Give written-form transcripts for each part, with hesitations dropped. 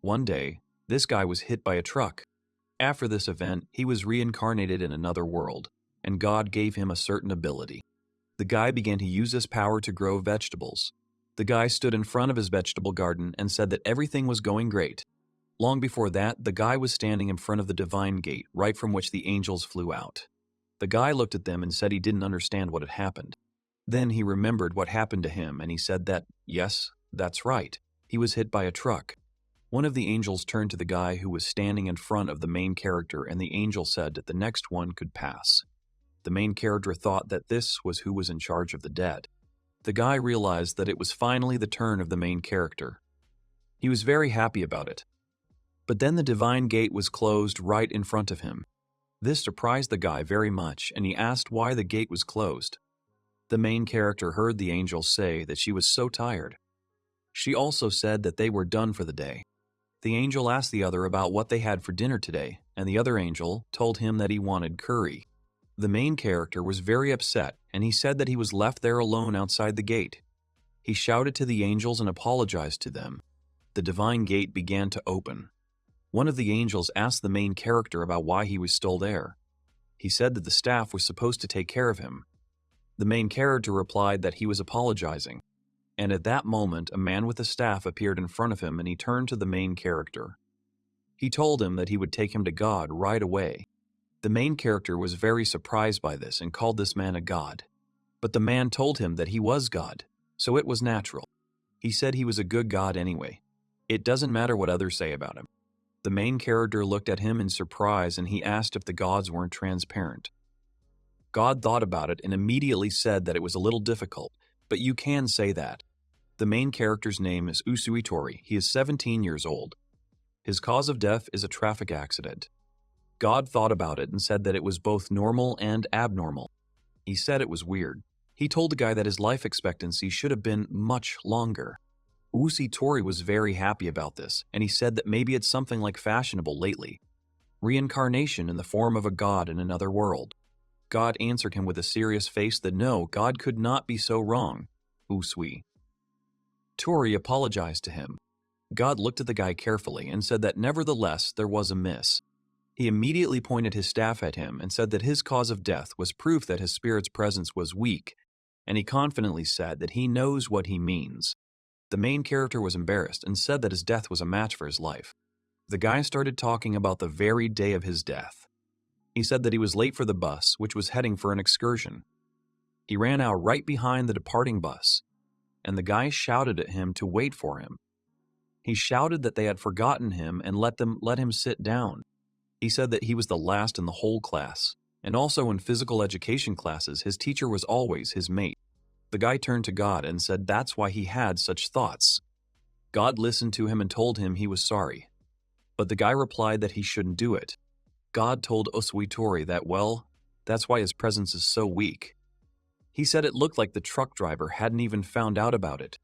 One day, this guy was hit by a truck. After this event, he was reincarnated in another world, and God gave him a certain ability. The guy began to use this power to grow vegetables. The guy stood in front of his vegetable garden and said that everything was going great. Long before that, the guy was standing in front of the divine gate, right from which the angels flew out. The guy looked at them and said he didn't understand what had happened. Then he remembered what happened to him, and he said that, yes, that's right, he was hit by a truck. One of the angels turned to the guy who was standing in front of the main character, and the angel said that the next one could pass. The main character thought that this was who was in charge of the dead. The guy realized that it was finally the turn of the main character. He was very happy about it. But then the divine gate was closed right in front of him. This surprised the guy very much, and he asked why the gate was closed. The main character heard the angel say that she was so tired. She also said that they were done for the day. The angel asked the other about what they had for dinner today, and the other angel told him that he wanted curry. The main character was very upset, and he said that he was left there alone outside the gate. He shouted to the angels and apologized to them. The divine gate began to open. One of the angels asked the main character about why he was still there. He said that the staff was supposed to take care of him. The main character replied that he was apologizing. And at that moment, a man with a staff appeared in front of him, and he turned to the main character. He told him that he would take him to God right away. The main character was very surprised by this and called this man a god. But the man told him that he was God, so it was natural. He said he was a good god anyway. It doesn't matter what others say about him. The main character looked at him in surprise, and he asked if the gods weren't transparent. God thought about it and immediately said that it was a little difficult, but you can say that. The main character's name is Usui Tori. He is 17 years old. His cause of death is a traffic accident. God thought about it and said that it was both normal and abnormal. He said it was weird. He told the guy that his life expectancy should have been much longer. Usui Tori was very happy about this, and he said that maybe it's something like fashionable lately. Reincarnation in the form of a god in another world. God answered him with a serious face that no, God could not be so wrong. Usui Tori apologized to him. God looked at the guy carefully and said that nevertheless there was a miss. He immediately pointed his staff at him and said that his cause of death was proof that his spirit's presence was weak, and he confidently said that he knows what he means. The main character was embarrassed and said that his death was a match for his life. The guy started talking about the very day of his death. He said that he was late for the bus, which was heading for an excursion. He ran out right behind the departing bus, and the guy shouted at him to wait for him. He shouted that they had forgotten him and let him sit down. He said that he was the last in the whole class, and also in physical education classes, his teacher was always his mate. The guy turned to God and said that's why he had such thoughts. God listened to him and told him he was sorry. But the guy replied that he shouldn't do it. God told Usui Tori that, well, that's why his presence is so weak. He said it looked like the truck driver hadn't even found out about it.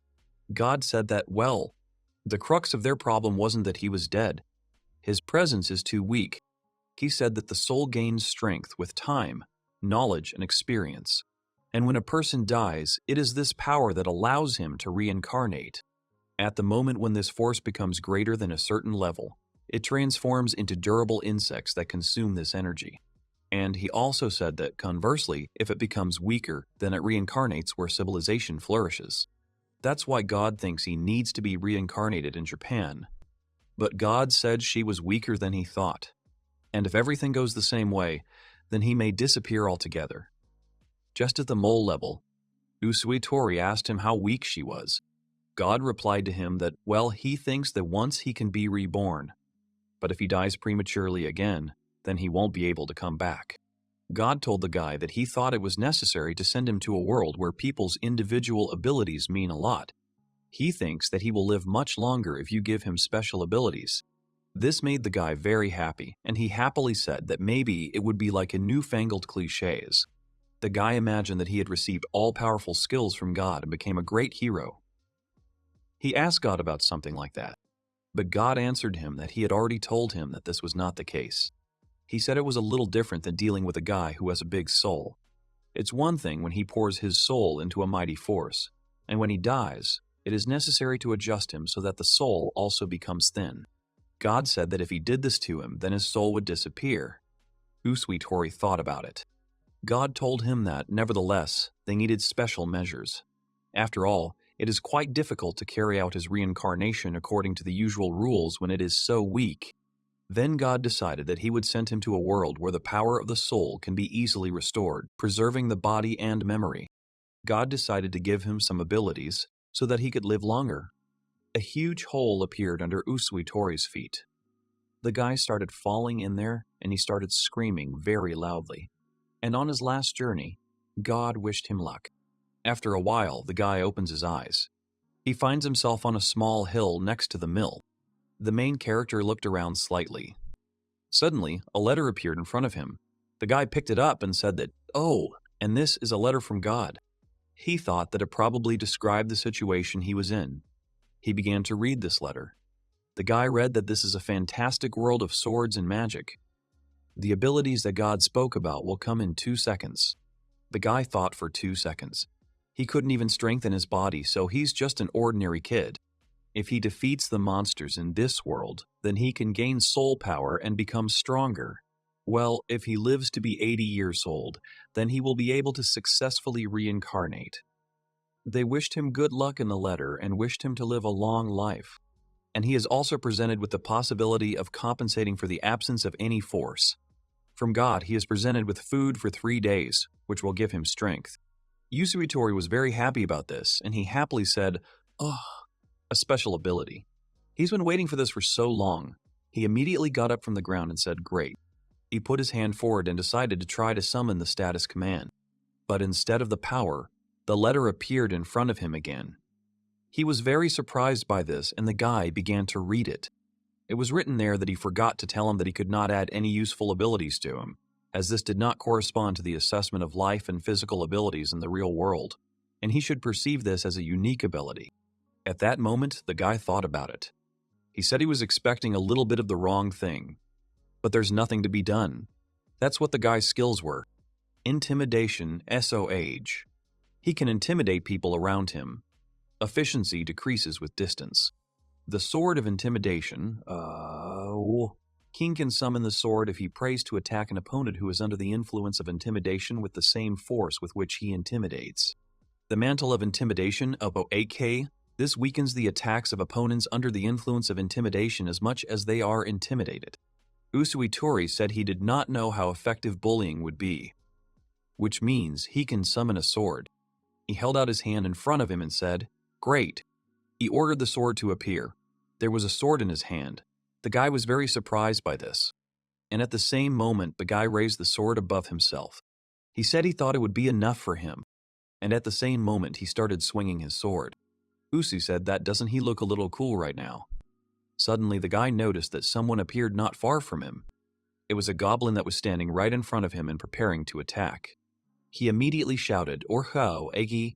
God said that, well, the crux of their problem wasn't that he was dead. His presence is too weak. He said that the soul gains strength with time, knowledge, and experience. And when a person dies, it is this power that allows him to reincarnate. At the moment when this force becomes greater than a certain level, it transforms into durable insects that consume this energy. And he also said that, conversely, if it becomes weaker, then it reincarnates where civilization flourishes. That's why God thinks he needs to be reincarnated in Japan. But God said she was weaker than he thought. And if everything goes the same way, then he may disappear altogether. Just at the mole level, Usui Tori asked him how weak she was. God replied to him that, well, he thinks that once he can be reborn, but if he dies prematurely again, then he won't be able to come back. God told the guy that he thought it was necessary to send him to a world where people's individual abilities mean a lot. He thinks that he will live much longer if you give him special abilities. This made the guy very happy, and he happily said that maybe it would be like in newfangled cliches. The guy imagined that he had received all-powerful skills from God and became a great hero. He asked God about something like that, but God answered him that he had already told him that this was not the case. He said it was a little different than dealing with a guy who has a big soul. It's one thing when he pours his soul into a mighty force, and when he dies, it is necessary to adjust him so that the soul also becomes thin. God said that if he did this to him, then his soul would disappear. Usui thought about it. God told him that, nevertheless, they needed special measures. After all, it is quite difficult to carry out his reincarnation according to the usual rules when it is so weak. Then God decided that he would send him to a world where the power of the soul can be easily restored, preserving the body and memory. God decided to give him some abilities so that he could live longer. A huge hole appeared under Usui feet. The guy started falling in there, and he started screaming very loudly. And on his last journey, God wished him luck. After a while, the guy opens his eyes. He finds himself on a small hill next to the mill. The main character looked around slightly. Suddenly, a letter appeared in front of him. The guy picked it up and said that, "Oh, and this is a letter from God." He thought that it probably described the situation he was in. He began to read this letter. The guy read that this is a fantastic world of swords and magic. The abilities that God spoke about will come in 2 seconds. The guy thought for 2 seconds. He couldn't even strengthen his body, so he's just an ordinary kid. If he defeats the monsters in this world, then he can gain soul power and become stronger. Well, if he lives to be 80 years old, then he will be able to successfully reincarnate. They wished him good luck in the letter and wished him to live a long life. And he is also presented with the possibility of compensating for the absence of any force. From God, he is presented with food for 3 days, which will give him strength. Usui was very happy about this, and he happily said, "Oh, a special ability." He's been waiting for this for so long. He immediately got up from the ground and said, "Great." He put his hand forward and decided to try to summon the status command. But instead of the power, the letter appeared in front of him again. He was very surprised by this, and the guy began to read it. It was written there that he forgot to tell him that he could not add any useful abilities to him, as this did not correspond to the assessment of life and physical abilities in the real world, and he should perceive this as a unique ability. At that moment, the guy thought about it. He said he was expecting a little bit of the wrong thing, but there's nothing to be done. That's what the guy's skills were. Intimidation, SOH. He can intimidate people around him. Efficiency decreases with distance. The Sword of Intimidation, King can summon the sword if he prays to attack an opponent who is under the influence of intimidation with the same force with which he intimidates. The Mantle of Intimidation, AK, this weakens the attacks of opponents under the influence of intimidation as much as they are intimidated. Usui said he did not know how effective bullying would be, which means he can summon a sword. He held out his hand in front of him and said, "Great." He ordered the sword to appear. There was a sword in his hand. The guy was very surprised by this. And at the same moment, the guy raised the sword above himself. He said he thought it would be enough for him. And at the same moment, he started swinging his sword. Usui said, "That doesn't he look a little cool right now?" Suddenly, the guy noticed that someone appeared not far from him. It was a goblin that was standing right in front of him and preparing to attack. He immediately shouted, "Orhao, Egi!"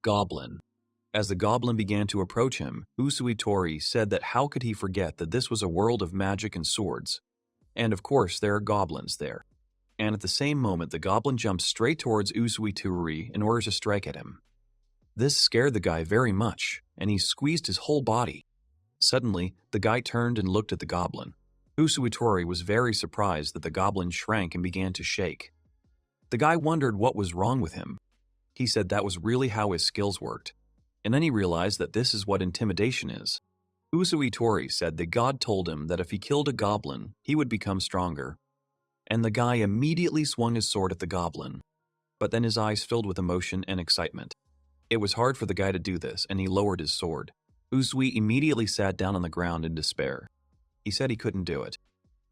Goblin. As the goblin began to approach him, Usui said that how could he forget that this was a world of magic and swords? And of course, there are goblins there. And at the same moment, the goblin jumped straight towards Usui in order to strike at him. This scared the guy very much, and he squeezed his whole body. Suddenly, the guy turned and looked at the goblin. Usui was very surprised that the goblin shrank and began to shake. The guy wondered what was wrong with him. He said that was really how his skills worked. And then he realized that this is what intimidation is. Usui said that God told him that if he killed a goblin, he would become stronger. And the guy immediately swung his sword at the goblin. But then his eyes filled with emotion and excitement. It was hard for the guy to do this, and he lowered his sword. Usui immediately sat down on the ground in despair. He said he couldn't do it.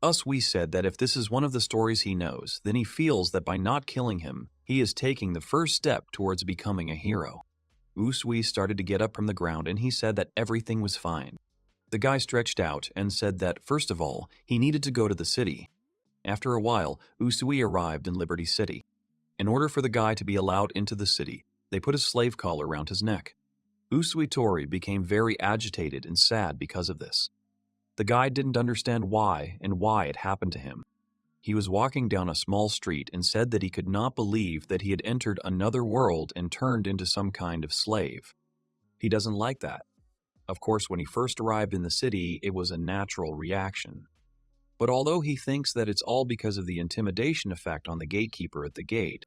Usui said that if this is one of the stories he knows, then he feels that by not killing him, he is taking the first step towards becoming a hero. Usui started to get up from the ground, and he said that everything was fine. The guy stretched out and said that, first of all, he needed to go to the city. After a while, Usui arrived in Liberty City. In order for the guy to be allowed into the city, they put a slave collar around his neck. Usui became very agitated and sad because of this. The guy didn't understand why it happened to him. He was walking down a small street and said that he could not believe that he had entered another world and turned into some kind of slave. He doesn't like that. Of course, when he first arrived in the city, it was a natural reaction. But although he thinks that it's all because of the intimidation effect on the gatekeeper at the gate,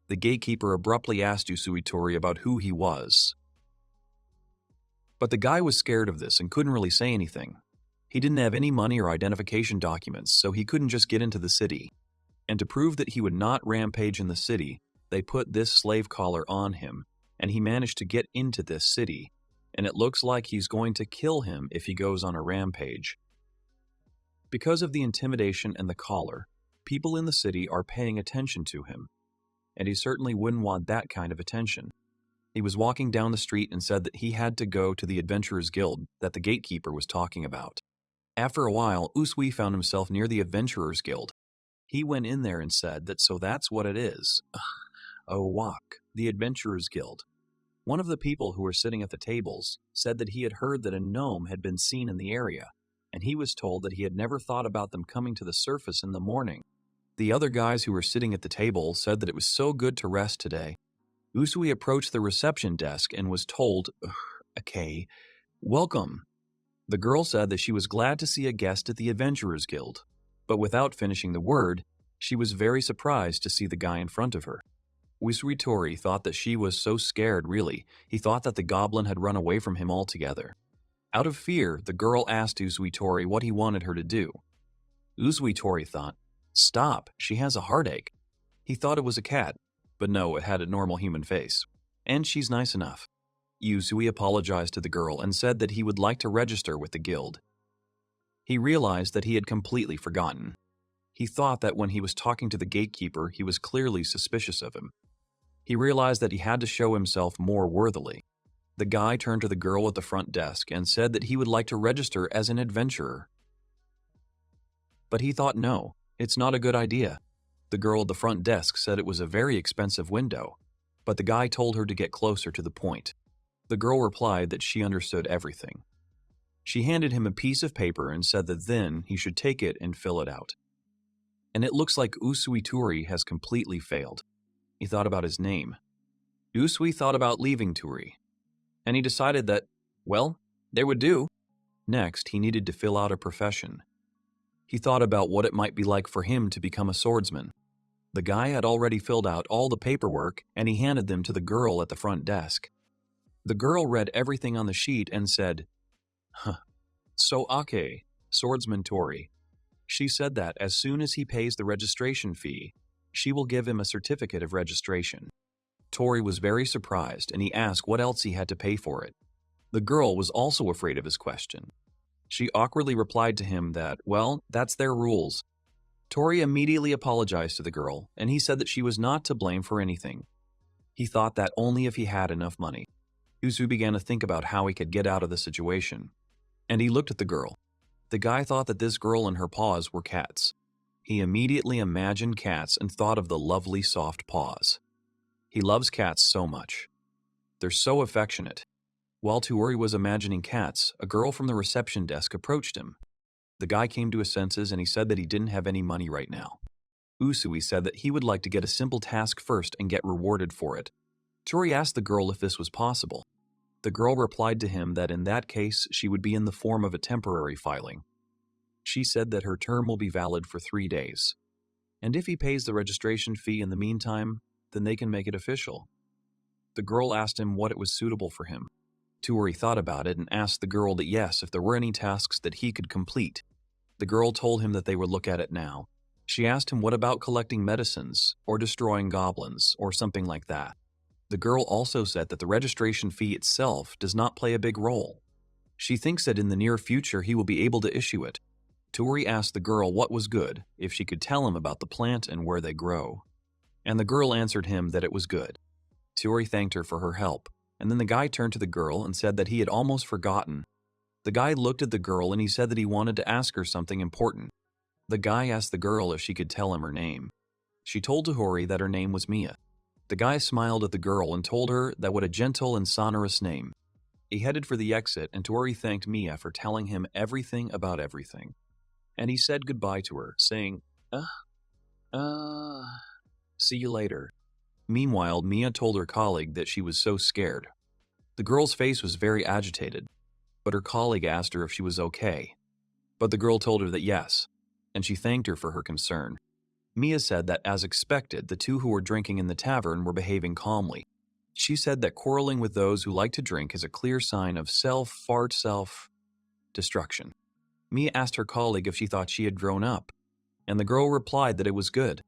the gatekeeper abruptly asked Usui about who he was. But the guy was scared of this and couldn't really say anything. He didn't have any money or identification documents, so he couldn't just get into the city. And to prove that he would not rampage in the city, they put this slave collar on him, and he managed to get into this city, and it looks like he's going to kill him if he goes on a rampage. Because of the intimidation and the collar, people in the city are paying attention to him, and he certainly wouldn't want that kind of attention. He was walking down the street and said that he had to go to the Adventurers Guild that the gatekeeper was talking about. After a while, Usui found himself near the Adventurers Guild. He went in there and said that so that's what it is. Oh, walk, the Adventurers Guild. One of the people who were sitting at the tables said that he had heard that a gnome had been seen in the area, and he was told that he had never thought about them coming to the surface in the morning. The other guys who were sitting at the table said that it was so good to rest today. Usui approached the reception desk and was told, okay, welcome. The girl said that she was glad to see a guest at the Adventurers Guild, but without finishing the word, she was very surprised to see the guy in front of her. Usui thought that she was so scared, really. He thought that the goblin had run away from him altogether. Out of fear, the girl asked Usui what he wanted her to do. Usui thought, stop, she has a heartache. He thought it was a cat, but no, it had a normal human face. And she's nice enough. Usui apologized to the girl and said that he would like to register with the guild. He realized that he had completely forgotten. He thought that when he was talking to the gatekeeper, he was clearly suspicious of him. He realized that he had to show himself more worthily. The guy turned to the girl at the front desk and said that he would like to register as an adventurer. But he thought, no, it's not a good idea. The girl at the front desk said it was a very expensive window, but the guy told her to get closer to the point. The girl replied that she understood everything. She handed him a piece of paper and said that then he should take it and fill it out. And it looks like Usui has completely failed. He thought about his name. Usui thought about leaving Turi, and he decided that, well, they would do. Next, he needed to fill out a profession. He thought about what it might be like for him to become a swordsman. The guy had already filled out all the paperwork, and he handed them to the girl at the front desk. The girl read everything on the sheet and said, So Ake, swordsman Tori. She said that as soon as he pays the registration fee, she will give him a certificate of registration. Tori was very surprised, and he asked what else he had to pay for it. The girl was also afraid of his question. She awkwardly replied to him that, well, that's their rules. Tori immediately apologized to the girl, and he said that she was not to blame for anything. He thought that only if he had enough money. Usui began to think about how he could get out of the situation. And he looked at the girl. The guy thought that this girl and her paws were cats. He immediately imagined cats and thought of the lovely soft paws. He loves cats so much. They're so affectionate. While Tuori was imagining cats, a girl from the reception desk approached him. The guy came to his senses and he said that he didn't have any money right now. Usui said that he would like to get a simple task first and get rewarded for it. Tuori asked the girl if this was possible. The girl replied to him that in that case she would be in the form of a temporary filing. She said that her term will be valid for 3 days. And if he pays the registration fee in the meantime, then they can make it official. The girl asked him what it was suitable for him. Tuori thought about it and asked the girl that yes, if there were any tasks that he could complete. The girl told him that they would look at it now. She asked him what about collecting medicines, or destroying goblins, or something like that. The girl also said that the registration fee itself does not play a big role. She thinks that in the near future he will be able to issue it. Tuori asked the girl what was good, if she could tell him about the plant and where they grow. And the girl answered him that it was good. Tuori thanked her for her help, and then the guy turned to the girl and said that he had almost forgotten. The guy looked at the girl and he said that he wanted to ask her something important. The guy asked the girl if she could tell him her name. She told Tuori that her name was Mia. The guy smiled at the girl and told her that what a gentle and sonorous name. He headed for the exit and Tuori thanked Mia for telling him everything about everything. And he said goodbye to her, saying, see you later. Meanwhile, Mia told her colleague that she was so scared. The girl's face was very agitated, but her colleague asked her if she was okay. But the girl told her that yes, and she thanked her for her concern. Mia said that, as expected, the two who were drinking in the tavern were behaving calmly. She said that quarreling with those who like to drink is a clear sign of self-destruction. Mia asked her colleague if she thought she had grown up, and the girl replied that it was good.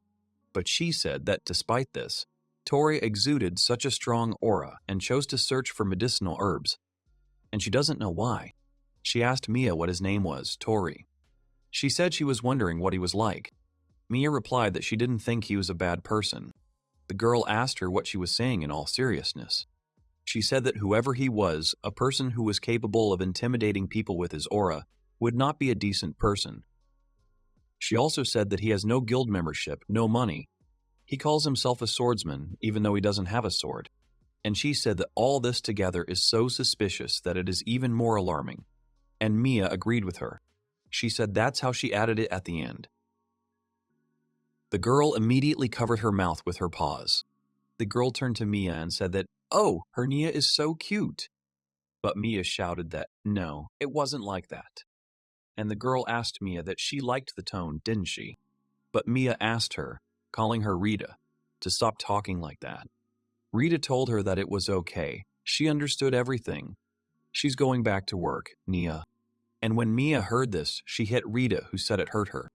But she said that despite this, Tori exuded such a strong aura and chose to search for medicinal herbs. And she doesn't know why. She asked Mia what his name was, Tori. She said she was wondering what he was like. Mia replied that she didn't think he was a bad person. The girl asked her what she was saying in all seriousness. She said that whoever he was, a person who was capable of intimidating people with his aura, would not be a decent person. She also said that he has no guild membership, no money. He calls himself a swordsman, even though he doesn't have a sword. And she said that all this together is so suspicious that it is even more alarming. And Mia agreed with her. She said that's how she added it at the end. The girl immediately covered her mouth with her paws. The girl turned to Mia and said that, "Oh, her Nia is so cute." But Mia shouted that, no, it wasn't like that. And the girl asked Mia that she liked the tone, didn't she? But Mia asked her, calling her Rita, to stop talking like that. Rita told her that it was okay. She understood everything. She's going back to work, Nia. And when Mia heard this, she hit Rita, who said it hurt her.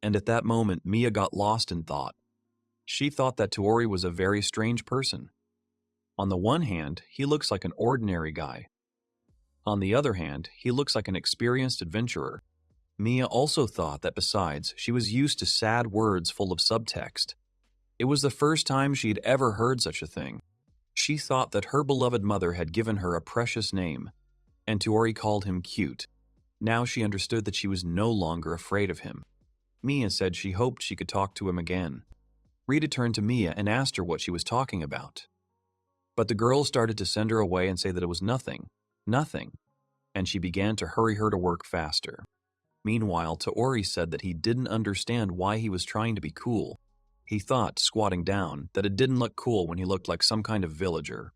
And at that moment, Mia got lost in thought. She thought that Tori was a very strange person. On the one hand, he looks like an ordinary guy. On the other hand, he looks like an experienced adventurer. Mia also thought that besides, she was used to sad words full of subtext. It was the first time she'd ever heard such a thing. She thought that her beloved mother had given her a precious name, and Tori called him cute. Now she understood that she was no longer afraid of him. Mia said she hoped she could talk to him again. Rita turned to Mia and asked her what she was talking about. But the girl started to send her away and say that it was nothing, and she began to hurry her to work faster. Meanwhile, Toori said that he didn't understand why he was trying to be cool. He thought, squatting down, that it didn't look cool when he looked like some kind of villager.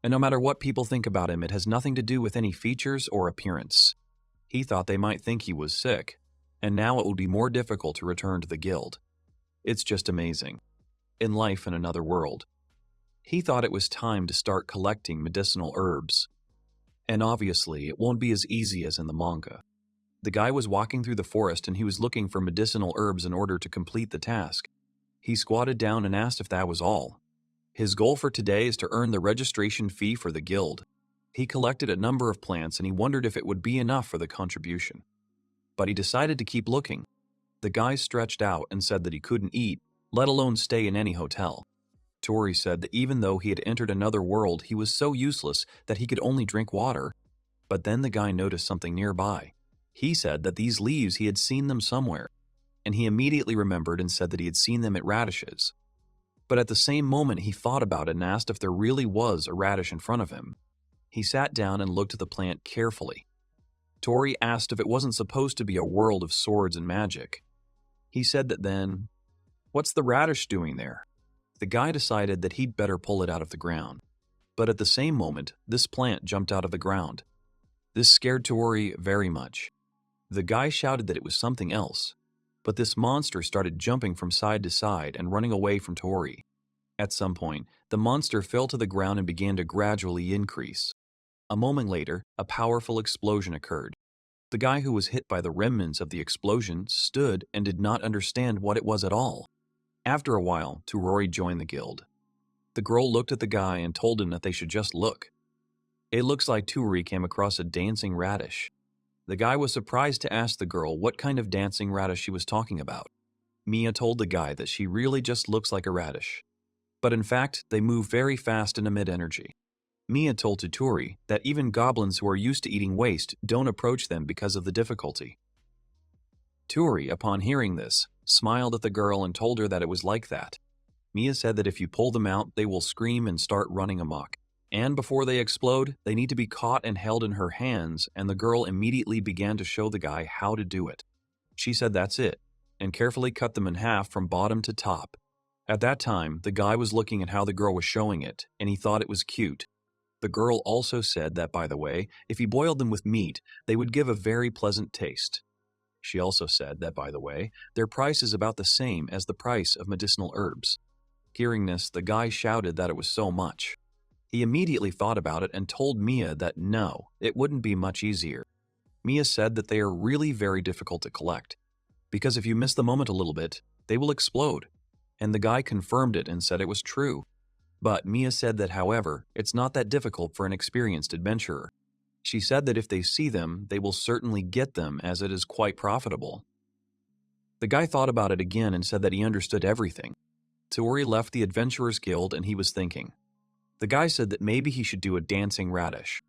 And no matter what people think about him, it has nothing to do with any features or appearance. He thought they might think he was sick, and now it would be more difficult to return to the guild. It's just amazing. In life in another world. He thought it was time to start collecting medicinal herbs. And obviously, it won't be as easy as in the manga. The guy was walking through the forest and he was looking for medicinal herbs in order to complete the task. He squatted down and asked if that was all. His goal for today is to earn the registration fee for the guild. He collected a number of plants and he wondered if it would be enough for the contribution. But he decided to keep looking. The guy stretched out and said that he couldn't eat, let alone stay in any hotel. Tori said that even though he had entered another world, he was so useless that he could only drink water. But then the guy noticed something nearby. He said that these leaves, he had seen them somewhere, and he immediately remembered and said that he had seen them at radishes. But at the same moment, he thought about it and asked if there really was a radish in front of him. He sat down and looked at the plant carefully. Tori asked if it wasn't supposed to be a world of swords and magic. He said that then, "What's the radish doing there?" The guy decided that he'd better pull it out of the ground. But at the same moment, this plant jumped out of the ground. This scared Tori very much. The guy shouted that it was something else, but this monster started jumping from side to side and running away from Tori. At some point, the monster fell to the ground and began to gradually increase. A moment later, a powerful explosion occurred. The guy who was hit by the remnants of the explosion stood and did not understand what it was at all. After a while, Toru joined the guild. The girl looked at the guy and told him that they should just look. It looks like Toru came across a dancing radish. The guy was surprised to ask the girl what kind of dancing radish she was talking about. Mia told the guy that she really just looks like a radish. But in fact, they move very fast and emit energy. Mia told Toru that even goblins who are used to eating waste don't approach them because of the difficulty. Toru, upon hearing this, smiled at the girl and told her that it was like that. Mia said that if you pull them out, they will scream and start running amok. And before they explode, they need to be caught and held in her hands, and the girl immediately began to show the guy how to do it. She said that's it, and carefully cut them in half from bottom to top. At that time, the guy was looking at how the girl was showing it, and he thought it was cute. The girl also said that, by the way, if he boiled them with meat, they would give a very pleasant taste. She also said that, by the way, their price is about the same as the price of medicinal herbs. Hearing this, the guy shouted that it was so much. He immediately thought about it and told Mia that no, it wouldn't be much easier. Mia said that they are really very difficult to collect, because if you miss the moment a little bit, they will explode. And the guy confirmed it and said it was true. But Mia said that, however, it's not that difficult for an experienced adventurer. She said that if they see them, they will certainly get them, as it is quite profitable. The guy thought about it again and said that he understood everything. Toru left the Adventurers Guild and he was thinking. The guy said that maybe he should do a dancing radish.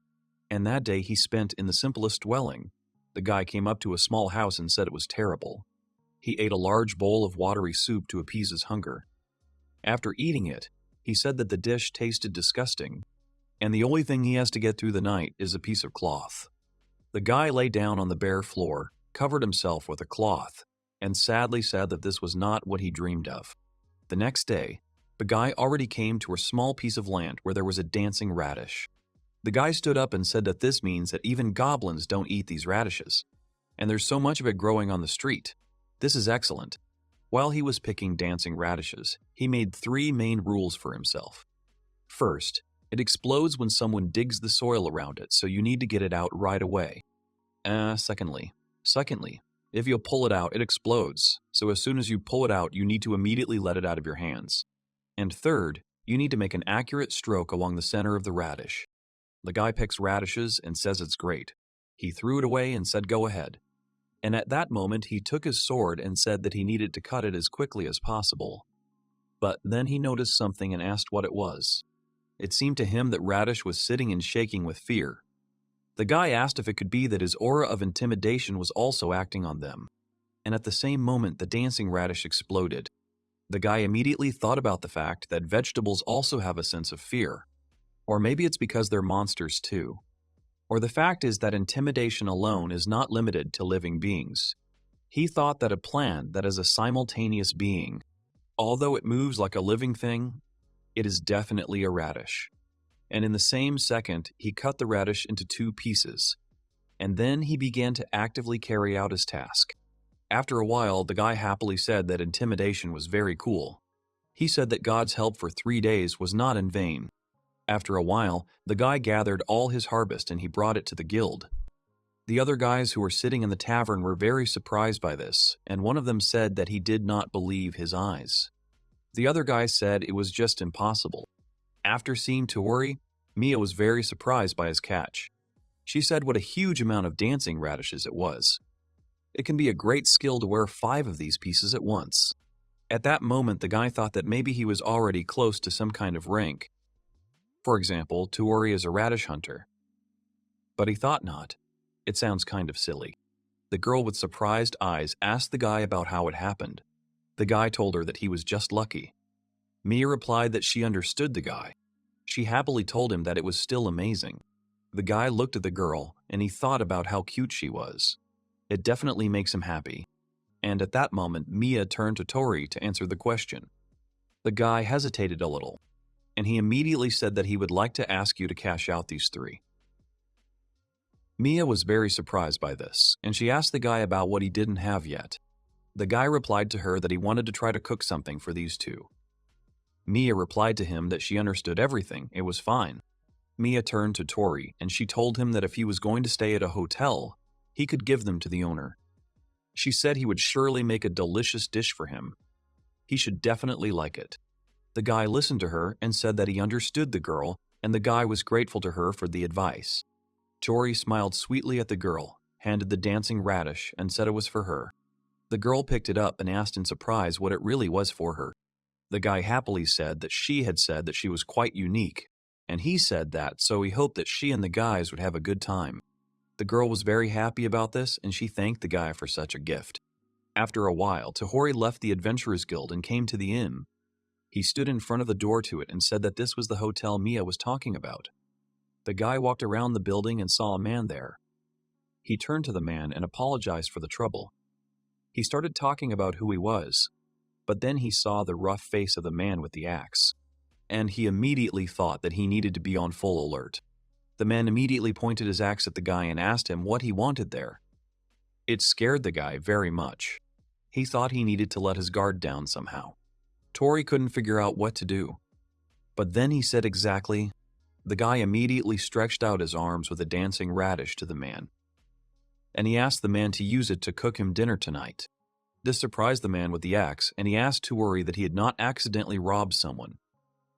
And that day he spent in the simplest dwelling. The guy came up to a small house and said it was terrible. He ate a large bowl of watery soup to appease his hunger. After eating it, he said that the dish tasted disgusting, and the only thing he has to get through the night is a piece of cloth. The guy lay down on the bare floor, covered himself with a cloth, and sadly said that this was not what he dreamed of. The next day, the guy already came to a small piece of land where there was a dancing radish. The guy stood up and said that this means that even goblins don't eat these radishes, and there's so much of it growing on the street. This is excellent. While he was picking dancing radishes, he made 3 main rules for himself. First, it explodes when someone digs the soil around it, so you need to get it out right away. Secondly, if you pull it out, it explodes, so as soon as you pull it out, you need to immediately let it out of your hands. And third, you need to make an accurate stroke along the center of the radish. The guy picks radishes and says it's great. He threw it away and said go ahead. And at that moment, he took his sword and said that he needed to cut it as quickly as possible. But then he noticed something and asked what it was. It seemed to him that Radish was sitting and shaking with fear. The guy asked if it could be that his aura of intimidation was also acting on them. And at the same moment, the dancing radish exploded. The guy immediately thought about the fact that vegetables also have a sense of fear. Or maybe it's because they're monsters too. Or the fact is that intimidation alone is not limited to living beings. He thought that a plant that is a simultaneous being, although it moves like a living thing, it is definitely a radish. And in the same second, he cut the radish into 2 pieces. And then he began to actively carry out his task. After a while, the guy happily said that intimidation was very cool. He said that God's help for 3 days was not in vain. After a while, the guy gathered all his harvest and he brought it to the guild. The other guys who were sitting in the tavern were very surprised by this, and one of them said that he did not believe his eyes. The other guy said it was just impossible. After seeing Toru, Mia was very surprised by his catch. She said what a huge amount of dancing radishes it was. It can be a great skill to wear 5 of these pieces at once. At that moment, the guy thought that maybe he was already close to some kind of rank. For example, Toru is a radish hunter. But he thought not. It sounds kind of silly. The girl with surprised eyes asked the guy about how it happened. The guy told her that he was just lucky. Mia replied that she understood the guy. She happily told him that it was still amazing. The guy looked at the girl and he thought about how cute she was. It definitely makes him happy. And at that moment, Mia turned to Toru to answer the question. The guy hesitated a little, and he immediately said that he would like to ask you to cash out these 3. Mia was very surprised by this, and she asked the guy about what he didn't have yet. The guy replied to her that he wanted to try to cook something for these 2. Mia replied to him that she understood everything, it was fine. Mia turned to Toru, and she told him that if he was going to stay at a hotel, he could give them to the owner. She said he would surely make a delicious dish for him. He should definitely like it. The guy listened to her and said that he understood the girl, and the guy was grateful to her for the advice. Toru smiled sweetly at the girl, handed the dancing radish, and said it was for her. The girl picked it up and asked in surprise what it really was for her. The guy happily said that she had said that she was quite unique, and he said that so he hoped that she and the guys would have a good time. The girl was very happy about this, and she thanked the guy for such a gift. After a while, Toru left the Adventurers Guild and came to the inn. He stood in front of the door to it and said that this was the hotel Mia was talking about. The guy walked around the building and saw a man there. He turned to the man and apologized for the trouble. He started talking about who he was, but then he saw the rough face of the man with the axe. and he immediately thought that he needed to be on full alert. The man immediately pointed his axe at the guy and asked him what he wanted there. It scared the guy very much. He thought he needed to let his guard down somehow. Tori couldn't figure out what to do. But then he said exactly. The guy immediately stretched out his arms with a dancing radish to the man, and he asked the man to use it to cook him dinner tonight. This surprised the man with the axe, and he asked Tori that he had not accidentally robbed someone.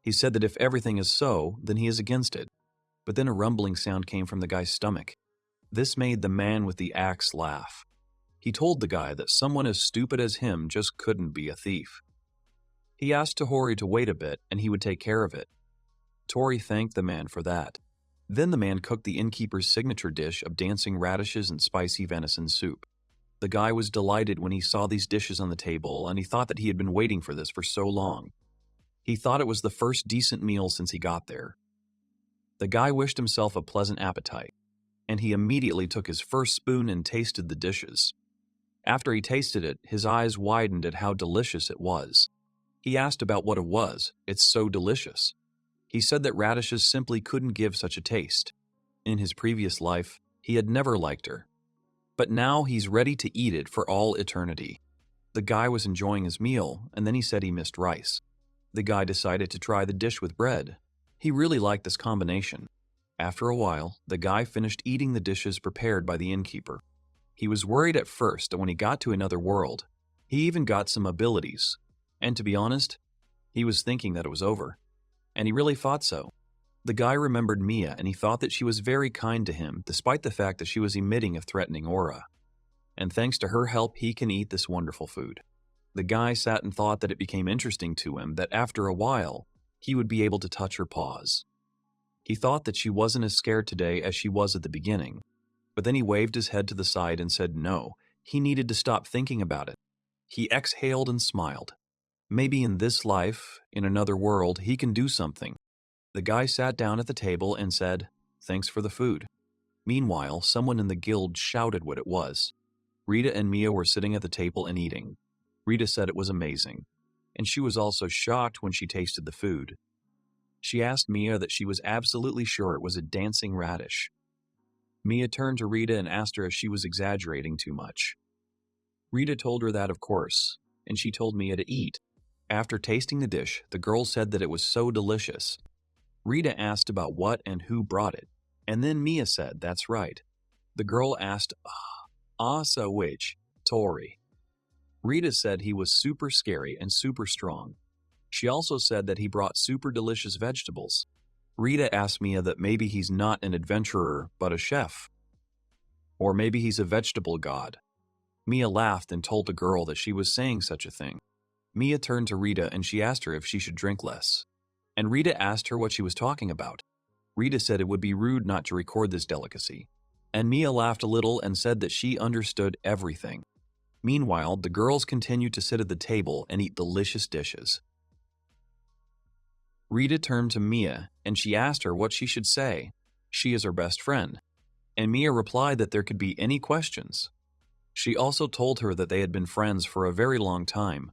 He said that if everything is so, then he is against it. But then a rumbling sound came from the guy's stomach. This made the man with the axe laugh. He told the guy that someone as stupid as him just couldn't be a thief. He asked Tori to wait a bit, and he would take care of it. Tori thanked the man for that. Then the man cooked the innkeeper's signature dish of dancing radishes and spicy venison soup. The guy was delighted when he saw these dishes on the table, and he thought that he had been waiting for this for so long. He thought it was the first decent meal since he got there. The guy wished himself a pleasant appetite, and he immediately took his first spoon and tasted the dishes. After he tasted it, his eyes widened at how delicious it was. He asked about what it was. It's so delicious. He said that radishes simply couldn't give such a taste. In his previous life, he had never liked her. But now he's ready to eat it for all eternity. The guy was enjoying his meal, and then he said he missed rice. The guy decided to try the dish with bread. He really liked this combination. After a while, the guy finished eating the dishes prepared by the innkeeper. He was worried at first that when he got to another world, he even got some abilities. And to be honest, he was thinking that it was over. And he really thought so. The guy remembered Mia, and he thought that she was very kind to him, despite the fact that she was emitting a threatening aura. And thanks to her help, he can eat this wonderful food. The guy sat and thought that it became interesting to him that after a while, he would be able to touch her paws. He thought that she wasn't as scared today as she was at the beginning, but then he waved his head to the side and said no, he needed to stop thinking about it. He exhaled and smiled. Maybe in this life, in another world, he can do something. The guy sat down at the table and said, "Thanks for the food." Meanwhile, someone in the guild shouted what it was. Rita and Mia were sitting at the table and eating. Rita said it was amazing, and she was also shocked when she tasted the food. She asked Mia that she was absolutely sure it was a dancing radish. Mia turned to Rita and asked her if she was exaggerating too much. Rita told her that, of course, and she told Mia to eat. After tasting the dish, the girl said that it was so delicious. Rita asked about what and who brought it, and then Mia said, "That's right." The girl asked, "So which? Tori." Rita said he was super scary and super strong. She also said that he brought super delicious vegetables. Rita asked Mia that maybe he's not an adventurer, but a chef. Or maybe he's a vegetable god. Mia laughed and told the girl that she was saying such a thing. Mia turned to Rita and she asked her if she should drink less. And Rita asked her what she was talking about. Rita said it would be rude not to record this delicacy. And Mia laughed a little and said that she understood everything. Meanwhile, the girls continued to sit at the table and eat delicious dishes. Rita turned to Mia and she asked her what she should say. She is her best friend. And Mia replied that there could be any questions. She also told her that they had been friends for a very long time.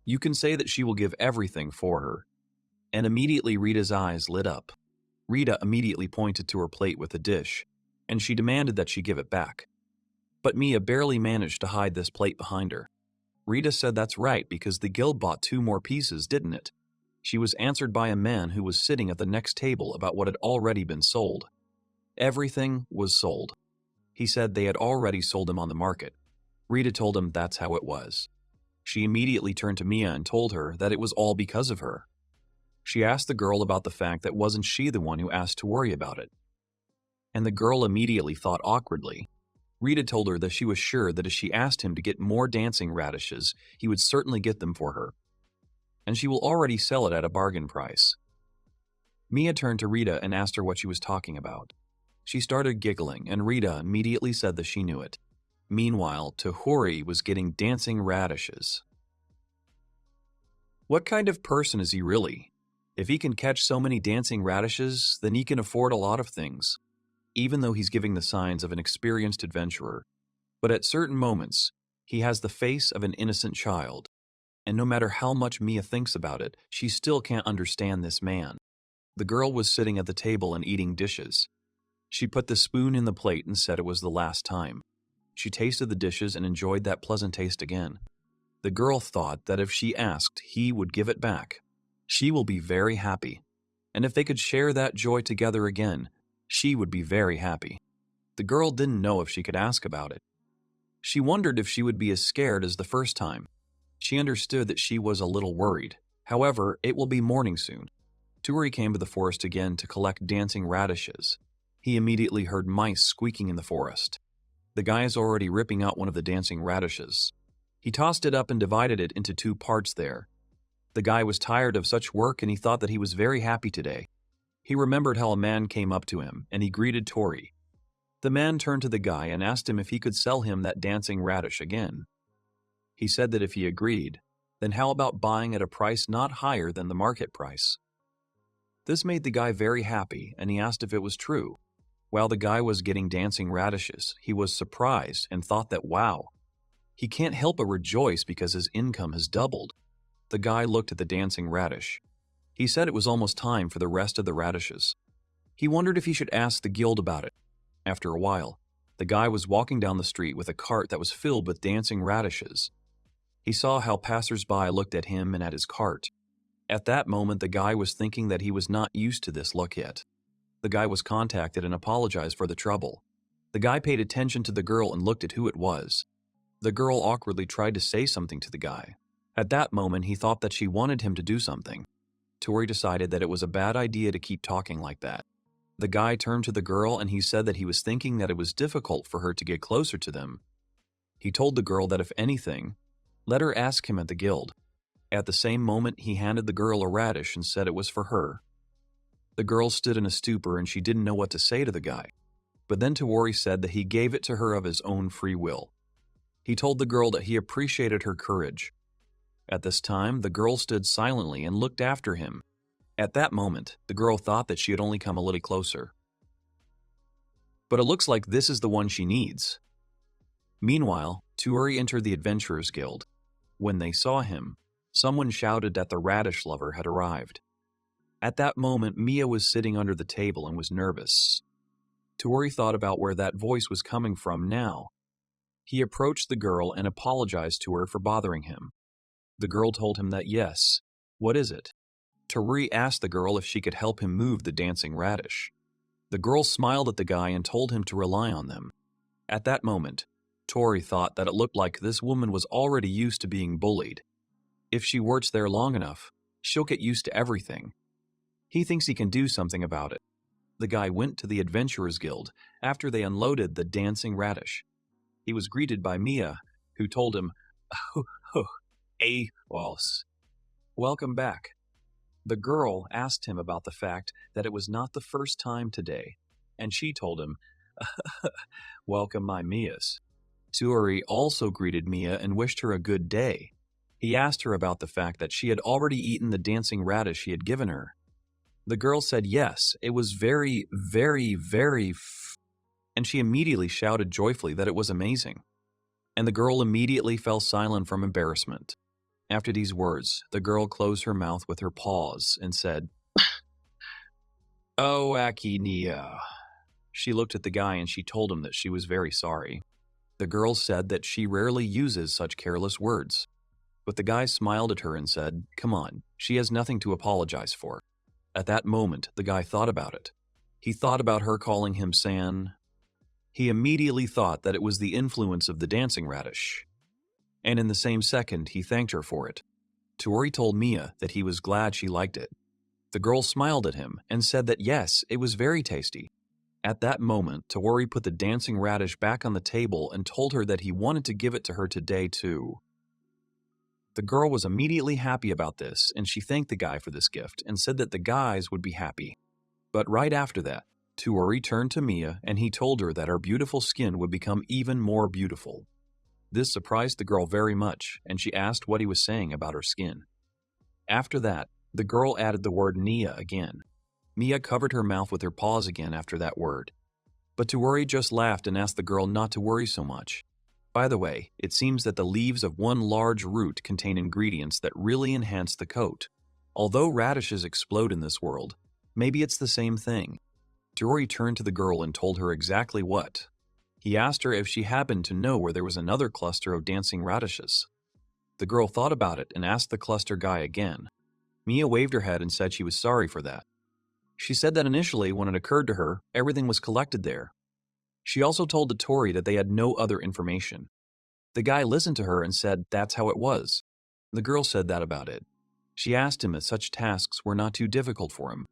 You can say that she will give everything for her. And immediately Rita's eyes lit up. Rita immediately pointed to her plate with the dish, and she demanded that she give it back. But Mia barely managed to hide this plate behind her. Rita said that's right because the guild bought 2 more pieces, didn't it? She was answered by a man who was sitting at the next table about what had already been sold. Everything was sold. He said they had already sold him on the market. Rita told him that's how it was. She immediately turned to Mia and told her that it was all because of her. She asked the girl about the fact that wasn't she the one who asked to worry about it. And the girl immediately thought awkwardly. Rita told her that she was sure that if she asked him to get more dancing radishes, he would certainly get them for her. And she will already sell it at a bargain price. Mia turned to Rita and asked her what she was talking about. She started giggling, and Rita immediately said that she knew it. Meanwhile, Tohori was getting dancing radishes. What kind of person is he really? If he can catch so many dancing radishes, then he can afford a lot of things, even though he's giving the signs of an experienced adventurer. But at certain moments, he has the face of an innocent child. And no matter how much Mia thinks about it, she still can't understand this man. The girl was sitting at the table and eating dishes. She put the spoon in the plate and said it was the last time. She tasted the dishes and enjoyed that pleasant taste again. The girl thought that if she asked, he would give it back. She will be very happy. And if they could share that joy together again, she would be very happy. The girl didn't know if she could ask about it. She wondered if she would be as scared as the first time. She understood that she was a little worried. However, it will be morning soon. Toru came to the forest again to collect dancing radishes. He immediately heard mice squeaking in the forest. The guy is already ripping out one of the dancing radishes. He tossed it up and divided it into 2 parts there. The guy was tired of such work and he thought that he was very happy today. He remembered how a man came up to him and he greeted Toru. The man turned to the guy and asked him if he could sell him that dancing radish again. He said that if he agreed, then how about buying at a price not higher than the market price? This made the guy very happy and he asked if it was true. While the guy was getting dancing radishes, he was surprised and thought that wow, he can't help but rejoice because his income has doubled. The guy looked at the dancing radish. He said it was almost time for the rest of the radishes. He wondered if he should ask the guild about it. After a while, the guy was walking down the street with a cart that was filled with dancing radishes. He saw how passers-by looked at him and at his cart. At that moment, the guy was thinking that he was not used to this look yet. The guy was contacted and apologized for the trouble. The guy paid attention to the girl and looked at who it was. The girl awkwardly tried to say something to the guy. At that moment, he thought that she wanted him to do something. Toru decided that it was a bad idea to keep talking like that. The guy turned to the girl and he said that he was thinking that it was difficult for her to get closer to them. He told the girl that if anything, let her ask him at the guild. At the same moment, he handed the girl a radish and said it was for her. The girl stood in a stupor and she didn't know what to say to the guy. But then Toru said that he gave it to her of his own free will. He told the girl that he appreciated her courage. At this time, the girl stood silently and looked after him. At that moment, the girl thought that she had only come a little closer. But it looks like this is the one she needs. Meanwhile, Toru entered the Adventurers Guild. When they saw him, someone shouted that the radish lover had arrived. At that moment, Mia was sitting under the table and was nervous. Toru thought about where that voice was coming from now. He approached the girl and apologized to her for bothering him. The girl told him that yes. What is it? Toru asked the girl if she could help him move the dancing radish. The girl smiled at the guy and told him to rely on them. At that moment, Toru thought that it looked like this woman was already used to being bullied. If she works there long enough, she'll get used to everything. He thinks he can do something about it. The guy went to the Adventurers Guild after they unloaded the dancing radish. He was greeted by Mia, who told him, "Hey, boss. Welcome back." The girl asked him about the fact that it was not the first time today, and she told him, "Welcome, my Mias." Toru also greeted Mia and wished her a good day. He asked her about the fact that she had already eaten the dancing radish he had given her. The girl said yes, it was very, and she immediately shouted joyfully that it was amazing. And the girl immediately fell silent from embarrassment. After these words, the girl closed her mouth with her paws and said, "Oh, Akinia." She looked at the guy and she told him that she was very sorry. The girl said that she rarely uses such careless words. But the guy smiled at her and said, "Come on, she has nothing to apologize for." At that moment, the guy thought about it. He thought about her calling him San. He immediately thought that it was the influence of the dancing radish. And in the same second, he thanked her for it. Toru told Mia that he was glad she liked it. The girl smiled at him and said that yes, it was very tasty. At that moment, Toru put the dancing radish back on the table and told her that he wanted to give it to her today too. The girl was immediately happy about this, and she thanked the guy for this gift and said that the guys would be happy. But right after that, Toru turned to Mia and he told her that her beautiful skin would become even more beautiful. This surprised the girl very much, and she asked what he was saying about her skin. After that, the girl added the word Nia again. Mia covered her mouth with her paws again after that word. But Toru just laughed and asked the girl not to worry so much. By the way, it seems that the leaves of one large root contain ingredients that really enhance the coat. Although radishes explode in this world, maybe it's the same thing. Tori turned to the girl and told her exactly what. He asked her if she happened to know where there was another cluster of dancing radishes. The girl thought about it and asked the cluster guy again. Mia waved her head and said she was sorry for that. She said that initially, when it occurred to her, everything was collected there. She also told the Tori that they had no other information. The guy listened to her and said that's how it was. The girl said that about it. She asked him if such tasks were not too difficult for him.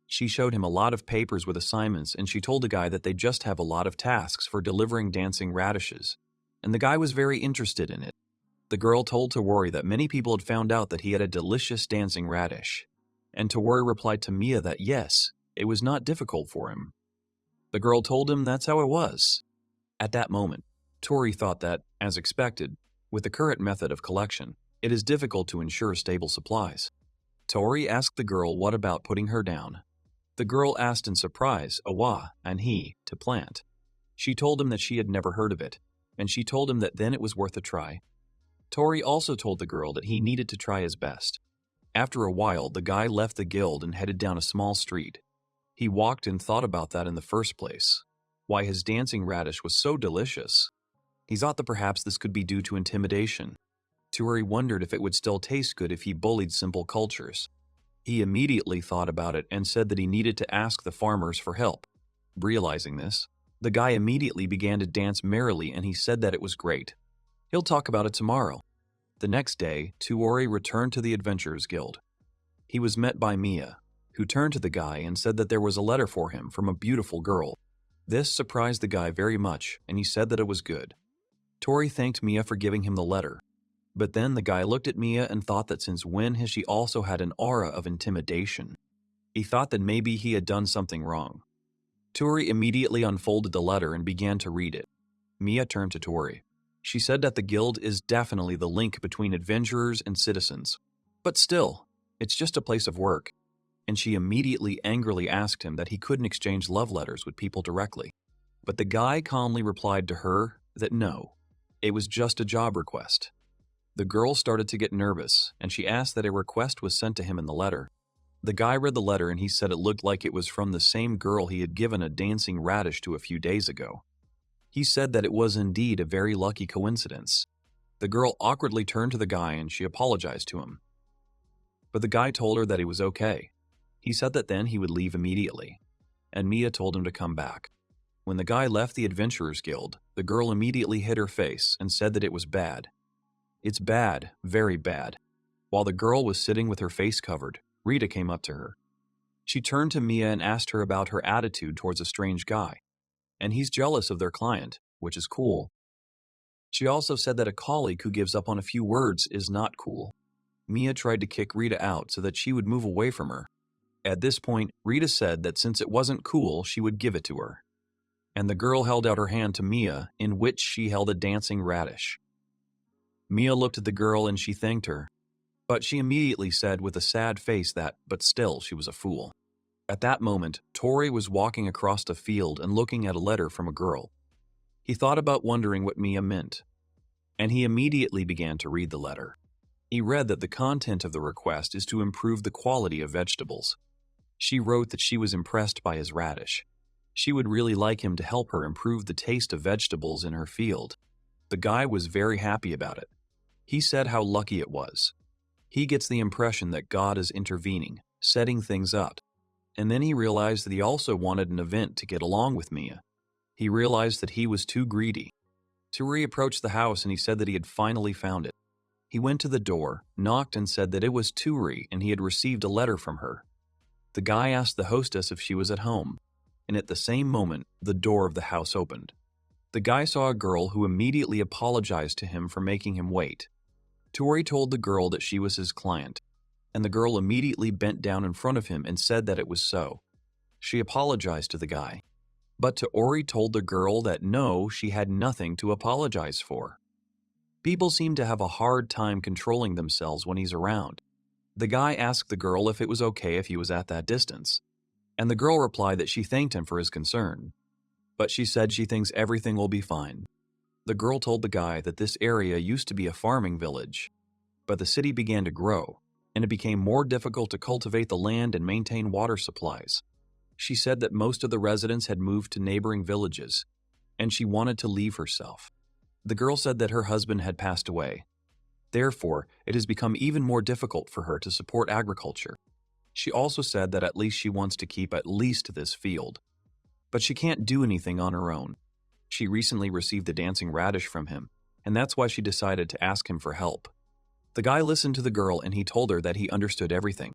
She showed him a lot of papers with assignments, and she told the guy that they just have a lot of tasks for delivering dancing radishes. And the guy was very interested in it. The girl told Tawari that many people had found out that he had a delicious dancing radish. And Tawari replied to Mia that yes, it was not difficult for him. The girl told him that's how it was. At that moment, Tori thought that, as expected, with the current method of collection, it is difficult to ensure stable supplies. Tori asked the girl what about putting her down. The girl asked in surprise, Awa, and he, to plant. She told him that she had never heard of it, and she told him that then it was worth a try. Tori also told the girl that he needed to try his best. After a while, the guy left the guild and headed down a small street. He walked and thought about that in the first place. Why his dancing radish was so delicious. He thought that perhaps this could be due to intimidation. Tori wondered if it would still taste good if he bullied simple cultures. He immediately thought about it and said that he needed to ask the farmers for help. Realizing this, the guy immediately began to dance merrily and he said that it was great. He'll talk about it tomorrow. The next day, Tuori returned to the Adventurers Guild. He was met by Mia, who turned to the guy and said that there was a letter for him from a beautiful girl. This surprised the guy very much, and he said that it was good. Tori thanked Mia for giving him the letter. But then the guy looked at Mia and thought that since when has she also had an aura of intimidation? He thought that maybe he had done something wrong. Tori immediately unfolded the letter and began to read it. Mia turned to Tori. She said that the guild is definitely the link between adventurers and citizens. But still, it's just a place of work. And she immediately angrily asked him that he couldn't exchange love letters with people directly. But the guy calmly replied to her that no, it was just a job request. The girl started to get nervous, and she asked that a request was sent to him in the letter. The guy read the letter and he said it looked like it was from the same girl he had given a dancing radish to a few days ago. He said that it was indeed a very lucky coincidence. The girl awkwardly turned to the guy and she apologized to him. But the guy told her that he was okay. He said that then he would leave immediately, and Mia told him to come back. When the guy left the Adventurers Guild, the girl immediately hid her face and said that it was bad. It's bad, very bad. While the girl was sitting with her face covered, Rita came up to her. She turned to Mia and asked her about her attitude towards a strange guy. And he's jealous of their client, which is cool. She also said that a colleague who gives up on a few words is not cool. Mia tried to kick Rita out so that she would move away from her. At this point, Rita said that since it wasn't cool, she would give it to her. And the girl held out her hand to Mia, in which she held a dancing radish. Mia looked at the girl and she thanked her. But she immediately said with a sad face that, but still, she was a fool. At that moment, Tori was walking across the field and looking at a letter from a girl. He thought about wondering what Mia meant, and he immediately began to read the letter. He read that the content of the request is to improve the quality of vegetables. She wrote that she was impressed by his radish. She would really like him to help her improve the taste of vegetables in her field. The guy was very happy about it. He said how lucky it was. He gets the impression that God is intervening, setting things up. And then he realized that he also wanted an event to get along with Mia. He realized that he was too greedy. Turi approached the house and he said that he had finally found it. He went to the door, knocked and said that it was Turi and he had received a letter from her. The guy asked the hostess if she was at home, and at the same moment, the door of the house opened. The guy saw a girl who immediately apologized to him for making him wait. Tori told the girl that she was his client, and the girl immediately bent down in front of him and said that it was so. She apologized to the guy, but Tori told the girl that no, she had nothing to apologize for. People seem to have a hard time controlling themselves when he's around. The guy asked the girl if it was okay if he was at that distance, and the girl replied that she thanked him for his concern, but she said she thinks everything will be fine. The girl told the guy that this area used to be a farming village, but the city began to grow, and it became more difficult to cultivate the land and maintain water supplies. She said that most of the residents had moved to neighboring villages, and she wanted to leave herself. The girl said that her husband had passed away. Therefore, it has become even more difficult for her to support agriculture. She also said that at least she wants to keep at least this field. But she can't do anything on her own. She recently received a dancing radish from him, and that's why she decided to ask him for help. The guy listened to the girl and he told her that he understood everything.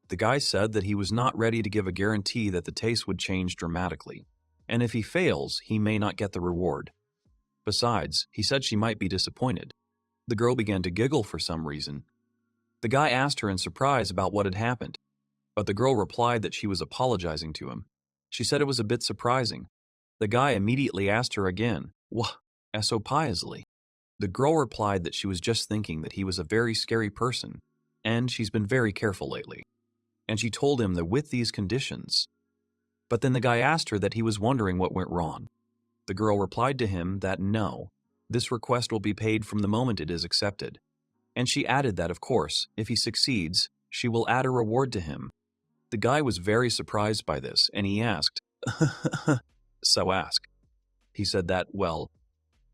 The guy said that he was not ready to give a guarantee that the taste would change dramatically, and if he fails, he may not get the reward. Besides, he said she might be disappointed. The girl began to giggle for some reason. The guy asked her in surprise about what had happened, but the girl replied that she was apologizing to him. She said it was a bit surprising. The guy immediately asked her again, "Wah," so piously. The girl replied that she was just thinking that he was a very scary person, and she's been very careful lately. And she told him that with these conditions. But then the guy asked her that he was wondering what went wrong. The girl replied to him that no, this request will be paid from the moment it is accepted. And she added that, of course, if he succeeds, she will add a reward to him. The guy was very surprised by this, and he asked, "So ask." He said that, well,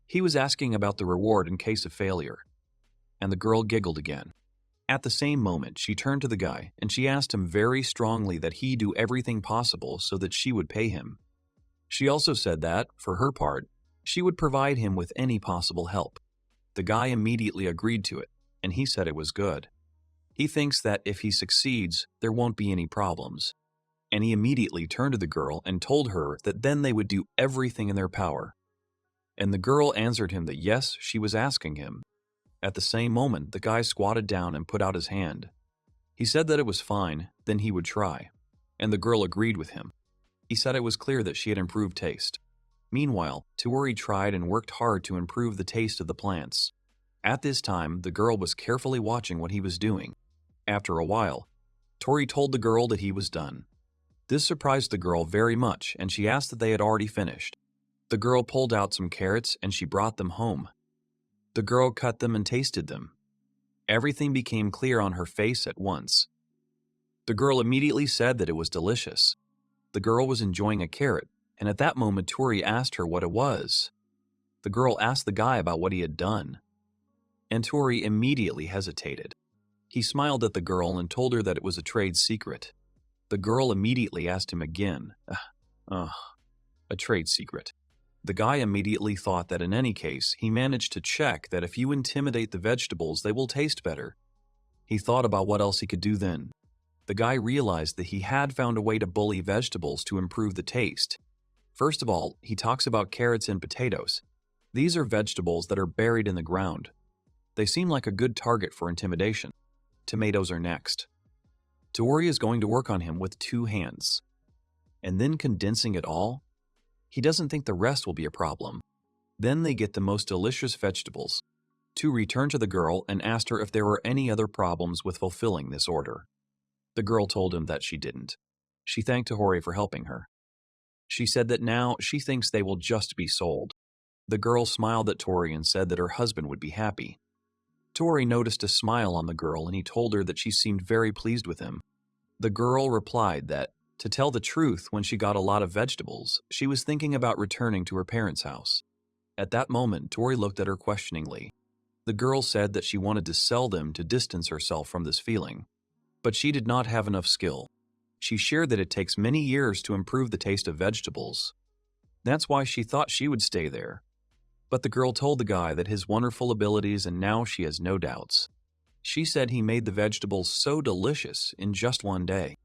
he was asking about the reward in case of failure. And the girl giggled again. At the same moment, she turned to the guy, and she asked him very strongly that he do everything possible so that she would pay him. She also said that, for her part, she would provide him with any possible help. The guy immediately agreed to it, and he said it was good. He thinks that if he succeeds, there won't be any problems. And he immediately turned to the girl and told her that then they would do everything in their power. And the girl answered him that yes, she was asking him. At the same moment, the guy squatted down and put out his hand. He said that it was fine, then he would try. And the girl agreed with him. He said it was clear that she had improved taste. Meanwhile, Toru tried and worked hard to improve the taste of the plants. At this time, the girl was carefully watching what he was doing. After a while, Toru told the girl that he was done. This surprised the girl very much, and she asked that they had already finished. The girl pulled out some carrots and she brought them home. The girl cut them and tasted them. Everything became clear on her face at once. The girl immediately said that it was delicious. The girl was enjoying a carrot, and at that moment Toru asked her what it was. The girl asked the guy about what he had done. And Toru immediately hesitated. He smiled at the girl and told her that it was a trade secret. The girl immediately asked him again, a trade secret. The guy immediately thought that in any case, he managed to check that if you intimidate the vegetables, they will taste better. He thought about what else he could do then. The guy realized that he had found a way to bully vegetables to improve the taste. First of all, he talks about carrots and potatoes. These are vegetables that are buried in the ground. They seem like a good target for intimidation. Tomatoes are next. Toru is going to work on him with 2 hands. And then condensing it all? He doesn't think the rest will be a problem. Then they get the most delicious vegetables. Toru returned to the girl and asked her if there were any other problems with fulfilling this order. The girl told him that she didn't. She thanked Toru for helping her. She said that now she thinks they will just be sold. The girl smiled at Toru and said that her husband would be happy. Toru noticed a smile on the girl and he told her that she seemed very pleased with him. The girl replied that, to tell the truth, when she got a lot of vegetables, she was thinking about returning to her parents' house. At that moment, Toru looked at her questioningly. The girl said that she wanted to sell them to distance herself from this feeling. But she did not have enough skill. She shared that it takes many years to improve the taste of vegetables. That's why she thought she would stay there. But the girl told the guy that his wonderful abilities and now she has no doubts. She said he made the vegetables so delicious in just one day.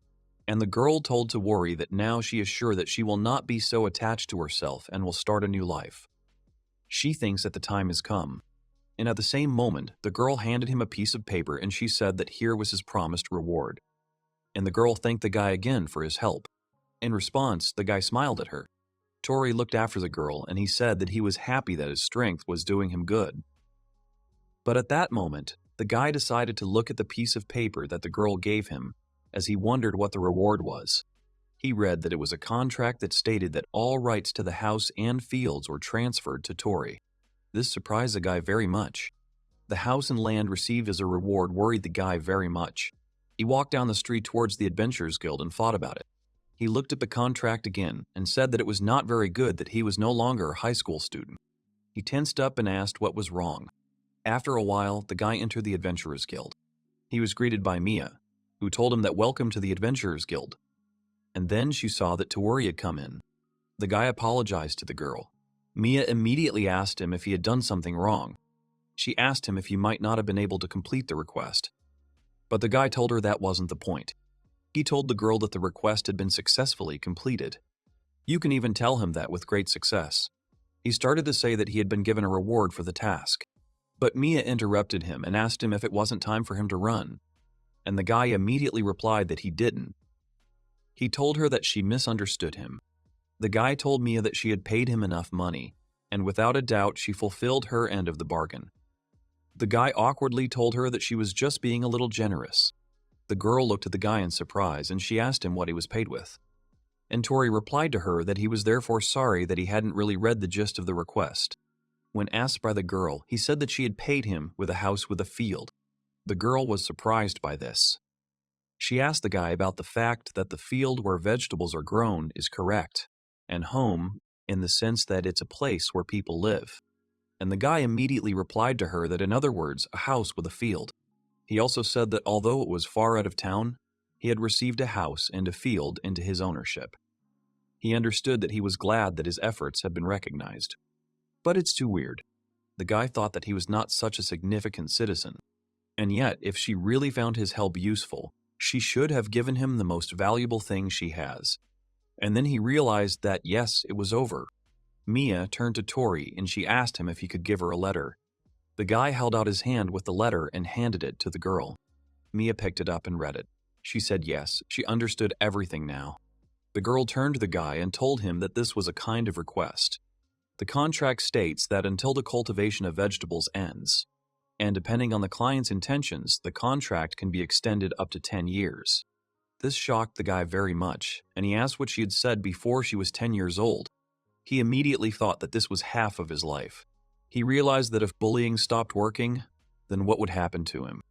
And the girl told Toru that now she is sure that she will not be so attached to herself and will start a new life. She thinks that the time has come. And at the same moment, the girl handed him a piece of paper and she said that here was his promised reward. And the girl thanked the guy again for his help. In response, the guy smiled at her. Toru looked after the girl and he said that he was happy that his strength was doing him good. But at that moment, the guy decided to look at the piece of paper that the girl gave him, as he wondered what the reward was. He read that it was a contract that stated that all rights to the house and fields were transferred to Toru. This surprised the guy very much. The house and land received as a reward worried the guy very much. He walked down the street towards the Adventurers Guild and thought about it. He looked at the contract again and said that it was not very good that he was no longer a high school student. He tensed up and asked what was wrong. After a while, the guy entered the Adventurers Guild. He was greeted by Mia, who told him that welcome to the Adventurers Guild. And then she saw that Toru had come in. The guy apologized to the girl. Mia immediately asked him if he had done something wrong. She asked him if he might not have been able to complete the request. But the guy told her that wasn't the point. He told the girl that the request had been successfully completed. You can even tell him that with great success. He started to say that he had been given a reward for the task. But Mia interrupted him and asked him if it wasn't time for him to run. And the guy immediately replied that he didn't. He told her that she misunderstood him. The guy told Mia that she had paid him enough money, and without a doubt she fulfilled her end of the bargain. The guy awkwardly told her that she was just being a little generous. The girl looked at the guy in surprise, and she asked him what he was paid with. And Toru replied to her that he was therefore sorry that he hadn't really read the gist of the request. When asked by the girl, he said that she had paid him with a house with a field. The girl was surprised by this. She asked the guy about the fact that the field where vegetables are grown is correct, and home in the sense that it's a place where people live. And the guy immediately replied to her that in other words, a house with a field. He also said that although it was far out of town, he had received a house and a field into his ownership. He understood that he was glad that his efforts had been recognized. But it's too weird. The guy thought that he was not such a significant citizen. And yet, if she really found his help useful, she should have given him the most valuable thing she has. And then he realized that, yes, it was over. Mia turned to Toru and she asked him if he could give her a letter. The guy held out his hand with the letter and handed it to the girl. Mia picked it up and read it. She said yes, she understood everything now. The girl turned to the guy and told him that this was a kind of request. The contract states that until the cultivation of vegetables ends, and depending on the client's intentions, the contract can be extended up to 10 years. This shocked the guy very much, and he asked what she had said before she was 10 years old. He immediately thought that this was half of his life. He realized that if bullying stopped working, then what would happen to him?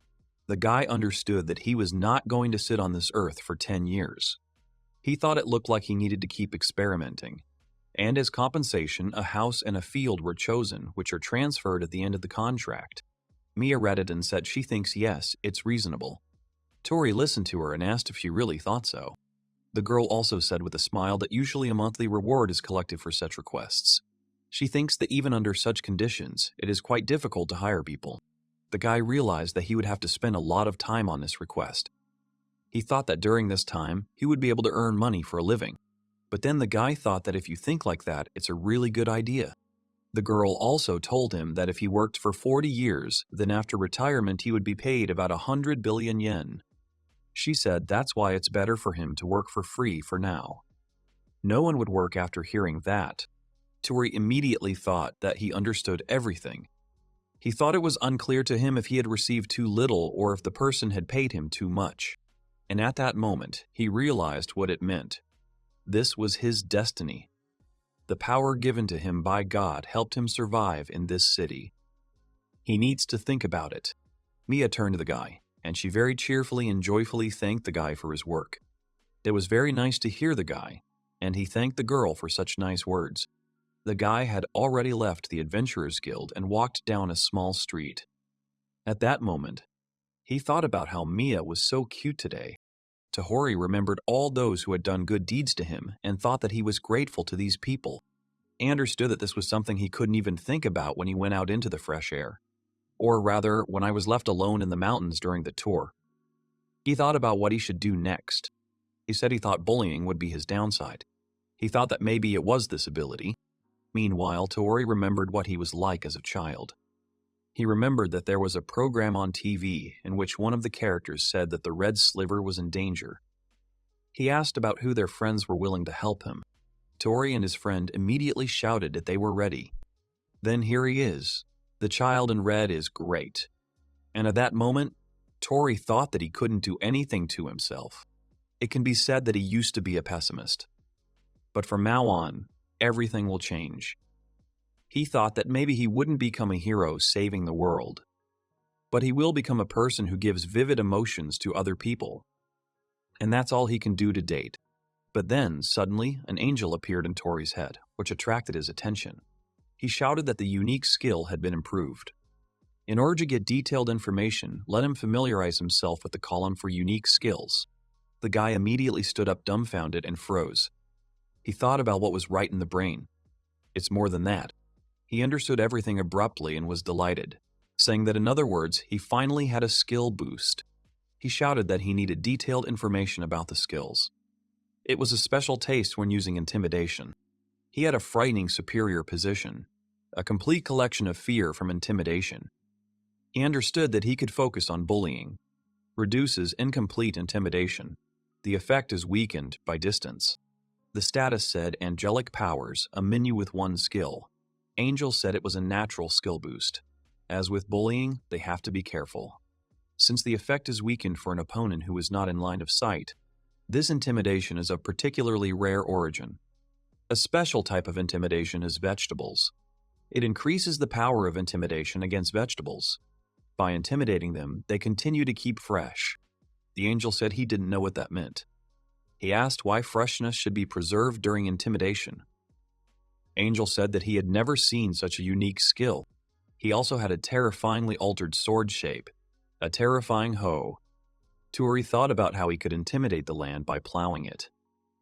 The guy understood that he was not going to sit on this earth for 10 years. He thought it looked like he needed to keep experimenting. And as compensation, a house and a field were chosen, which are transferred at the end of the contract. Mia read it and said she thinks yes, it's reasonable. Toru listened to her and asked if she really thought so. The girl also said with a smile that usually a monthly reward is collected for such requests. She thinks that even under such conditions, it is quite difficult to hire people. The guy realized that he would have to spend a lot of time on this request. He thought that during this time, he would be able to earn money for a living. But then the guy thought that if you think like that, it's a really good idea. The girl also told him that if he worked for 40 years, then after retirement he would be paid about 100 billion yen. She said that's why it's better for him to work for free for now. No one would work after hearing that. Toru immediately thought that he understood everything. He thought it was unclear to him if he had received too little or if the person had paid him too much. And at that moment, he realized what it meant. This was his destiny. The power given to him by God helped him survive in this city. He needs to think about it. Mia turned to the guy, and she very cheerfully and joyfully thanked the guy for his work. It was very nice to hear the guy, and he thanked the girl for such nice words. The guy had already left the Adventurers Guild and walked down a small street. At that moment, he thought about how Mia was so cute today. Toru remembered all those who had done good deeds to him and thought that he was grateful to these people. He understood that this was something he couldn't even think about when he went out into the fresh air. Or rather, when I was left alone in the mountains during the tour. He thought about what he should do next. He said he thought bullying would be his downside. He thought that maybe it was this ability. Meanwhile, Toru remembered what he was like as a child. He remembered that there was a program on TV in which one of the characters said that the red sliver was in danger. He asked about who their friends were willing to help him. Toru and his friend immediately shouted that they were ready. Then here he is. The child in red is great. And at that moment, Toru thought that he couldn't do anything to himself. It can be said that he used to be a pessimist. But from now on, everything will change. He thought that maybe he wouldn't become a hero saving the world, but he will become a person who gives vivid emotions to other people. And that's all he can do to date. But then, suddenly, an angel appeared in Tori's head, which attracted his attention. He shouted that the unique skill had been improved. In order to get detailed information, let him familiarize himself with the column for unique skills. The guy immediately stood up dumbfounded and froze. He thought about what was right in the brain. It's more than that. He understood everything abruptly and was delighted, saying that in other words, he finally had a skill boost. He shouted that he needed detailed information about the skills. It was a special taste when using intimidation. He had a frightening superior position, a complete collection of fear from intimidation. He understood that he could focus on bullying. Reduces incomplete intimidation. The effect is weakened by distance. The status said angelic powers, a menu with one skill. Angel said it was a natural skill boost. As with bullying, they have to be careful. Since the effect is weakened for an opponent who is not in line of sight, this intimidation is of particularly rare origin. A special type of intimidation is vegetables. It increases the power of intimidation against vegetables. By intimidating them, they continue to keep fresh. The angel said he didn't know what that meant. He asked why freshness should be preserved during intimidation. Angel said that he had never seen such a unique skill. He also had a terrifyingly altered sword shape, a terrifying hoe. Tori thought about how he could intimidate the land by plowing it.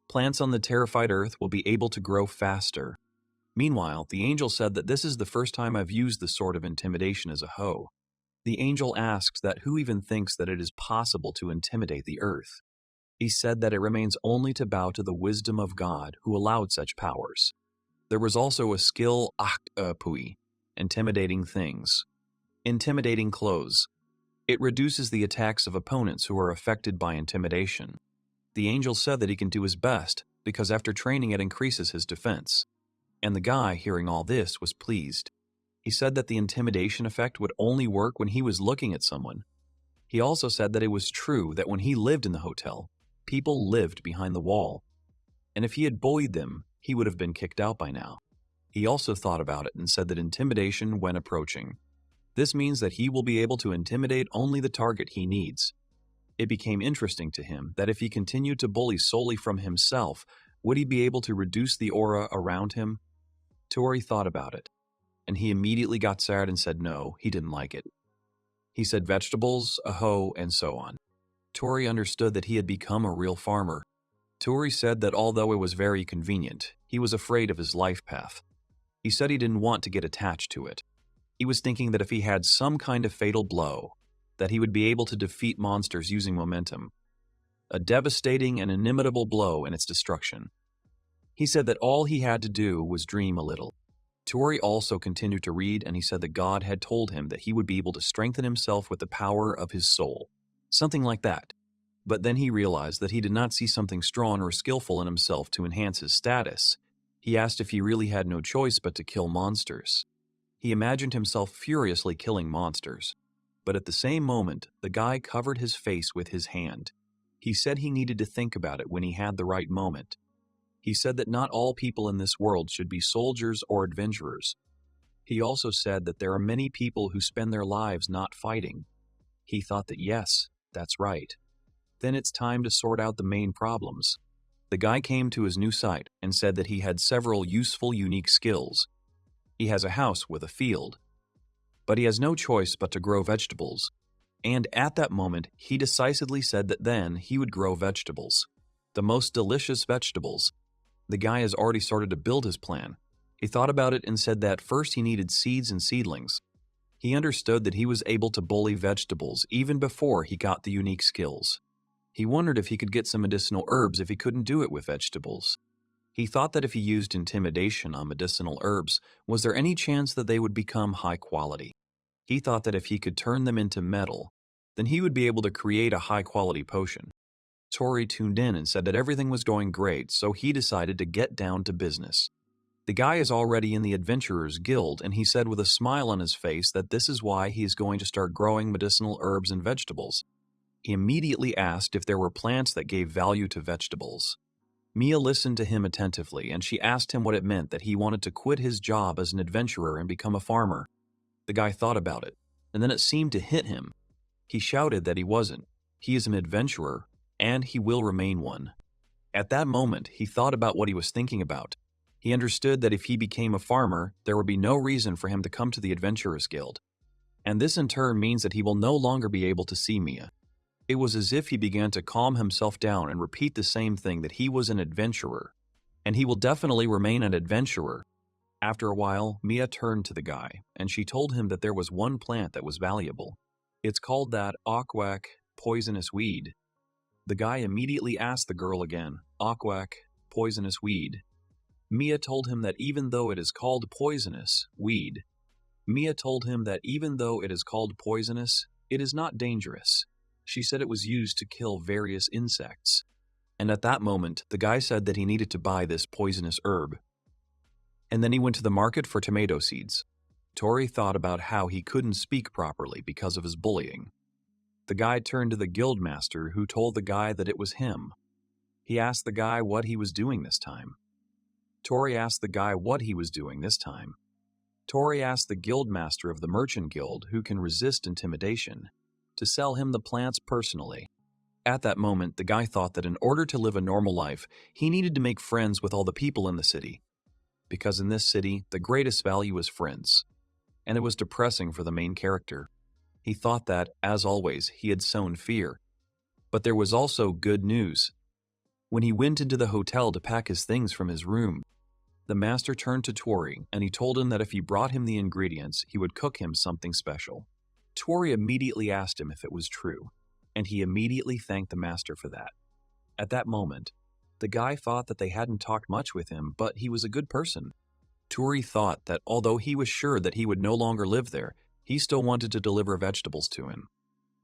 Plants on the terrified earth will be able to grow faster. Meanwhile, the angel said that this is the first time I've used the sword of intimidation as a hoe. The angel asks that who even thinks that it is possible to intimidate the earth. He said that it remains only to bow to the wisdom of God who allowed such powers. There was also a skill pui, intimidating things. Intimidating clothes. It reduces the attacks of opponents who are affected by intimidation. The angel said that he can do his best because after training it increases his defense. And the guy, hearing all this, was pleased. He said that the intimidation effect would only work when he was looking at someone. He also said that it was true that when he lived in the hotel, people lived behind the wall. And if he had bullied them, he would have been kicked out by now. He also thought about it and said that intimidation when approaching. This means that he will be able to intimidate only the target he needs. It became interesting to him that if he continued to bully solely from himself, would he be able to reduce the aura around him? Tori thought about it, and he immediately got sad and said no, he didn't like it. He said vegetables, a hoe, and so on. Tori understood that he had become a real farmer. Tori said that although it was very convenient, he was afraid of his life path. He said he didn't want to get attached to it. He was thinking that if he had some kind of fatal blow, that he would be able to defeat monsters using momentum. A devastating and inimitable blow in its destruction. He said that all he had to do was dream a little. Tori also continued to read, and he said that God had told him that he would be able to strengthen himself with the power of his soul. Something like that. But then he realized that he did not see something strong or skillful in himself to enhance his status. He asked if he really had no choice but to kill monsters. He imagined himself furiously killing monsters. But at the same moment, the guy covered his face with his hand. He said he needed to think about it when he had the right moment. He said that not all people in this world should be soldiers or adventurers. He also said that there are many people who spend their lives not fighting. He thought that yes, that's right. Then it's time to sort out the main problems. The guy came to his new site and said that he had several useful, unique skills. He has a house with a field, but he has no choice but to grow vegetables. And at that moment, he decisively said that then he would grow vegetables. The most delicious vegetables. The guy has already started to build his plan. He thought about it and said that first he needed seeds and seedlings. He understood that he was able to bully vegetables even before he got the unique skills. He wondered if he could get some medicinal herbs if he couldn't do it with vegetables. He thought that if he used intimidation on medicinal herbs, was there any chance that they would become high quality? He thought that if he could turn them into metal, then he would be able to create a high-quality potion. Tori tuned in and said that everything was going great, so he decided to get down to business. The guy is already in the Adventurers Guild, and he said with a smile on his face that this is why he is going to start growing medicinal herbs and vegetables. He immediately asked if there were plants that gave value to vegetables. Mia listened to him attentively, and she asked him what it meant that he wanted to quit his job as an adventurer and become a farmer. The guy thought about it, and then it seemed to hit him. He shouted that he wasn't. He is an adventurer, and he will remain one. At that moment, he thought about what he was thinking about. He understood that if he became a farmer, there would be no reason for him to come to the Adventurers Guild. And this in turn means that he will no longer be able to see Mia. It was as if he began to calm himself down and repeat the same thing, that he was an adventurer, and he will definitely remain an adventurer. After a while, Mia turned to the guy, and she told him that there was one plant that was valuable. It's called that aquac poisonous weed. The guy immediately asked the girl again, aquac poisonous weed. Mia told him that even though it is called poisonous weed, it is not dangerous. She said it was used to kill various insects. And at that moment, the guy said that he needed to buy this poisonous herb. And then he went to the market for tomato seeds. Toru thought about how he couldn't speak properly because of his bullying. The guy turned to the guild master, who told the guy that it was him. He asked the guy what he was doing this time. Toru asked the guy what he was doing this time. Toru asked the guild master of the merchant guild, who can resist intimidation, to sell him the plants personally. At that moment, the guy thought that in order to live a normal life, he needed to make friends with all the people in the city. Because in this city, the greatest value is friends. And it was depressing for the main character. He thought that, as always, he had sown fear. But there was also good news. When he went into the hotel to pack his things from his room, the master turned to Toru and he told him that if he brought him the ingredients, he would cook him something special. Toru immediately asked him if it was true, and he immediately thanked the master for that. At that moment, the guy thought that they hadn't talked much with him, but he was a good person. Toru thought that although he was sure that he would no longer live there, he still wanted to deliver vegetables to him.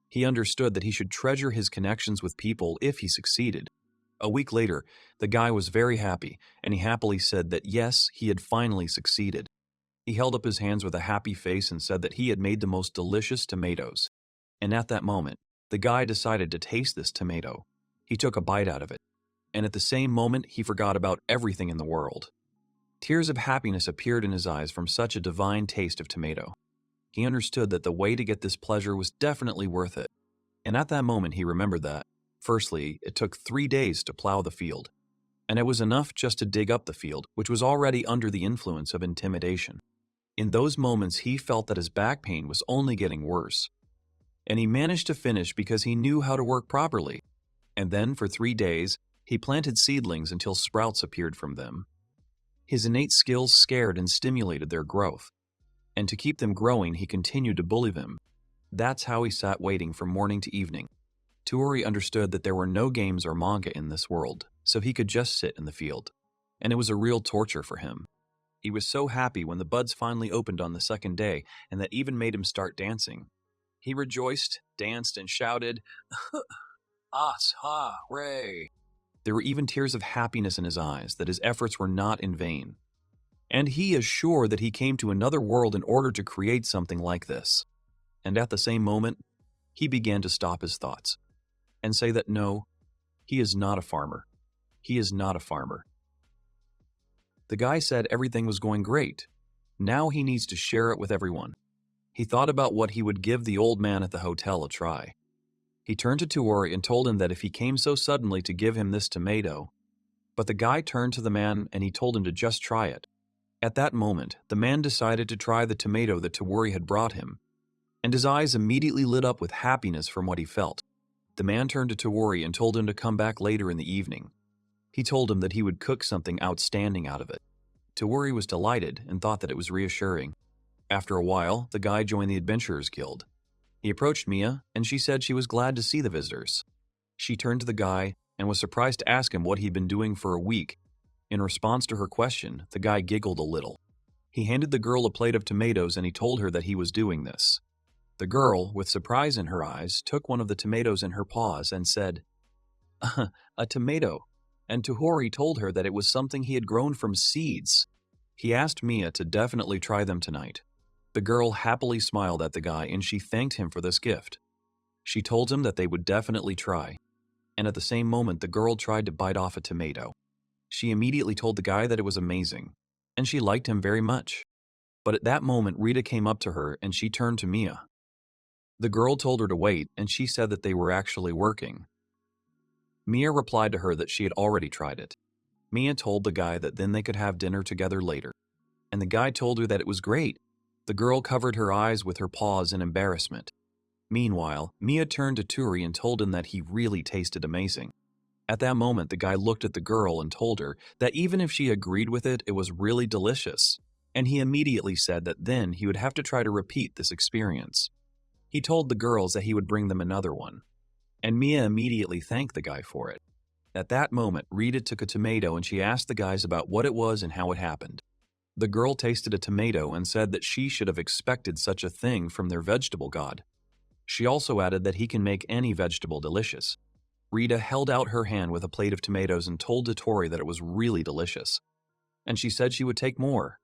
He understood that he should treasure his connections with people if he succeeded. A week later, the guy was very happy, and he happily said that yes, he had finally succeeded. He held up his hands with a happy face and said that he had made the most delicious tomatoes. And at that moment, the guy decided to taste this tomato. He took a bite out of it, and at the same moment, he forgot about everything in the world. Tears of happiness appeared in his eyes from such a divine taste of tomato. He understood that the way to get this pleasure was definitely worth it. And at that moment, he remembered that, firstly, it took 3 days to plow the field, and it was enough just to dig up the field, which was already under the influence of intimidation. In those moments, he felt that his back pain was only getting worse. And he managed to finish because he knew how to work properly. And then, for 3 days, he planted seedlings until sprouts appeared from them. His innate skills scared and stimulated their growth. And to keep them growing, he continued to bully them. That's how he sat waiting from morning to evening. Toru understood that there were no games or manga in this world, so he could just sit in the field. And it was a real torture for him. He was so happy when the buds finally opened on the second day, and that even made him start dancing. He rejoiced, danced, and shouted, "As ha ray!" There were even tears of happiness in his eyes that his efforts were not in vain. And he is sure that he came to another world in order to create something like this. And at the same moment, he began to stop his thoughts and say that no, he is not a farmer. He is not a farmer. The guy said everything was going great. Now he needs to share it with everyone. He thought about what he would give the old man at the hotel a try. He turned to Toru and told him that if he came so suddenly to give him this tomato, but the guy turned to the man and he told him to just try it. At that moment, the man decided to try the tomato that Toru had brought him, and his eyes immediately lit up with happiness from what he felt. The man turned to Toru and told him to come back later in the evening. He told him that he would cook something outstanding out of it. Toru was delighted and thought that it was reassuring. After a while, the guy joined the Adventurers Guild. He approached Mia, and she said she was glad to see the visitors. She turned to the guy and was surprised to ask him what he'd been doing for a week. In response to her question, the guy giggled a little. He handed the girl a plate of tomatoes and he told her that he was doing this. The girl, with surprise in her eyes, took one of the tomatoes in her paws and said, "A tomato." And Toru told her that it was something he had grown from seeds. He asked Mia to definitely try them tonight. The girl happily smiled at the guy and she thanked him for this gift. She told him that they would definitely try. And at the same moment, the girl tried to bite off a tomato. She immediately told the guy that it was amazing, and she liked him very much. But at that moment, Rita came up to her and she turned to Mia. The girl told her to wait, and she said that they were actually working. Mia replied to her that she had already tried it. Mia told the guy that then they could have dinner together later, and the guy told her that it was great. The girl covered her eyes with her paws in embarrassment. Meanwhile, Mia turned to Turi and told him that he really tasted amazing. At that moment, the guy looked at the girl and told her that even if she agreed with it, it was really delicious, and he immediately said that then he would have to try to repeat this experience. He told the girls that he would bring them another one, and Mia immediately thanked the guy for it. At that moment, Rita took a tomato and she asked the guys about what it was and how it happened. The girl tasted a tomato and said that she should have expected such a thing from their vegetable god. She also added that he can make any vegetable delicious. Rita held out her hand with a plate of tomatoes and told Tori that it was really delicious, and she said she would take more.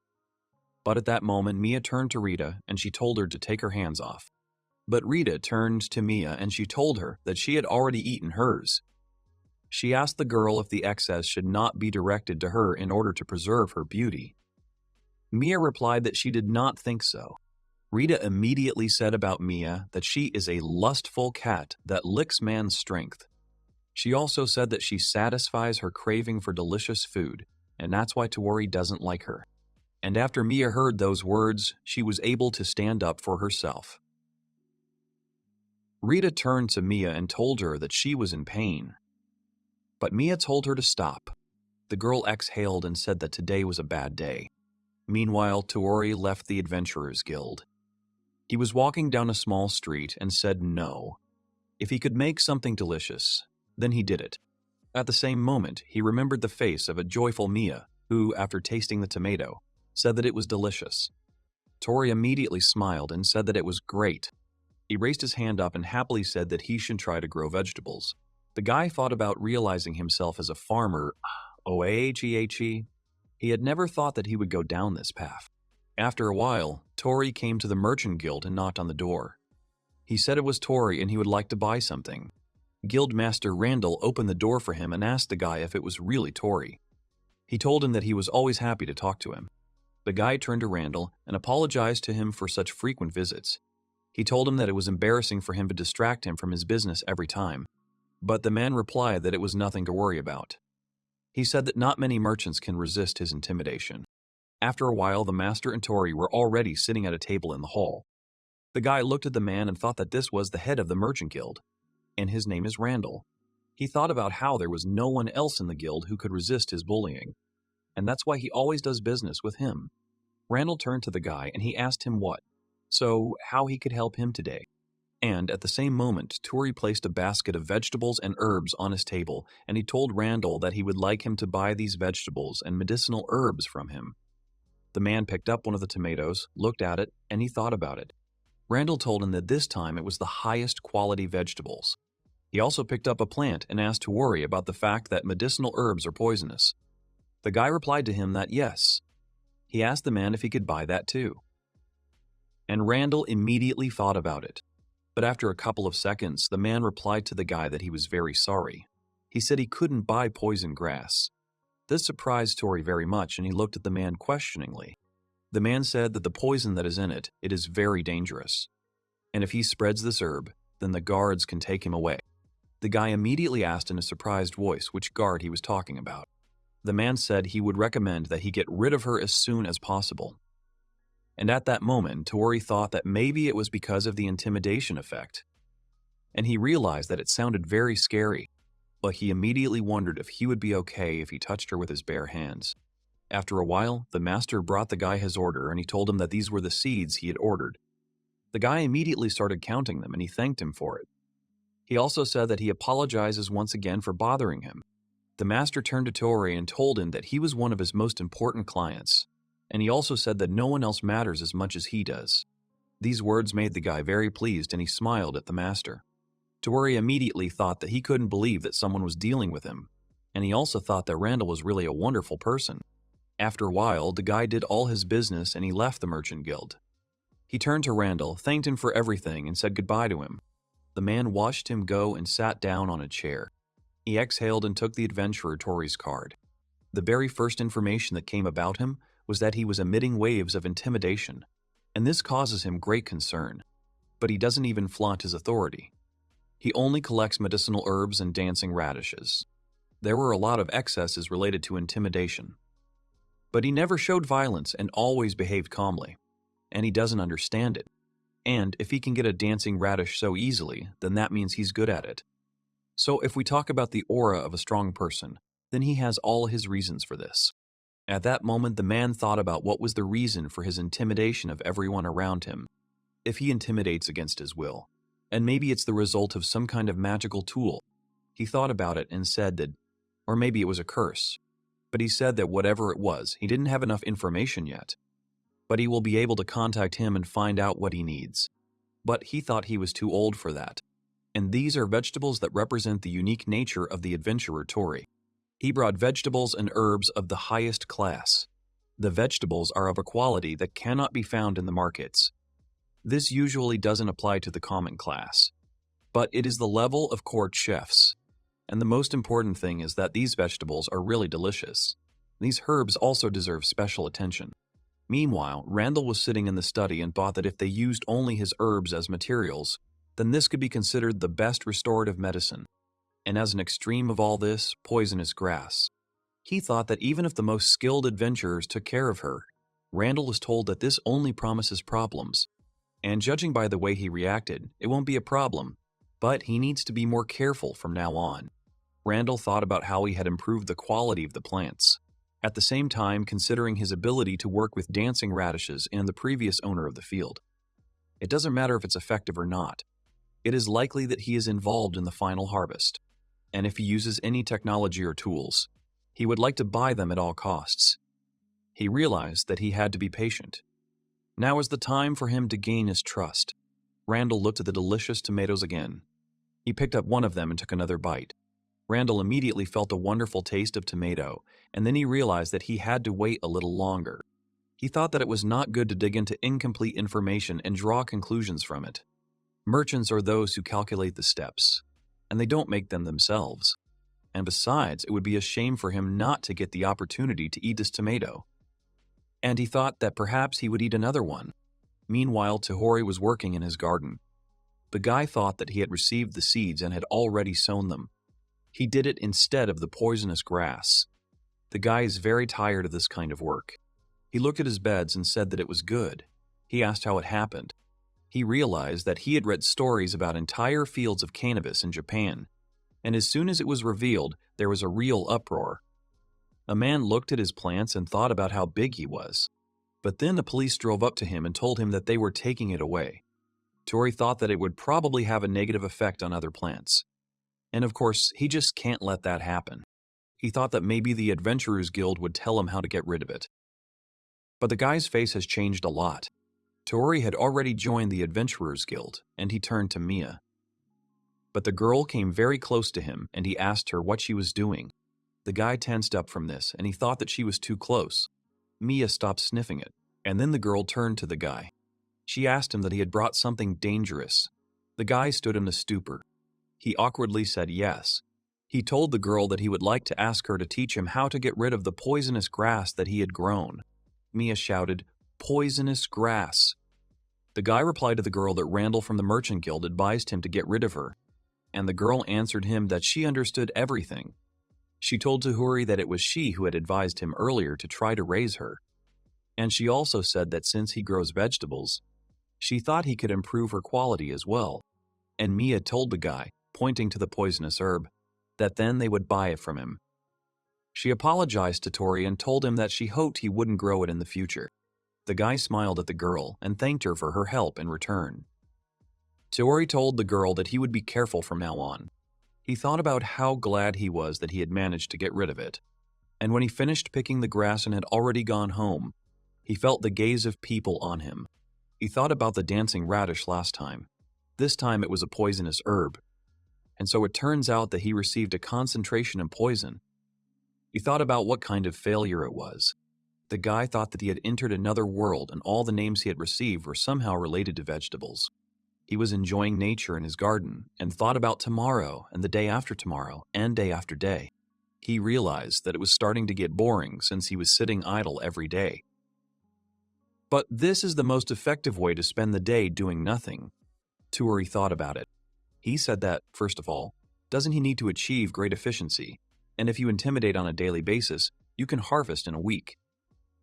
But at that moment, Mia turned to Rita and she told her to take her hands off. But Rita turned to Mia and she told her that she had already eaten hers. She asked the girl if the excess should not be directed to her in order to preserve her beauty. Mia replied that she did not think so. Rita immediately said about Mia that she is a lustful cat that licks man's strength. She also said that she satisfies her craving for delicious food, and that's why Tori doesn't like her. And after Mia heard those words, she was able to stand up for herself. Rita turned to Mia and told her that she was in pain. But Mia told her to stop. The girl exhaled and said that today was a bad day. Meanwhile, Tori left the Adventurers Guild. He was walking down a small street and said no. If he could make something delicious, then he did it. At the same moment, he remembered the face of a joyful Mia, who, after tasting the tomato, said that it was delicious. Tori immediately smiled and said that it was great. He raised his hand up and happily said that he should try to grow vegetables. The guy thought about realizing himself as a farmer. Oahehe. He had never thought that he would go down this path. After a while, Tori came to the Merchant Guild and knocked on the door. He said it was Tori and he would like to buy something. Guildmaster Randall opened the door for him and asked the guy if it was really Tori. He told him that he was always happy to talk to him. The guy turned to Randall and apologized to him for such frequent visits. He told him that it was embarrassing for him to distract him from his business every time. But the man replied that it was nothing to worry about. He said that not many merchants can resist his intimidation. After a while, the master and Tori were already sitting at a table in the hall. The guy looked at the man and thought that this was the head of the Merchant Guild, and his name is Randall. He thought about how there was no one else in the guild who could resist his bullying, and that's why he always does business with him. Randall turned to the guy and he asked him how he could help him today. And at the same moment, Tori placed a basket of vegetables and herbs on his table, and he told Randall that he would like him to buy these vegetables and medicinal herbs from him. The man picked up one of the tomatoes, looked at it, and he thought about it. Randall told him that this time it was the highest quality vegetables. He also picked up a plant and asked Tori about the fact that medicinal herbs are poisonous. The guy replied to him that yes. He asked the man if he could buy that too. And Randall immediately thought about it. But after a couple of seconds, the man replied to the guy that he was very sorry. He said he couldn't buy poison grass. This surprised Tori very much, and he looked at the man questioningly. The man said that the poison that is in it, it is very dangerous. And if he spreads this herb, then the guards can take him away. The guy immediately asked in a surprised voice which guard he was talking about. The man said he would recommend that he get rid of her as soon as possible. And at that moment, Tori thought that maybe it was because of the intimidation effect. And he realized that it sounded very scary, but he immediately wondered if he would be okay if he touched her with his bare hands. After a while, the master brought the guy his order and he told him that these were the seeds he had ordered. The guy immediately started counting them and he thanked him for it. He also said that he apologizes once again for bothering him. The master turned to Tori and told him that he was one of his most important clients, and he also said that no one else matters as much as he does. These words made the guy very pleased and he smiled at the master. Tori immediately thought that he couldn't believe that someone was dealing with him, and he also thought that Randall was really a wonderful person. After a while, the guy did all his business and he left the Merchant Guild. He turned to Randall, thanked him for everything, and said goodbye to him. The man watched him go and sat down on a chair. He exhaled and took the adventurer Tori's card. The very first information that came about him was that he was emitting waves of intimidation, and this causes him great concern. But he doesn't even flaunt his authority. He only collects medicinal herbs and dancing radishes. There were a lot of excesses related to intimidation. But he never showed violence and always behaved calmly. And he doesn't understand it. And if he can get a dancing radish so easily, then that means he's good at it. So if we talk about the aura of a strong person, then he has all his reasons for this. At that moment, the man thought about what was the reason for his intimidation of everyone around him. If he intimidates against his will, and maybe it's the result of some kind of magical tool. He thought about it and said that, or maybe it was a curse, but he said that whatever it was, he didn't have enough information yet. But he will be able to contact him and find out what he needs. But he thought he was too old for that. And these are vegetables that represent the unique nature of the adventurer Toru. He brought vegetables and herbs of the highest class. The vegetables are of a quality that cannot be found in the markets. This usually doesn't apply to the common class, but it is the level of court chefs. And the most important thing is that these vegetables are really delicious. These herbs also deserve special attention. Meanwhile, Randall was sitting in the study and thought that if they used only his herbs as materials, then this could be considered the best restorative medicine. And as an extreme of all this, poisonous grass. He thought that even if the most skilled adventurers took care of her, Randall was told that this only promises problems. And judging by the way he reacted, it won't be a problem, but he needs to be more careful from now on. Randall thought about how he had improved the quality of the plants, at the same time considering his ability to work with dancing radishes and the previous owner of the field. It doesn't matter if it's effective or not. It is likely that he is involved in the final harvest, and if he uses any technology or tools, he would like to buy them at all costs. He realized that he had to be patient. Now is the time for him to gain his trust. Randall looked at the delicious tomatoes again. He picked up one of them and took another bite. Randall immediately felt a wonderful taste of tomato, and then he realized that he had to wait a little longer. He thought that it was not good to dig into incomplete information and draw conclusions from it. Merchants are those who calculate the steps, and they don't make them themselves. And besides, it would be a shame for him not to get the opportunity to eat this tomato. And he thought that perhaps he would eat another one. Meanwhile, Toru was working in his garden. The guy thought that he had received the seeds and had already sown them. He did it instead of the poisonous grass. The guy is very tired of this kind of work. He looked at his beds and said that it was good. He asked how it happened. He realized that he had read stories about entire fields of cannabis in Japan, and as soon as it was revealed, there was a real uproar. A man looked at his plants and thought about how big he was. But then the police drove up to him and told him that they were taking it away. Toru thought that it would probably have a negative effect on other plants. And of course, he just can't let that happen. He thought that maybe the Adventurers Guild would tell him how to get rid of it. But the guy's face has changed a lot. Toru had already joined the Adventurers Guild, and he turned to Mia. But the girl came very close to him, and he asked her what she was doing. The guy tensed up from this, and he thought that she was too close. Mia stopped sniffing it, and then the girl turned to the guy. She asked him that he had brought something dangerous. The guy stood in a stupor. He awkwardly said yes. He told the girl that he would like to ask her to teach him how to get rid of the poisonous grass that he had grown. Mia shouted, "Poisonous grass!" The guy replied to the girl that Randall from the Merchant Guild advised him to get rid of her, and the girl answered him that she understood everything. She told Toru that it was she who had advised him earlier to try to raise her. And she also said that since he grows vegetables, she thought he could improve her quality as well. And Mia told the guy, pointing to the poisonous herb, that then they would buy it from him. She apologized to Toru and told him that she hoped he wouldn't grow it in the future. The guy smiled at the girl and thanked her for her help in return. Toru told the girl that he would be careful from now on. He thought about how glad he was that he had managed to get rid of it. And when he finished picking the grass and had already gone home, he felt the gaze of people on him. He thought about the dancing radish last time. This time it was a poisonous herb. And so it turns out that he received a concentration of poison. He thought about what kind of failure it was. The guy thought that he had entered another world and all the names he had received were somehow related to vegetables. He was enjoying nature in his garden and thought about tomorrow and the day after tomorrow and day after day. He realized that it was starting to get boring since he was sitting idle every day. But this is the most effective way to spend the day doing nothing. Toru thought about it. He said that, first of all, doesn't he need to achieve great efficiency? And if you intimidate on a daily basis, you can harvest in a week.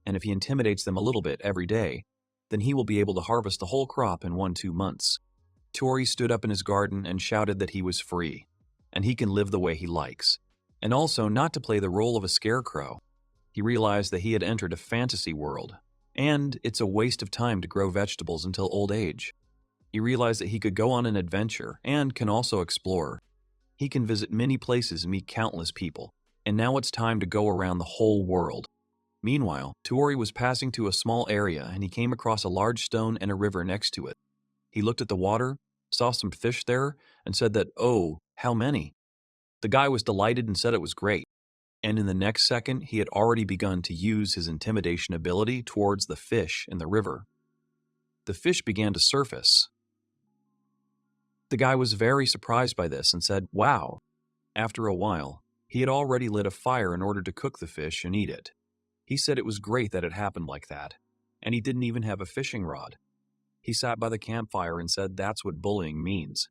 And if he intimidates them a little bit every day, then he will be able to harvest the whole crop in 1-2 months. Toru stood up in his garden and shouted that he was free, and he can live the way he likes, and also not to play the role of a scarecrow. He realized that he had entered a fantasy world, and it's a waste of time to grow vegetables until old age. He realized that he could go on an adventure and can also explore. He can visit many places and meet countless people, and now it's time to go around the whole world. Meanwhile, Toru was passing to a small area and he came across a large stone and a river next to it. He looked at the water, saw some fish there, and said that, "Oh, how many?" The guy was delighted and said it was great. And in the next second, he had already begun to use his intimidation ability towards the fish in the river. The fish began to surface. The guy was very surprised by this and said, "Wow." After a while, he had already lit a fire in order to cook the fish and eat it. He said it was great that it happened like that, and he didn't even have a fishing rod. He sat by the campfire and said that's what bullying means.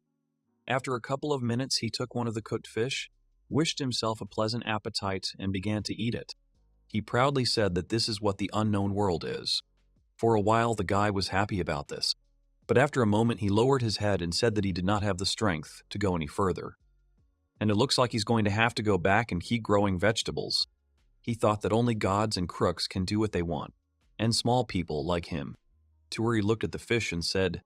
After a couple of minutes, he took one of the cooked fish, wished himself a pleasant appetite, and began to eat it. He proudly said that this is what the unknown world is. For a while, the guy was happy about this, but after a moment, he lowered his head and said that he did not have the strength to go any further. And it looks like he's going to have to go back and keep growing vegetables. He thought that only gods and crooks can do what they want, and small people like him. Toru looked at the fish and said,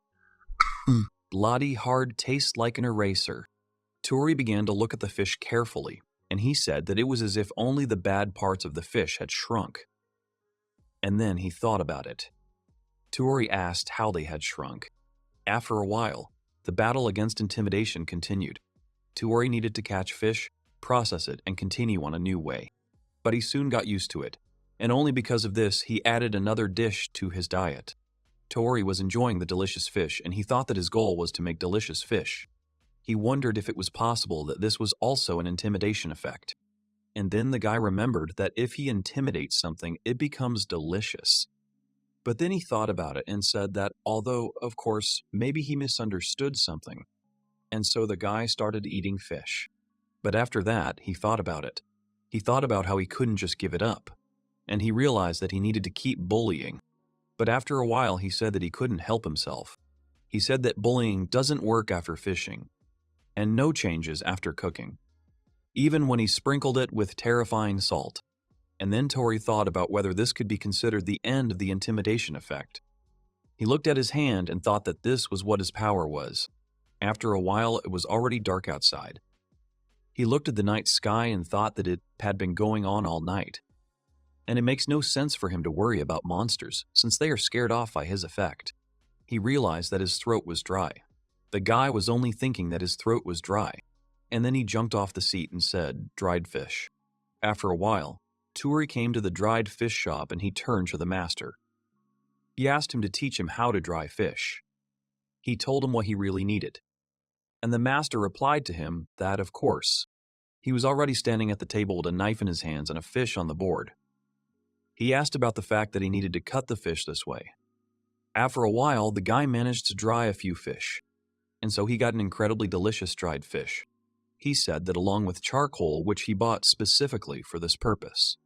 "Bloody hard, tastes like an eraser." Toru began to look at the fish carefully, and he said that it was as if only the bad parts of the fish had shrunk. And then he thought about it. Toru asked how they had shrunk. After a while, the battle against intimidation continued. Toru needed to catch fish, process it, and continue on a new way. But he soon got used to it, and only because of this, he added another dish to his diet. Toru was enjoying the delicious fish, and he thought that his goal was to make delicious fish. He wondered if it was possible that this was also an intimidation effect. And then the guy remembered that if he intimidates something, it becomes delicious. But then he thought about it and said that although, of course, maybe he misunderstood something, and so the guy started eating fish. But after that, he thought about it. He thought about how he couldn't just give it up, and he realized that he needed to keep bullying. But after a while, he said that he couldn't help himself. He said that bullying doesn't work after fishing, and no changes after cooking, even when he sprinkled it with terrifying salt. And then Toru thought about whether this could be considered the end of the intimidation effect. He looked at his hand and thought that this was what his power was. After a while, it was already dark outside. He looked at the night sky and thought that it had been going on all night. And it makes no sense for him to worry about monsters, since they are scared off by his effect. He realized that his throat was dry. The guy was only thinking that his throat was dry, and then he jumped off the seat and said, "Dried fish." After a while, Toru came to the dried fish shop and he turned to the master. He asked him to teach him how to dry fish. He told him what he really needed. And the master replied to him that, of course. He was already standing at the table with a knife in his hands and a fish on the board. He asked about the fact that he needed to cut the fish this way. After a while, the guy managed to dry a few fish, and so he got an incredibly delicious dried fish. He said that along with charcoal, which he bought specifically for this purpose.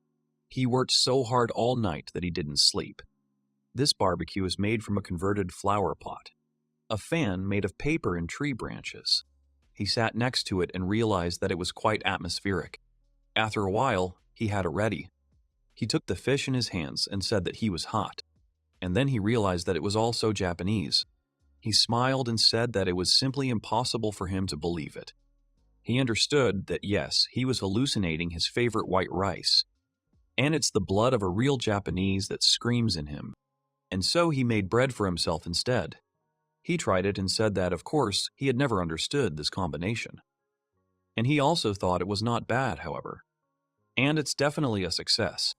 He worked so hard all night that he didn't sleep. This barbecue is made from a converted flower pot, a fan made of paper and tree branches. He sat next to it and realized that it was quite atmospheric. After a while, he had it ready. He took the fish in his hands and said that he was hot. And then he realized that it was also Japanese. He smiled and said that it was simply impossible for him to believe it. He understood that yes, he was hallucinating his favorite white rice. And it's the blood of a real Japanese that screams in him. And so he made bread for himself instead. He tried it and said that, of course, he had never understood this combination. And he also thought it was not bad, however. And it's definitely a success.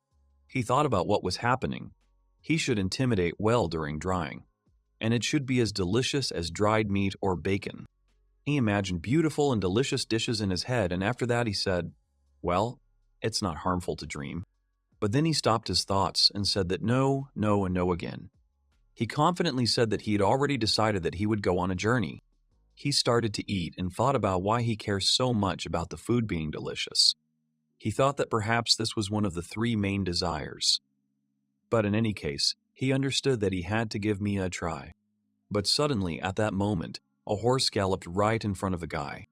He thought about what was happening. He should intimidate well during drying. And it should be as delicious as dried meat or bacon. He imagined beautiful and delicious dishes in his head, and after that he said, "Well, It's not harmful to dream. But then he stopped his thoughts and said that no, no, and no again. He confidently said that he had already decided that he would go on a journey. He started to eat and thought about why he cares so much about the food being delicious. He thought that perhaps this was one of the three main desires. But in any case, he understood that he had to give Mia a try. But suddenly, at that moment, a horse galloped right in front of the guy.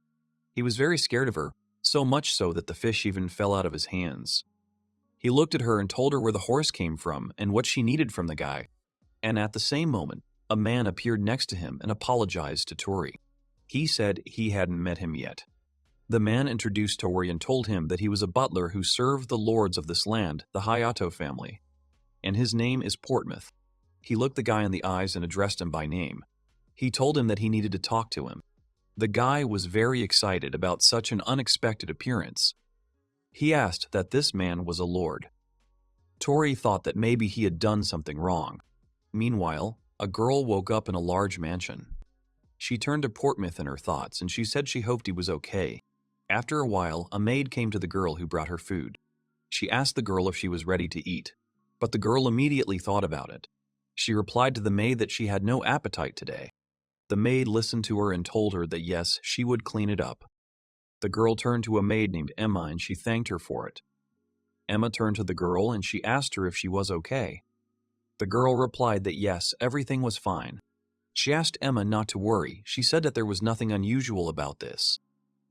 He was very scared of her, so much so that the fish even fell out of his hands. He looked at her and told her where the horse came from and what she needed from the guy. And at the same moment, a man appeared next to him and apologized to Tori. He said he hadn't met him yet. The man introduced Tori and told him that he was a butler who served the lords of this land, the Hayato family, and his name is Portmouth. He looked the guy in the eyes and addressed him by name. He told him that he needed to talk to him. The guy was very excited about such an unexpected appearance. He asked that this man was a lord. Tori thought that maybe he had done something wrong. Meanwhile, a girl woke up in a large mansion. She turned to Portmouth in her thoughts, and she said she hoped he was okay. After a while, a maid came to the girl who brought her food. She asked the girl if she was ready to eat, but the girl immediately thought about it. She replied to the maid that she had no appetite today. The maid listened to her and told her that yes, she would clean it up. The girl turned to a maid named Emma and she thanked her for it. Emma turned to the girl and she asked her if she was okay. The girl replied that yes, everything was fine. She asked Emma not to worry. She said that there was nothing unusual about this.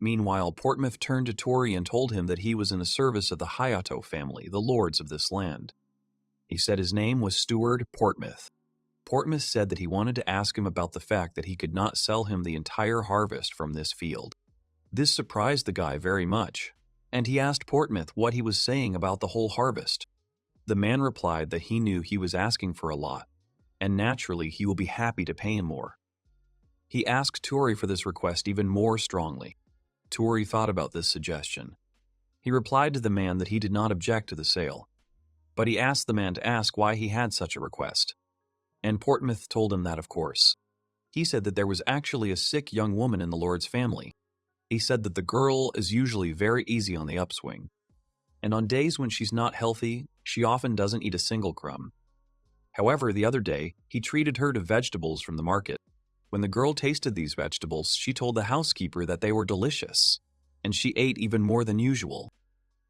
Meanwhile, Portmouth turned to Tori and told him that he was in the service of the Hayato family, the lords of this land. He said his name was Steward Portmouth. Portmouth said that he wanted to ask him about the fact that he could not sell him the entire harvest from this field. This surprised the guy very much, and he asked Portmouth what he was saying about the whole harvest. The man replied that he knew he was asking for a lot, and naturally he will be happy to pay him more. He asked Tori for this request even more strongly. Tori thought about this suggestion. He replied to the man that he did not object to the sale, but he asked the man to ask why he had such a request. And Portmouth told him that, of course. He said that there was actually a sick young woman in the Lord's family. He said that the girl is usually very easy on the upswing, and on days when she's not healthy, she often doesn't eat a single crumb. However, the other day, he treated her to vegetables from the market. When the girl tasted these vegetables, she told the housekeeper that they were delicious, and she ate even more than usual.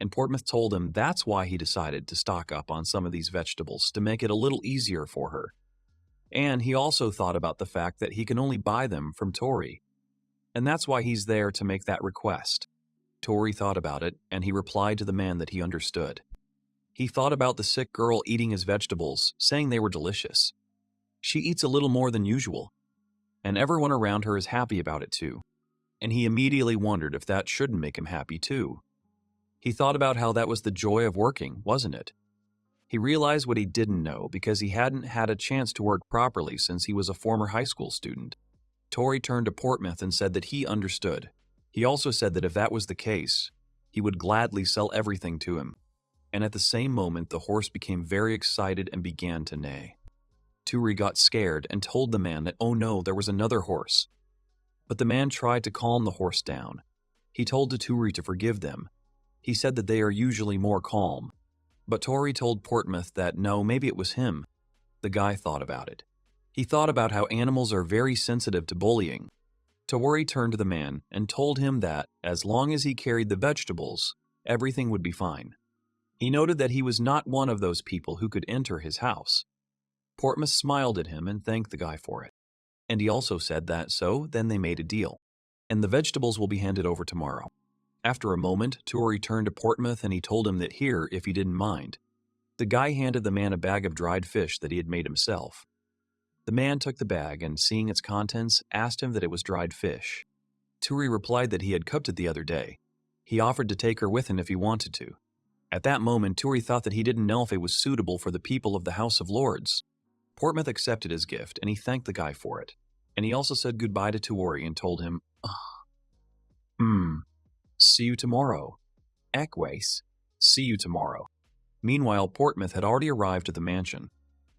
And Portmouth told him that's why he decided to stock up on some of these vegetables to make it a little easier for her. And he also thought about the fact that he can only buy them from Tori, and that's why he's there to make that request. Tori thought about it, and he replied to the man that he understood. He thought about the sick girl eating his vegetables, saying they were delicious. She eats a little more than usual, and everyone around her is happy about it too. And he immediately wondered if that shouldn't make him happy too. He thought about how that was the joy of working, wasn't it? He realized what he didn't know because he hadn't had a chance to work properly since he was a former high school student. Tori turned to Portmouth and said that he understood. He also said that if that was the case, he would gladly sell everything to him. And at the same moment, the horse became very excited and began to neigh. Tori got scared and told the man that, oh no, there was another horse. But the man tried to calm the horse down. He told Tori to forgive them. He said that they are usually more calm. But Tori told Portmouth that no, maybe it was him. The guy thought about it. He thought about how animals are very sensitive to bullying. Tori turned to the man and told him that, as long as he carried the vegetables, everything would be fine. He noted that he was not one of those people who could enter his house. Portmouth smiled at him and thanked the guy for it. And he also said that, so then they made a deal. And the vegetables will be handed over tomorrow. After a moment, Tori turned to Portmouth and he told him that here, if he didn't mind. The guy handed the man a bag of dried fish that he had made himself. The man took the bag and, seeing its contents, asked him that it was dried fish. Tori replied that he had cooked it the other day. He offered to take her with him if he wanted to. At that moment, Tori thought that he didn't know if it was suitable for the people of the House of Lords. Portmouth accepted his gift and he thanked the guy for it. And he also said goodbye to Tori and told him, see you tomorrow. Ekways, see you tomorrow. Meanwhile, Portmouth had already arrived at the mansion.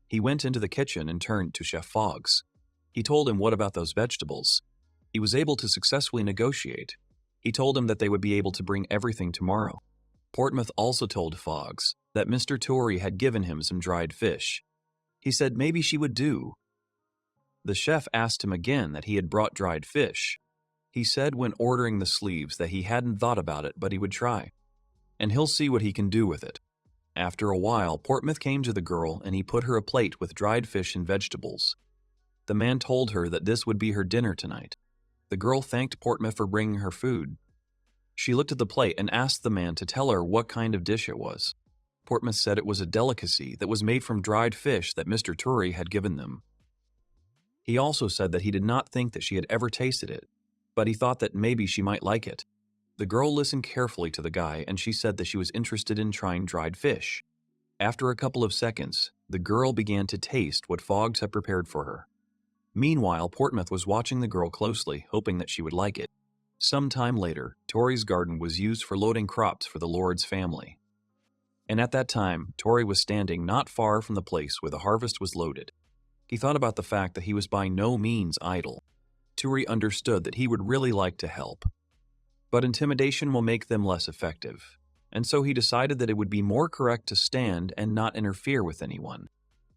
He went into the kitchen and turned to Chef Foggs. He told him what about those vegetables. He was able to successfully negotiate. He told him that they would be able to bring everything tomorrow. Portmouth also told Foggs that Mr. Tory had given him some dried fish. He said maybe she would do. The chef asked him again that he had brought dried fish. He said when ordering the sleeves that he hadn't thought about it, but he would try, and he'll see what he can do with it. After a while, Portmouth came to the girl and he put her a plate with dried fish and vegetables. The man told her that this would be her dinner tonight. The girl thanked Portmouth for bringing her food. She looked at the plate and asked the man to tell her what kind of dish it was. Portmouth said it was a delicacy that was made from dried fish that Mr. Tory had given them. He also said that he did not think that she had ever tasted it, but he thought that maybe she might like it. The girl listened carefully to the guy and she said that she was interested in trying dried fish. After a couple of seconds, the girl began to taste what Foggs had prepared for her. Meanwhile, Portmouth was watching the girl closely, hoping that she would like it. Some time later, Tory's garden was used for loading crops for the Lord's family. And at that time, Tory was standing not far from the place where the harvest was loaded. He thought about the fact that he was by no means idle. Tory understood that he would really like to help. But intimidation will make them less effective, and so he decided that it would be more correct to stand and not interfere with anyone.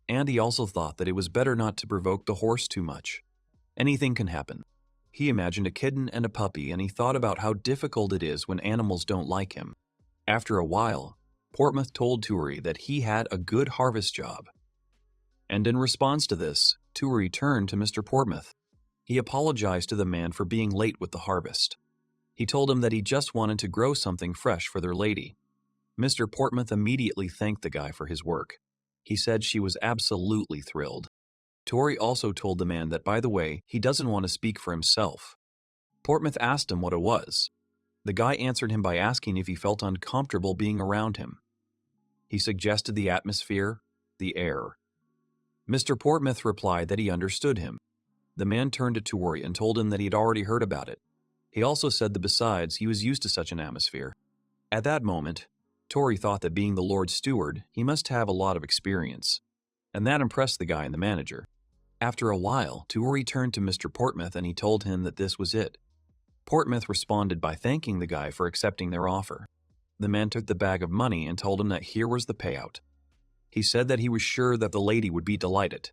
And he also thought that it was better not to provoke the horse too much. Anything can happen. He imagined a kitten and a puppy, and he thought about how difficult it is when animals don't like him. After a while, Portmouth told Tory that he had a good harvest job. And in response to this, Tory turned to Mr. Portmouth. He apologized to the man for being late with the harvest. He told him that he just wanted to grow something fresh for their lady. Mr. Portmouth immediately thanked the guy for his work. He said she was absolutely thrilled. Tory also told the man that, by the way, he doesn't want to speak for himself. Portmouth asked him what it was. The guy answered him by asking if he felt uncomfortable being around him. He suggested the atmosphere, the air. Mr. Portmouth replied that he understood him. The man turned to Tory and told him that he had already heard about it. He also said that besides, he was used to such an atmosphere. At that moment, Tory thought that being the Lord's steward, he must have a lot of experience. And that impressed the guy and the manager. After a while, Tory turned to Mr. Portmouth and he told him that this was it. Portmouth responded by thanking the guy for accepting their offer. The man took the bag of money and told him that here was the payout. He said that he was sure that the lady would be delighted.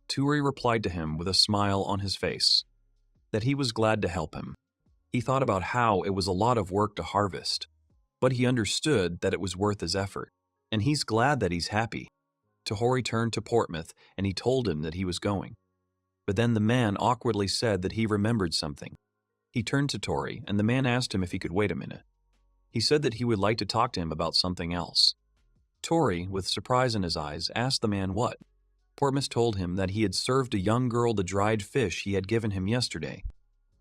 Tory replied to him with a smile on his face, that he was glad to help him. He thought about how it was a lot of work to harvest, but he understood that it was worth his effort, and he's glad that he's happy. Tory turned to Portmouth and he told him that he was going. But then the man awkwardly said that he remembered something. He turned to Tory and the man asked him if he could wait a minute. He said that he would like to talk to him about something else. Tory, with surprise in his eyes, asked the man what. Portmouth told him that he had served a young girl the dried fish he had given him yesterday,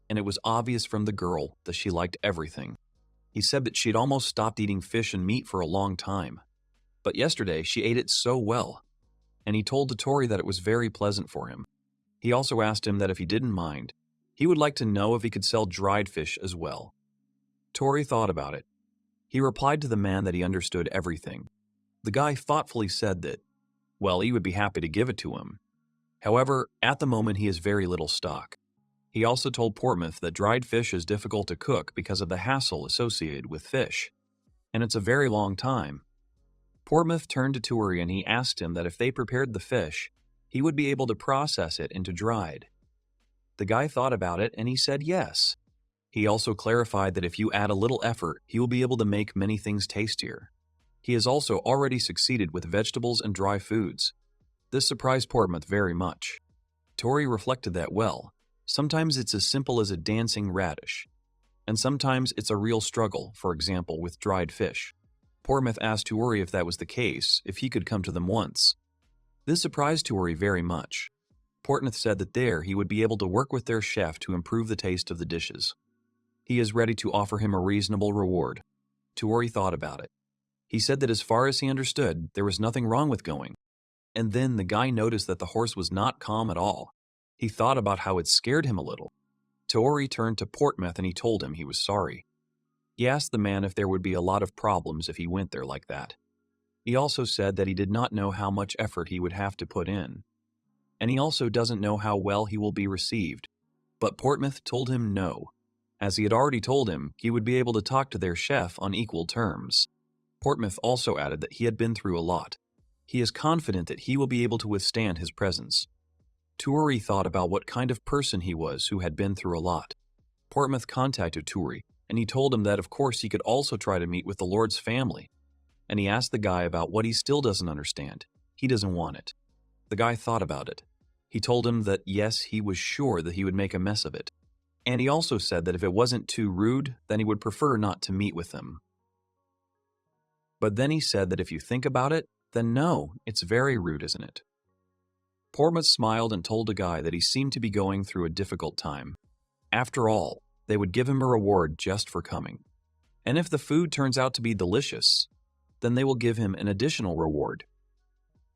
and it was obvious from the girl that she liked everything. He said that she had almost stopped eating fish and meat for a long time, but yesterday she ate it so well, and he told to Tory that it was very pleasant for him. He also asked him that if he didn't mind, he would like to know if he could sell dried fish as well. Tory thought about it. He replied to the man that he understood everything. The guy thoughtfully said that, well, he would be happy to give it to him. However, at the moment he has very little stock. He also told Portmouth that dried fish is difficult to cook because of the hassle associated with fish, and it's a very long time. Portmouth turned to Tory and he asked him that if they prepared the fish, he would be able to process it into dried. The guy thought about it and he said yes. He also clarified that if you add a little effort, he will be able to make many things tastier. He has also already succeeded with vegetables and dry foods. This surprised Portmouth very much. Tory reflected that, well, sometimes it's as simple as a dancing radish, and sometimes it's a real struggle, for example, with dried fish. Portmouth asked Tory if that was the case, if he could come to them once. This surprised Tory very much. Portmouth said that there he would be able to work with their chef to improve the taste of the dishes. He is ready to offer him a reasonable reward. Tory thought about it. He said that as far as he understood, there was nothing wrong with going. And then the guy noticed that the horse was not calm at all. He thought about how it scared him a little. Tory turned to Portmouth and he told him he was sorry. He asked the man if there would be a lot of problems if he went there like that. He also said that he did not know how much effort he would have to put in. And he also doesn't know how well he will be received. But Portmouth told him no. As he had already told him, he would be able to talk to their chef on equal terms. Portmouth also added that he had been through a lot. He is confident that he will be able to withstand his presence. Toru thought about what kind of person he was who had been through a lot. Portmouth contacted Toru, and he told him that of course he could also try to meet with the Lord's family. And he asked the guy about what he still doesn't understand. He doesn't want it. The guy thought about it. He told him that yes, he was sure that he would make a mess of it. And he also said that if it wasn't too rude, then he would prefer not to meet with them. But then he said that if you think about it, then no, it's very rude, isn't it? Portmouth smiled and told the guy that he seemed to be going through a difficult time. After all, they would give him a reward just for coming. And if the food turns out to be delicious, then they will give him an additional reward.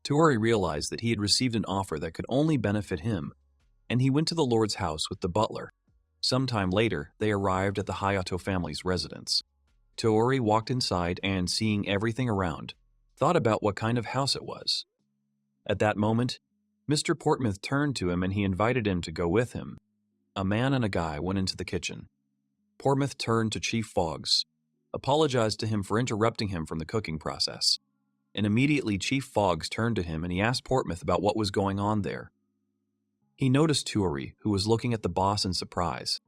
Toru realized that he had received an offer that could only benefit him, and he went to the Lord's house with the butler. Sometime later, they arrived at the Hayato family's residence. Toru walked inside and, seeing everything around, thought about what kind of house it was. At that moment, Mr. Portmouth turned to him and he invited him to go with him. A man and a guy went into the kitchen. Portmouth turned to Chief Foggs, apologized to him for interrupting him from the cooking process. And immediately Chief Foggs turned to him and he asked Portmouth about what was going on there. He noticed Toru, who was looking at the boss in surprise.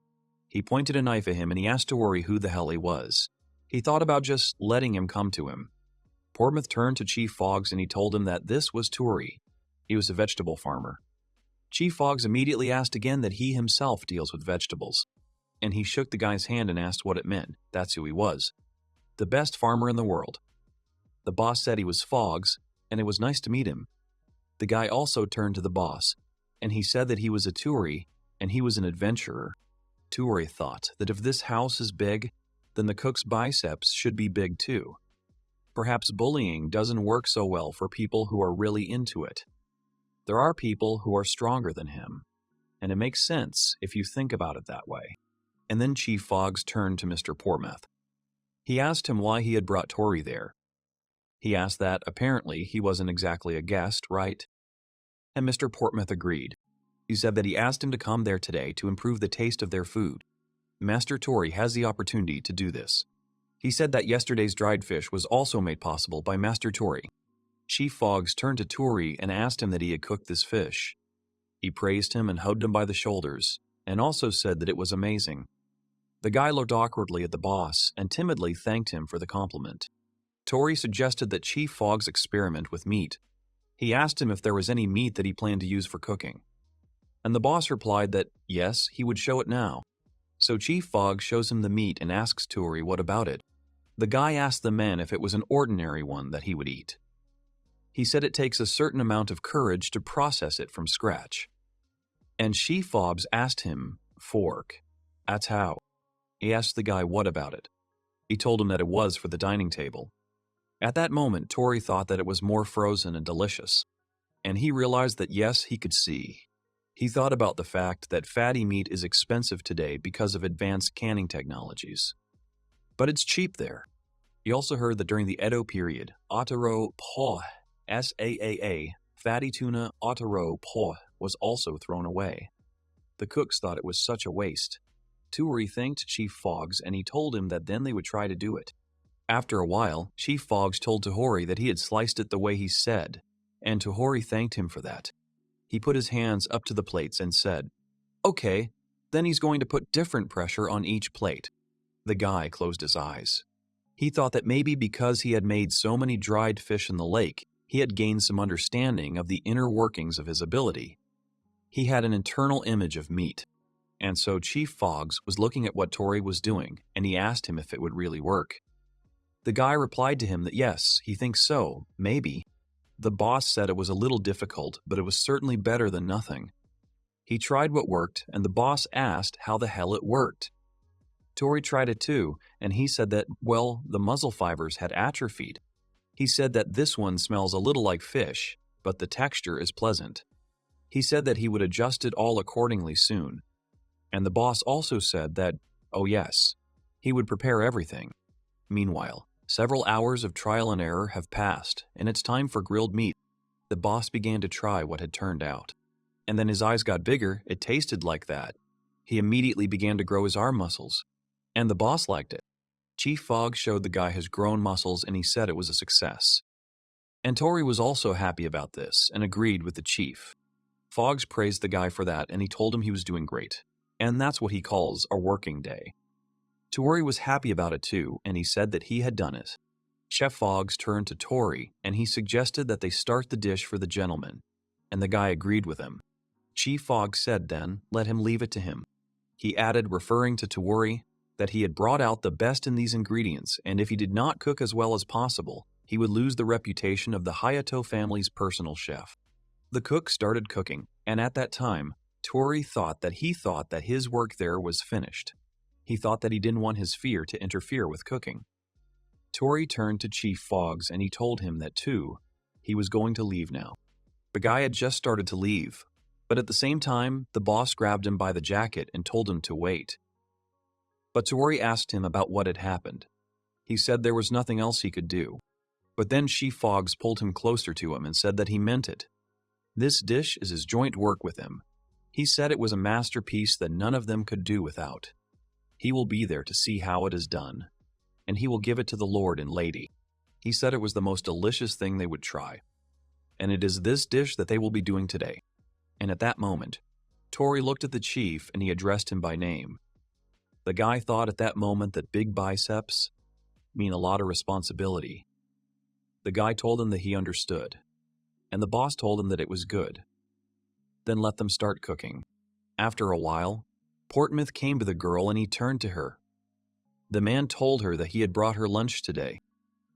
He pointed a knife at him and he asked Toru who the hell he was. He thought about just letting him come to him. Portmouth turned to Chief Foggs and he told him that this was Toru. He was a vegetable farmer. Chief Foggs immediately asked again that he himself deals with vegetables. And he shook the guy's hand and asked what it meant. That's who he was. The best farmer in the world. The boss said he was Foggs, and it was nice to meet him. The guy also turned to the boss, and he said that he was a Toru, and he was an adventurer. Toru thought that if this house is big, then the cook's biceps should be big too. Perhaps bullying doesn't work so well for people who are really into it. There are people who are stronger than him, and it makes sense if you think about it that way. And then Chief Foggs turned to Mr. Portmouth. He asked him why he had brought Toru there. He asked that apparently he wasn't exactly a guest, right? And Mr. Portmouth agreed. He said that he asked him to come there today to improve the taste of their food. Master Toru has the opportunity to do this. He said that yesterday's dried fish was also made possible by Master Toru. Chief Foggs turned to Toru and asked him that he had cooked this fish. He praised him and hugged him by the shoulders, and also said that it was amazing. The guy looked awkwardly at the boss and timidly thanked him for the compliment. Toru suggested that Chief Foggs experiment with meat. He asked him if there was any meat that he planned to use for cooking. And the boss replied that, yes, he would show it now. So Chief Foggs shows him the meat and asks Toru what about it. The guy asked the man if it was an ordinary one that he would eat. He said it takes a certain amount of courage to process it from scratch. And Chief Foggs asked him, fork. That's how. He asked the guy what about it. He told him that it was for the dining table. At that moment, Toru thought that it was more frozen and delicious. And he realized that yes, he could see. He thought about the fact that fatty meat is expensive today because of advanced canning technologies. But it's cheap there. He also heard that during the Edo period, Otaro po, S-A-A-A, fatty tuna Otaro po, was also thrown away. The cooks thought it was such a waste. Toru thanked Chief Foggs and he told him that then they would try to do it. After a while, Chief Foggs told Toru that he had sliced it the way he said, and Toru thanked him for that. He put his hands up to the plates and said, okay, then he's going to put different pressure on each plate. The guy closed his eyes. He thought that maybe because he had made so many dried fish in the lake, he had gained some understanding of the inner workings of his ability. He had an internal image of meat. And so Chief Foggs was looking at what Toru was doing, and he asked him if it would really work. The guy replied to him that yes, he thinks so, maybe. The boss said it was a little difficult, but it was certainly better than nothing. He tried what worked, and the boss asked how the hell it worked. Toru tried it too, and he said that, well, the muzzle fibers had atrophied. He said that this one smells a little like fish, but the texture is pleasant. He said that he would adjust it all accordingly soon. And the boss also said that, oh yes, he would prepare everything. Meanwhile, several hours of trial and error have passed, and it's time for grilled meat. The boss began to try what had turned out. And then his eyes got bigger, it tasted like that. He immediately began to grow his arm muscles. And the boss liked it. Chief Fogg showed the guy his grown muscles and he said it was a success. And Tori was also happy about this and agreed with the chief. Foggs praised the guy for that and he told him he was doing great. And that's what he calls a working day. Tori was happy about it too, and he said that he had done it. Chef Foggs turned to Tori and he suggested that they start the dish for the gentleman, and the guy agreed with him. Chief Foggs said then, let him leave it to him. He added, referring to Tori, that he had brought out the best in these ingredients, and if he did not cook as well as possible, he would lose the reputation of the Hayato family's personal chef. The cook started cooking, and at that time, Tori thought that his work there was finished. He thought that he didn't want his fear to interfere with cooking. Tori turned to Chief Foggs and he told him that too, he was going to leave now. The guy had just started to leave, but at the same time, the boss grabbed him by the jacket and told him to wait. But Tori asked him about what had happened. He said there was nothing else he could do. But then Chief Foggs pulled him closer to him and said that he meant it. This dish is his joint work with him. He said it was a masterpiece that none of them could do without. He will be there to see how it is done, and he will give it to the Lord and Lady. He said it was the most delicious thing they would try. And it is this dish that they will be doing today. And at that moment, Tori looked at the chief and he addressed him by name. The guy thought at that moment that big biceps mean a lot of responsibility. The guy told him that he understood, and the boss told him that it was good. Then let them start cooking. After a while, Portmouth came to the girl and he turned to her. The man told her that he had brought her lunch today.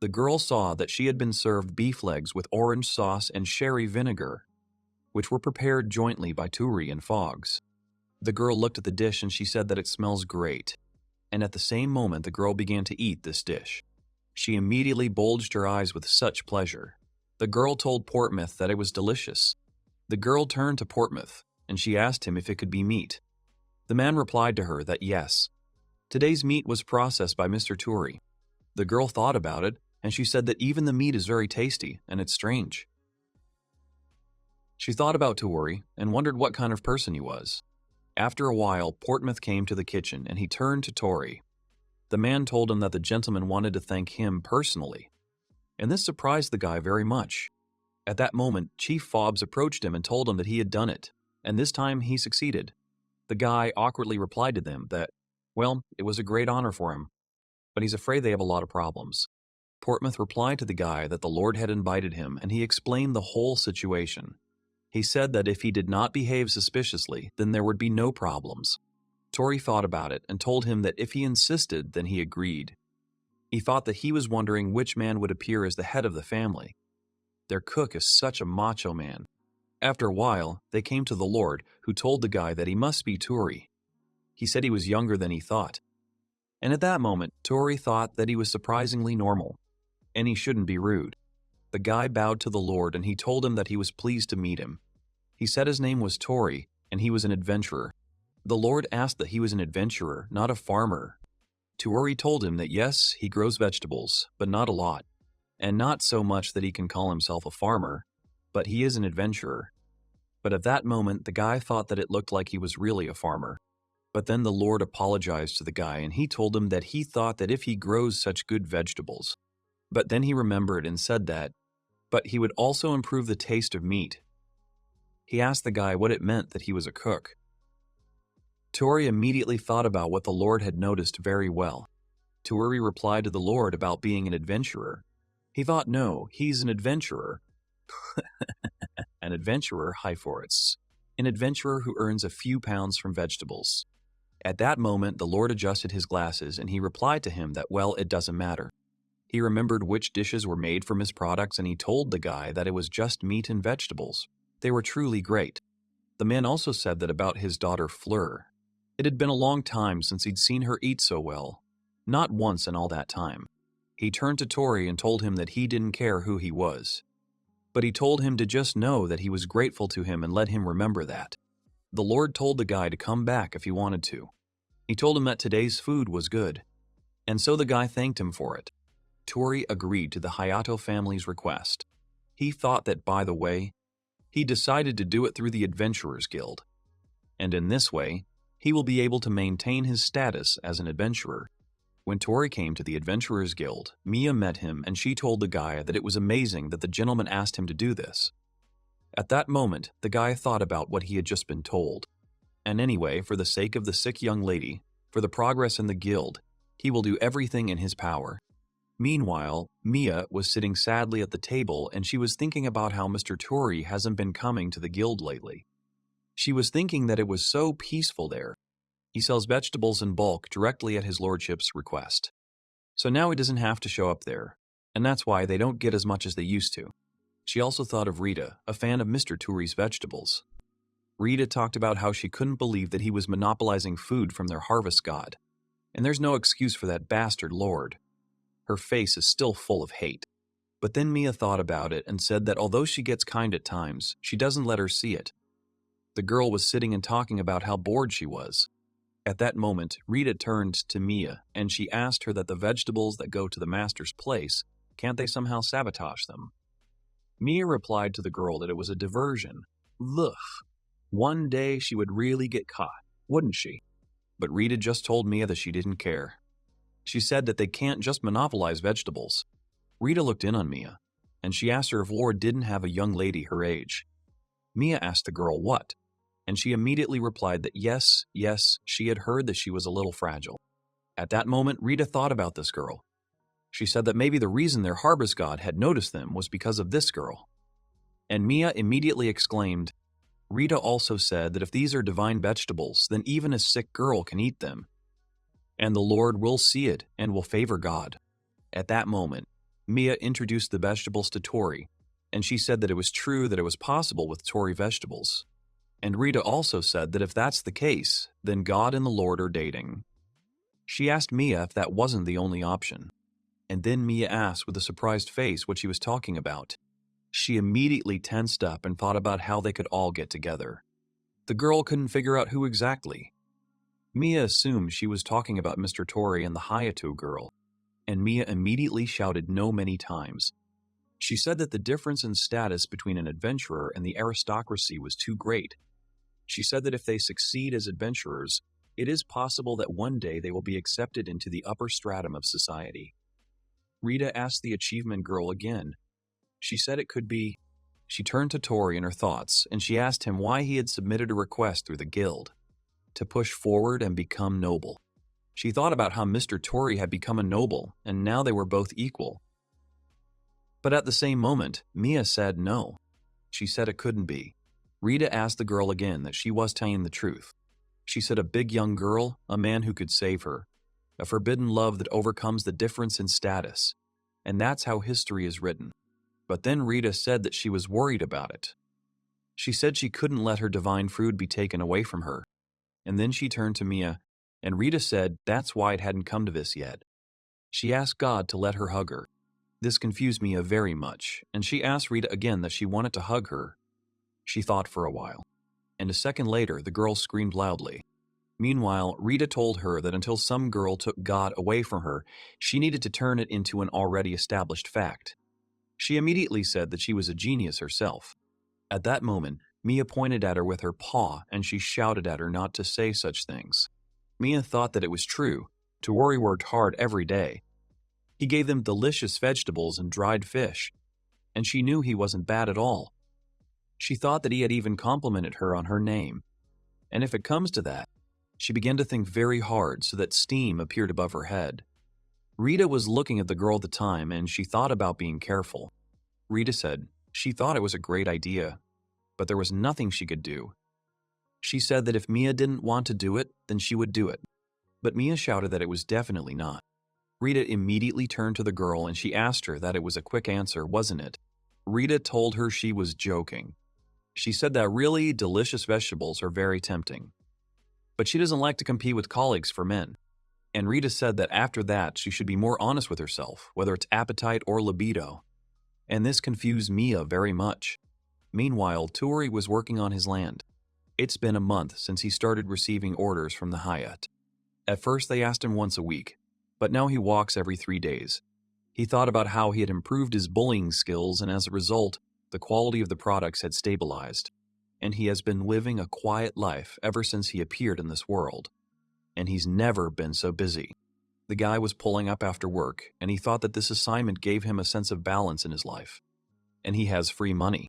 The girl saw that she had been served beef legs with orange sauce and sherry vinegar, which were prepared jointly by Tori and Foggs. The girl looked at the dish and she said that it smells great. And at the same moment, the girl began to eat this dish. She immediately bulged her eyes with such pleasure. The girl told Portmouth that it was delicious. The girl turned to Portmouth and she asked him if it could be meat. The man replied to her that yes. Today's meat was processed by Mr. Tori. The girl thought about it and she said that even the meat is very tasty and it's strange. She thought about Tori and wondered what kind of person he was. After a while, Portmouth came to the kitchen and he turned to Tori. The man told him that the gentleman wanted to thank him personally, and this surprised the guy very much. At that moment, Chief Foggs approached him and told him that he had done it, and this time he succeeded. The guy awkwardly replied to them that, well, it was a great honor for him, but he's afraid they have a lot of problems. Portmouth replied to the guy that the Lord had invited him, and he explained the whole situation. He said that if he did not behave suspiciously, then there would be no problems. Tori thought about it and told him that if he insisted, then he agreed. He thought that he was wondering which man would appear as the head of the family. Their cook is such a macho man. After a while, they came to the Lord, who told the guy that he must be Tori. He said he was younger than he thought. And at that moment, Tori thought that he was surprisingly normal, and he shouldn't be rude. The guy bowed to the Lord and he told him that he was pleased to meet him. He said his name was Tori, and he was an adventurer. The Lord asked that he was an adventurer, not a farmer. Tori told him that yes, he grows vegetables, but not a lot, and not so much that he can call himself a farmer, but he is an adventurer. But at that moment, the guy thought that it looked like he was really a farmer. But then the Lord apologized to the guy, and he told him that he thought that if he grows such good vegetables. But then he remembered and said that, but he would also improve the taste of meat. He asked the guy what it meant that he was a cook. Tori immediately thought about what the Lord had noticed very well. Tori replied to the Lord about being an adventurer. He thought, no, he's an adventurer. An adventurer, Hyphorus. An adventurer who earns a few pounds from vegetables. At that moment, the Lord adjusted his glasses and he replied to him that, well, it doesn't matter. He remembered which dishes were made from his products and he told the guy that it was just meat and vegetables. They were truly great. The man also said that about his daughter Fleur. It had been a long time since he'd seen her eat so well. Not once in all that time. He turned to Tori and told him that he didn't care who he was. But he told him to just know that he was grateful to him and let him remember that. The Lord told the guy to come back if he wanted to. He told him that today's food was good. And so the guy thanked him for it. Tori agreed to the Hayato family's request. He thought that, by the way, he decided to do it through the Adventurers Guild. And in this way, he will be able to maintain his status as an adventurer. When Tori came to the Adventurers Guild, Mia met him and she told the guy that it was amazing that the gentleman asked him to do this. At that moment, the guy thought about what he had just been told. And anyway, for the sake of the sick young lady, for the progress in the guild, he will do everything in his power. Meanwhile, Mia was sitting sadly at the table and she was thinking about how Mr. Tori hasn't been coming to the guild lately. She was thinking that it was so peaceful there. He sells vegetables in bulk directly at his lordship's request. So now he doesn't have to show up there, and that's why they don't get as much as they used to. She also thought of Rita, a fan of Mr. Tori's vegetables. Rita talked about how she couldn't believe that he was monopolizing food from their harvest god. And there's no excuse for that bastard lord. Her face is still full of hate. But then Mia thought about it and said that although she gets kind at times, she doesn't let her see it. The girl was sitting and talking about how bored she was. At that moment, Rita turned to Mia and she asked her that the vegetables that go to the master's place, can't they somehow sabotage them? Mia replied to the girl that it was a diversion. Ugh. One day she would really get caught, wouldn't she? But Rita just told Mia that she didn't care. She said that they can't just monopolize vegetables. Rita looked in on Mia, and she asked her if Lord didn't have a young lady her age. Mia asked the girl what, and she immediately replied that yes, she had heard that she was a little fragile. At that moment, Rita thought about this girl. She said that maybe the reason their harvest god had noticed them was because of this girl. And Mia immediately exclaimed, Rita also said that if these are divine vegetables, then even a sick girl can eat them. And the Lord will see it and will favor God. At that moment, Mia introduced the vegetables to Tori, and she said that it was true that it was possible with Tori vegetables. And Rita also said that if that's the case, then God and the Lord are dating. She asked Mia if that wasn't the only option. And then Mia asked with a surprised face what she was talking about. She immediately tensed up and thought about how they could all get together. The girl couldn't figure out who exactly. Mia assumed she was talking about Mr. Tori and the Hayato girl, and Mia immediately shouted no many times. She said that the difference in status between an adventurer and the aristocracy was too great. She said that if they succeed as adventurers, it is possible that one day they will be accepted into the upper stratum of society. Rita asked the achievement girl again. She said it could be. She turned to Tori in her thoughts, and she asked him why he had submitted a request through the guild. To push forward and become noble. She thought about how Mr. Tori had become a noble, and now they were both equal. But at the same moment, Mia said no. She said it couldn't be. Rita asked the girl again that she was telling the truth. She said a big young girl, a man who could save her, a forbidden love that overcomes the difference in status, and that's how history is written. But then Rita said that she was worried about it. She said she couldn't let her divine food be taken away from her. And then she turned to Mia, and Rita said that's why it hadn't come to this yet. She asked God to let her hug her. This confused Mia very much, and she asked Rita again that she wanted to hug her. She thought for a while, and a second later the girl screamed loudly. Meanwhile, Rita told her that until some girl took God away from her, she needed to turn it into an already established fact. She immediately said that she was a genius herself. At that moment, Mia pointed at her with her paw and she shouted at her not to say such things. Mia thought that it was true. Tori worked hard every day. He gave them delicious vegetables and dried fish, and she knew he wasn't bad at all. She thought that he had even complimented her on her name. And if it comes to that, she began to think very hard so that steam appeared above her head. Rita was looking at the girl at the time and she thought about being careful. Rita said she thought it was a great idea, but there was nothing she could do. She said that if Mia didn't want to do it, then she would do it. But Mia shouted that it was definitely not. Rita immediately turned to the girl and she asked her that it was a quick answer, wasn't it? Rita told her she was joking. She said that really delicious vegetables are very tempting. But she doesn't like to compete with colleagues for men. And Rita said that after that she should be more honest with herself, whether it's appetite or libido. And this confused Mia very much. Meanwhile, Tori was working on his land. It's been a month since he started receiving orders from the Hayat. At first they asked him once a week, but now he walks every 3 days. He thought about how he had improved his bullying skills and as a result, the quality of the products had stabilized. And he has been living a quiet life ever since he appeared in this world. And he's never been so busy. The guy was pulling up after work, and he thought that this assignment gave him a sense of balance in his life. And he has free money,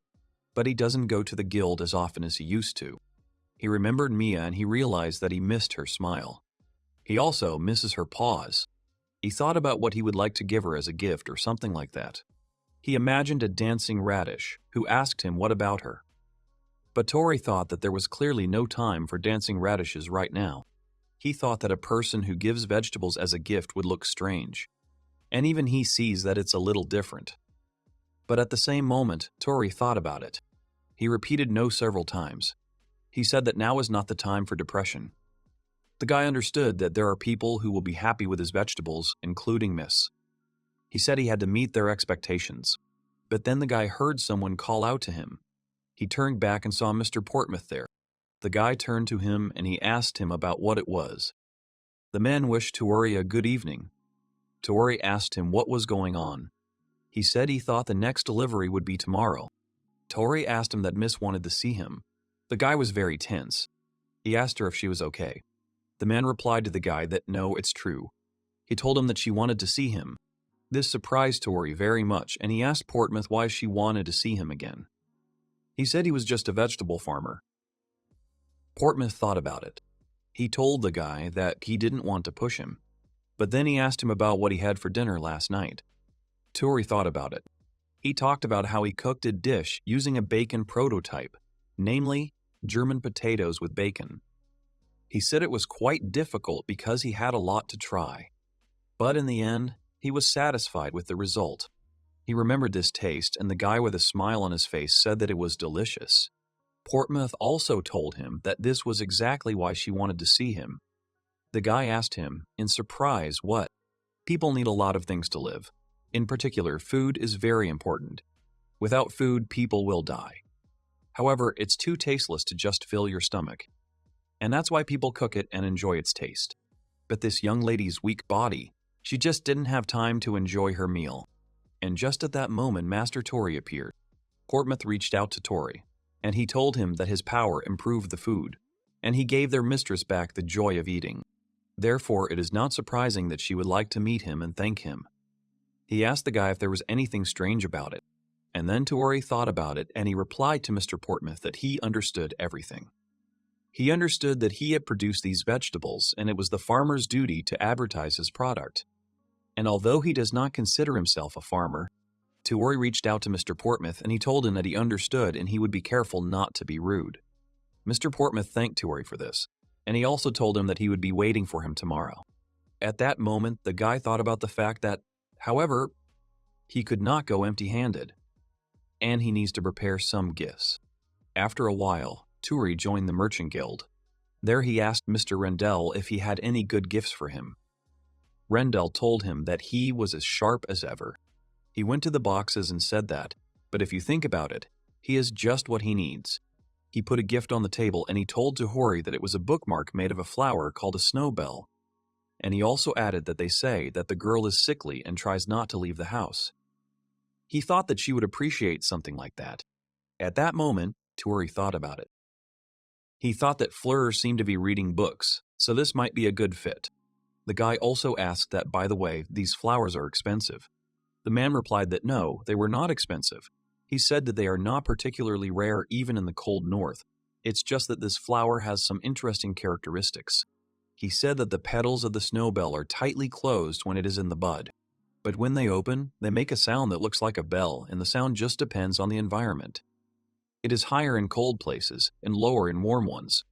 but he doesn't go to the guild as often as he used to. He remembered Mia and he realized that he missed her smile. He also misses her pause. He thought about what he would like to give her as a gift or something like that. He imagined a dancing radish who asked him what about her. But Tori thought that there was clearly no time for dancing radishes right now. He thought that a person who gives vegetables as a gift would look strange. And even he sees that it's a little different. But at the same moment, Tori thought about it. He repeated no several times. He said that now is not the time for depression. The guy understood that there are people who will be happy with his vegetables, including Miss. He said he had to meet their expectations. But then the guy heard someone call out to him. He turned back and saw Mr. Portmouth there. The guy turned to him and he asked him about what it was. The man wished Tori a good evening. Tori asked him what was going on. He said he thought the next delivery would be tomorrow. Tori asked him that Miss wanted to see him. The guy was very tense. He asked her if she was okay. The man replied to the guy that no, it's true. He told him that she wanted to see him. This surprised Tori very much, and he asked Portmouth why she wanted to see him again. He said he was just a vegetable farmer. Portmouth thought about it. He told the guy that he didn't want to push him, but then he asked him about what he had for dinner last night. Tori thought about it. He talked about how he cooked a dish using a bacon prototype, namely German potatoes with bacon. He said it was quite difficult because he had a lot to try. But in the end, he was satisfied with the result. He remembered this taste, and the guy with a smile on his face said that it was delicious. Portmouth also told him that this was exactly why she wanted to see him. The guy asked him, in surprise, what? People need a lot of things to live. In particular, food is very important. Without food, people will die. However, it's too tasteless to just fill your stomach. And that's why people cook it and enjoy its taste. But this young lady's weak body, she just didn't have time to enjoy her meal. And just at that moment, Master Tori appeared. Portmouth reached out to Tori, and he told him that his power improved the food, and he gave their mistress back the joy of eating. Therefore, it is not surprising that she would like to meet him and thank him. He asked the guy if there was anything strange about it, and then Tori thought about it, and he replied to Mr. Portmouth that he understood everything. He understood that he had produced these vegetables, and it was the farmer's duty to advertise his product. And although he does not consider himself a farmer, Tori reached out to Mr. Portmouth and he told him that he understood and he would be careful not to be rude. Mr. Portmouth thanked Tori for this, and he also told him that he would be waiting for him tomorrow. At that moment, the guy thought about the fact that, however, he could not go empty-handed, and he needs to prepare some gifts. After a while, Tori joined the Merchant Guild. There he asked Mr. Rendell if he had any good gifts for him. Rendell told him that he was as sharp as ever. He went to the boxes and said that, but if you think about it, he is just what he needs. He put a gift on the table and he told Tori that it was a bookmark made of a flower called a snowbell. And he also added that they say that the girl is sickly and tries not to leave the house. He thought that she would appreciate something like that. At that moment, Tori thought about it. He thought that Fleur seemed to be reading books, so this might be a good fit. The guy also asked that, by the way, these flowers are expensive. The man replied that no, they were not expensive. He said that they are not particularly rare even in the cold north. It's just that this flower has some interesting characteristics. He said that the petals of the snowbell are tightly closed when it is in the bud. But when they open, they make a sound that looks like a bell, and the sound just depends on the environment. It is higher in cold places and lower in warm ones.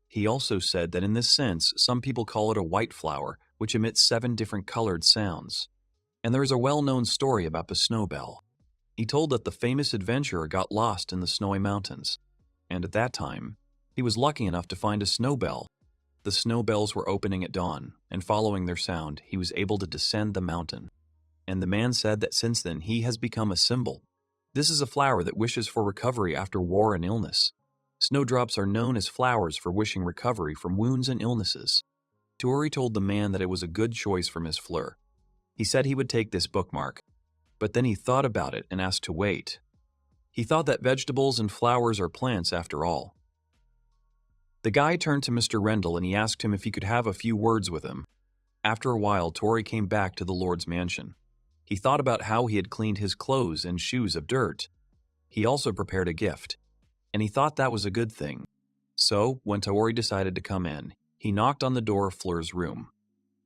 He also said that in this sense, some people call it a white flower, which emits 7 different colored sounds. And there is a well-known story about the snowbell. He told that the famous adventurer got lost in the snowy mountains. And at that time, he was lucky enough to find a snowbell. The snowbells were opening at dawn, and following their sound, he was able to descend the mountain. And the man said that since then he has become a symbol. This is a flower that wishes for recovery after war and illness. Snowdrops are known as flowers for wishing recovery from wounds and illnesses. Tori told the man that it was a good choice for Miss Fleur. He said he would take this bookmark, but then he thought about it and asked to wait. He thought that vegetables and flowers are plants after all. The guy turned to Mr. Rendell and he asked him if he could have a few words with him. After a while, Tori came back to the Lord's mansion. He thought about how he had cleaned his clothes and shoes of dirt. He also prepared a gift, and he thought that was a good thing. So, when Tori decided to come in, he knocked on the door of Fleur's room.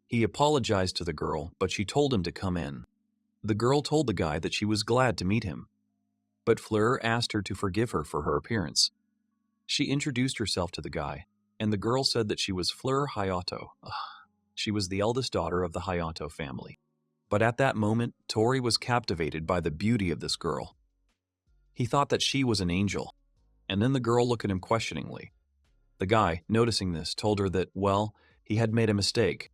He apologized to the girl, but she told him to come in. The girl told the guy that she was glad to meet him, but Fleur asked her to forgive her for her appearance. She introduced herself to the guy, and the girl said that she was Fleur Hayato. She was the eldest daughter of the Hayato family. But at that moment, Tori was captivated by the beauty of this girl. He thought that she was an angel, and then the girl looked at him questioningly. The guy, noticing this, told her that, well, he had made a mistake.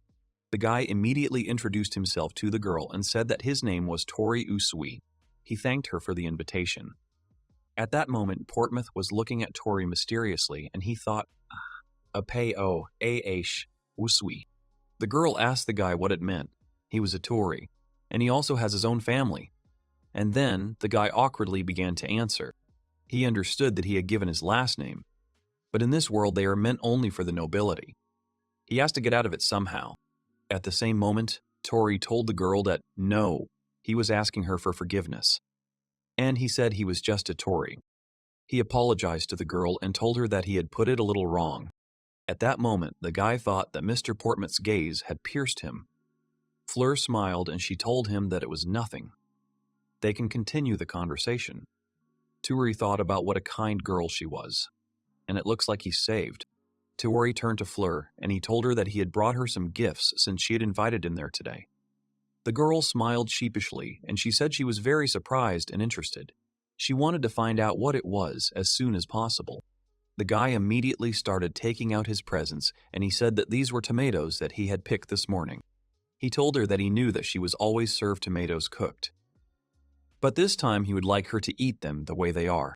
The guy immediately introduced himself to the girl and said that his name was Toru Usui. He thanked her for the invitation. At that moment, Portsmouth was looking at Tori mysteriously, and he thought, Apeo Aish Usui. The girl asked the guy what it meant. He was a Tory, and he also has his own family. And then the guy awkwardly began to answer. He understood that he had given his last name, but in this world they are meant only for the nobility. He has to get out of it somehow. At the same moment, Tori told the girl that no, he was asking her for forgiveness. And he said he was just a Tory. He apologized to the girl and told her that he had put it a little wrong. At that moment, the guy thought that Mr. Portsmouth's gaze had pierced him. Fleur smiled and she told him that it was nothing. They can continue the conversation. Tori thought about what a kind girl she was, and it looks like he's saved. Tori turned to Fleur and he told her that he had brought her some gifts since she had invited him there today. The girl smiled sheepishly and she said she was very surprised and interested. She wanted to find out what it was as soon as possible. The guy immediately started taking out his presents and he said that these were tomatoes that he had picked this morning. He told her that he knew that she was always served tomatoes cooked, but this time he would like her to eat them the way they are.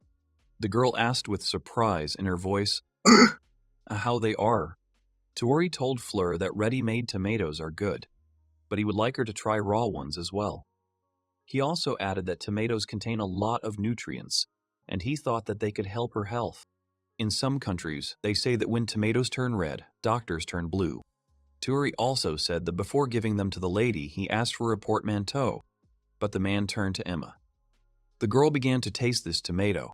The girl asked with surprise in her voice, how they are. Tori told Fleur that ready-made tomatoes are good, but he would like her to try raw ones as well. He also added that tomatoes contain a lot of nutrients, and he thought that they could help her health. In some countries, they say that when tomatoes turn red, doctors turn blue. Tori also said that before giving them to the lady, he asked for a portmanteau, but the man turned to Emma. The girl began to taste this tomato,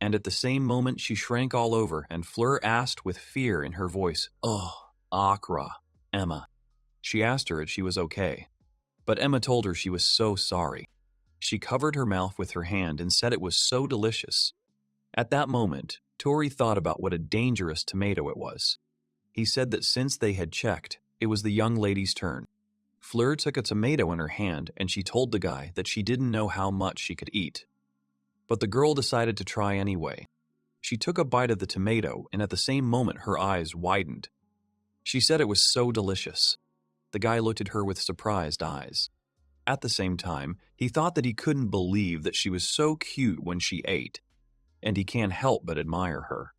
and at the same moment she shrank all over, and Fleur asked with fear in her voice, "Oh, Akra, Emma." She asked her if she was okay, but Emma told her she was so sorry. She covered her mouth with her hand and said it was so delicious. At that moment, Tori thought about what a dangerous tomato it was. He said that since they had checked, it was the young lady's turn. Fleur took a tomato in her hand and she told the guy that she didn't know how much she could eat. But the girl decided to try anyway. She took a bite of the tomato and at the same moment her eyes widened. She said it was so delicious. The guy looked at her with surprised eyes. At the same time, he thought that he couldn't believe that she was so cute when she ate, and he can't help but admire her.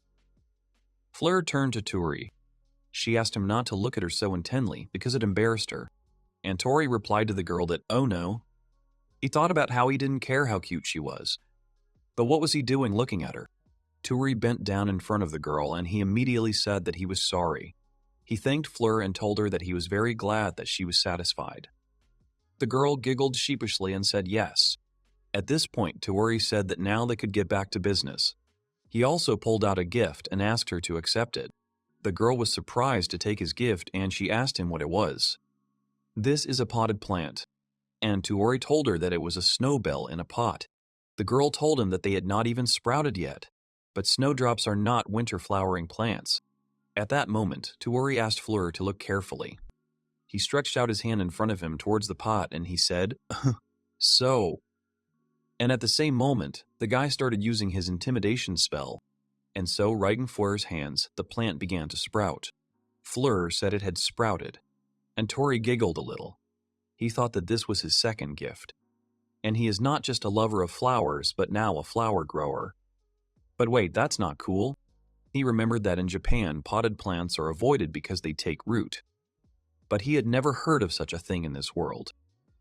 Fleur turned to Tori. She asked him not to look at her so intently because it embarrassed her, and Tori replied to the girl that, oh no. He thought about how he didn't care how cute she was. But what was he doing looking at her? Tori bent down in front of the girl and he immediately said that he was sorry. He thanked Fleur and told her that he was very glad that she was satisfied. The girl giggled sheepishly and said yes. At this point, Tori said that now they could get back to business. He also pulled out a gift and asked her to accept it. The girl was surprised to take his gift and she asked him what it was. This is a potted plant, and Tori told her that it was a snowbell in a pot. The girl told him that they had not even sprouted yet, but snowdrops are not winter-flowering plants. At that moment, Tori asked Fleur to look carefully. He stretched out his hand in front of him towards the pot and he said, so. And at the same moment, the guy started using his intimidation spell, and so right in Fleur's hands, the plant began to sprout. Fleur said it had sprouted, and Tori giggled a little. He thought that this was his second gift. And he is not just a lover of flowers, but now a flower grower. But wait, that's not cool. He remembered that in Japan, potted plants are avoided because they take root. But he had never heard of such a thing in this world.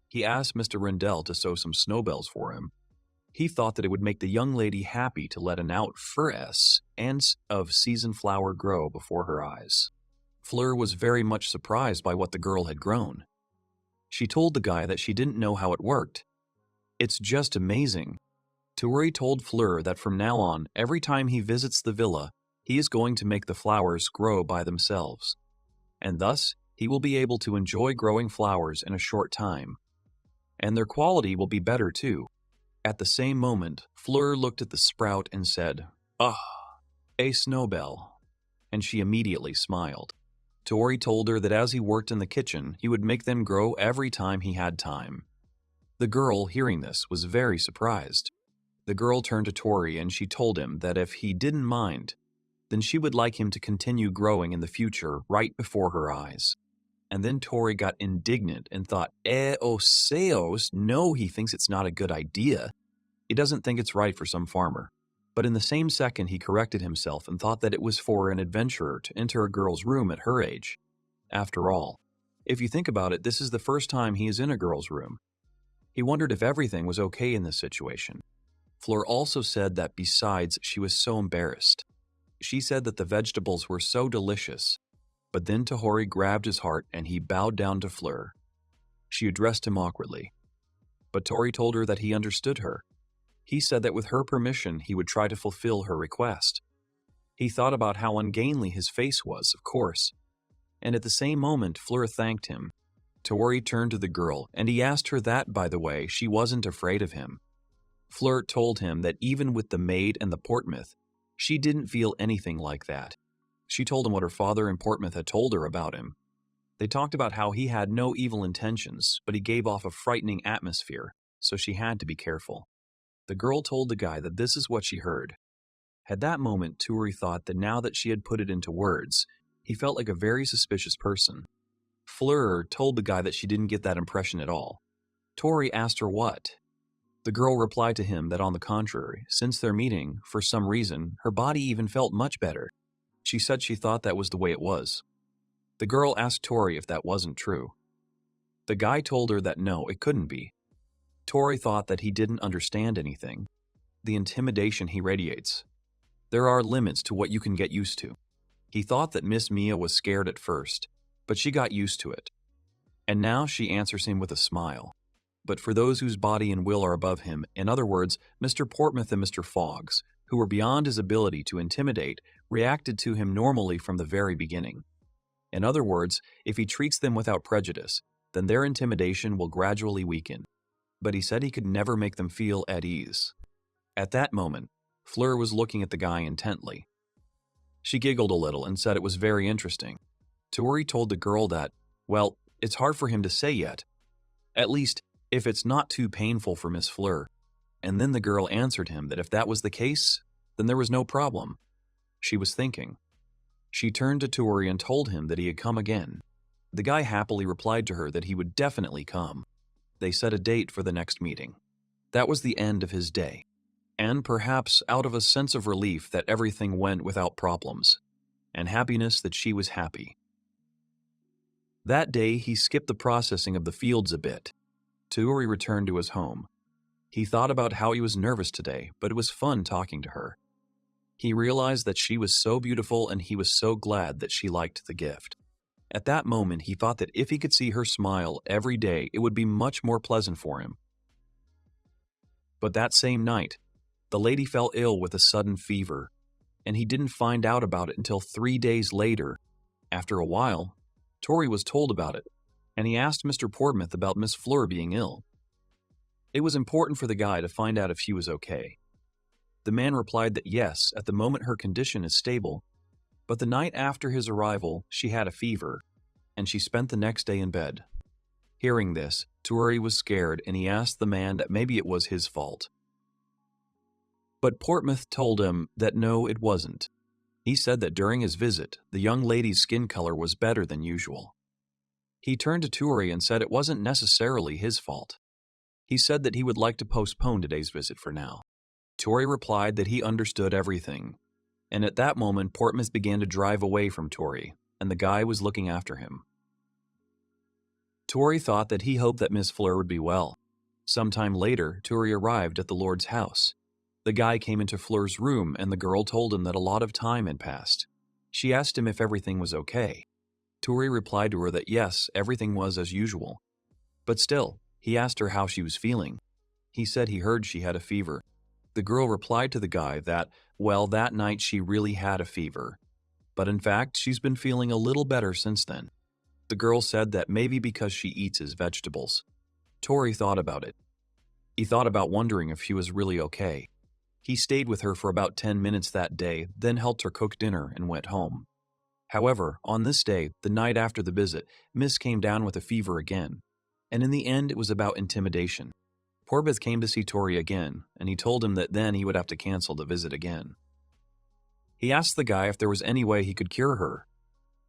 He asked Mr. Rendell to sow some snowbells for him. He thought that it would make the young lady happy to let an out furess and of season flower grow before her eyes. Fleur was very much surprised by what the girl had grown. She told the guy that she didn't know how it worked. It's just amazing. Toru told Fleur that from now on, every time he visits the villa, he is going to make the flowers grow by themselves. And thus, he will be able to enjoy growing flowers in a short time. And their quality will be better too. At the same moment, Fleur looked at the sprout and said, "Ah, a snowbell." And she immediately smiled. Tori told her that as he worked in the kitchen, he would make them grow every time he had time. The girl, hearing this, was very surprised. The girl turned to Tori and she told him that if he didn't mind, then she would like him to continue growing in the future right before her eyes. And then Tori got indignant and thought, Oseos, no, he thinks it's not a good idea. He doesn't think it's right for some farmer. But in the same second, he corrected himself and thought that it was for an adventurer to enter a girl's room at her age. After all, if you think about it, this is the first time he is in a girl's room. He wondered if everything was okay in this situation. Fleur also said that besides, she was so embarrassed. She said that the vegetables were so delicious. But then Tohori grabbed his heart and he bowed down to Fleur. She addressed him awkwardly. But Tori told her that he understood her. He said that with her permission, he would try to fulfill her request. He thought about how ungainly his face was, of course. And at the same moment, Fleur thanked him. Tori turned to the girl, and he asked her that, by the way, she wasn't afraid of him. Fleur told him that even with the maid and the Portmouth, she didn't feel anything like that. She told him what her father and Portmouth had told her about him. They talked about how he had no evil intentions, but he gave off a frightening atmosphere, so she had to be careful. The girl told the guy that this is what she heard. At that moment, Turi thought that now that she had put it into words, he felt like a very suspicious person. Fleur told the guy that she didn't get that impression at all. Tori asked her what. The girl replied to him that on the contrary, since their meeting, for some reason, her body even felt much better. She said she thought that was the way it was. The girl asked Tori if that wasn't true. The guy told her that no, it couldn't be. Tori thought that he didn't understand anything. The intimidation he radiates. There are limits to what you can get used to. He thought that Miss Mia was scared at first, but she got used to it. And now she answers him with a smile. But for those whose body and will are above him, in other words, Mr. Portmouth and Mr. Foggs, who were beyond his ability to intimidate, reacted to him normally from the very beginning. In other words, if he treats them without prejudice, then their intimidation will gradually weaken. But he said he could never make them feel at ease. At that moment, Fleur was looking at the guy intently. She giggled a little and said it was very interesting. Tori told the girl that, well, it's hard for him to say yet. At least, if it's not too painful for Miss Fleur. And then the girl answered him that if that was the case, then there was no problem. She was thinking. She turned to Tori and told him that he had come again. The guy happily replied to her that he would definitely come. They set a date for the next meeting. That was the end of his day. And perhaps out of a sense of relief that everything went without problems, and happiness that she was happy. That day, he skipped the processing of the fields a bit. Tori returned to his home. He thought about how he was nervous today, but it was fun talking to her. He realized that she was so beautiful and he was so glad that she liked the gift. At that moment, he thought that if he could see her smile every day, it would be much more pleasant for him. But that same night, the lady fell ill with a sudden fever, and he didn't find out about it until 3 days later. After a while, Tori was told about it, and he asked Mr. Portmouth about Miss Fleur being ill. It was important for the guy to find out if she was okay. The man replied that yes, at the moment her condition is stable, but the night after his arrival, she had a fever, and she spent the next day in bed. Hearing this, Tori was scared, and he asked the man that maybe it was his fault. But Portmouth told him that no, it wasn't. He said that during his visit, the young lady's skin color was better than usual. He turned to Tori and said it wasn't necessarily his fault. He said that he would like to postpone today's visit for now. Tori replied that he understood everything, and at that moment Portmouth began to drive away from Tori, and the guy was looking after him. Tori thought that he hoped that Miss Fleur would be well. Sometime later, Tori arrived at the Lord's house. The guy came into Fleur's room and the girl told him that a lot of time had passed. She asked him if everything was okay. Tori replied to her that yes, everything was as usual. But still, he asked her how she was feeling. He said he heard she had a fever. The girl replied to the guy that, well, that night she really had a fever. But in fact, she's been feeling a little better since then. The girl said that maybe because she eats his vegetables. Tori thought about it. He thought about wondering if she was really okay. He stayed with her for about 10 minutes that day, then helped her cook dinner and went home. However, on this day, the night after the visit, Miss came down with a fever again. And in the end, it was about intimidation. Portmith came to see Tori again, and he told him that then he would have to cancel the visit again. He asked the guy if there was any way he could cure her.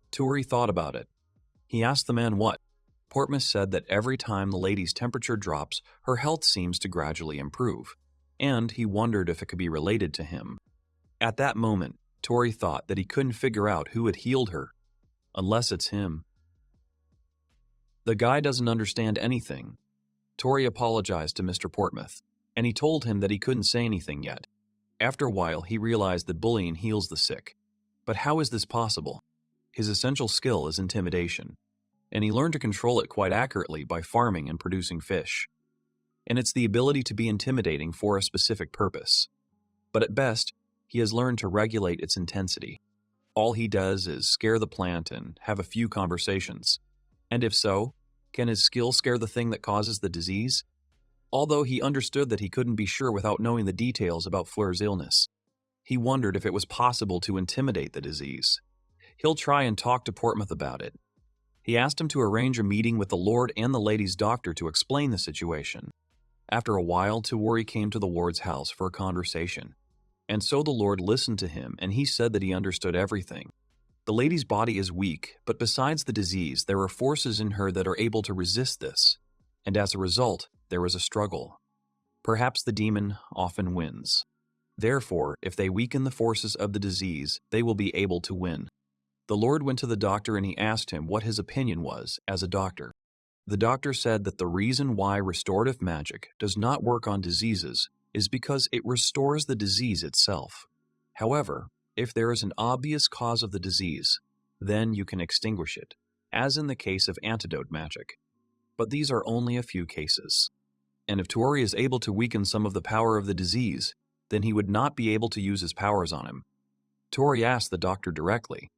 Tori thought about it. He asked the man what. Portmith said that every time the lady's temperature drops, her health seems to gradually improve, and he wondered if it could be related to him. At that moment, Tori thought that he couldn't figure out who had healed her, unless it's him. The guy doesn't understand anything. Tori apologized to Mr. Portmith, and he told him that he couldn't say anything yet. After a while, he realized that bullying heals the sick. But how is this possible? His essential skill is intimidation, and he learned to control it quite accurately by farming and producing fish. And it's the ability to be intimidating for a specific purpose. But at best, he has learned to regulate its intensity. All he does is scare the plant and have a few conversations. And if so, can his skill scare the thing that causes the disease? Although he understood that he couldn't be sure without knowing the details about Fleur's illness, he wondered if it was possible to intimidate the disease. He'll try and talk to Portmith about it. He asked him to arrange a meeting with the Lord and the lady's doctor to explain the situation. After a while, Tawari came to the Lord's house for a conversation. And so the Lord listened to him, and he said that he understood everything. The lady's body is weak, but besides the disease, there are forces in her that are able to resist this. And as a result, there is a struggle. Perhaps the demon often wins. Therefore, if they weaken the forces of the disease, they will be able to win. The Lord went to the doctor and he asked him what his opinion was as a doctor. The doctor said that the reason why restorative magic does not work on diseases is because it restores the disease itself. However, if there is an obvious cause of the disease, then you can extinguish it, as in the case of antidote magic. But these are only a few cases. And if Tori is able to weaken some of the power of the disease, then he would not be able to use his powers on him. Tori asked the doctor directly,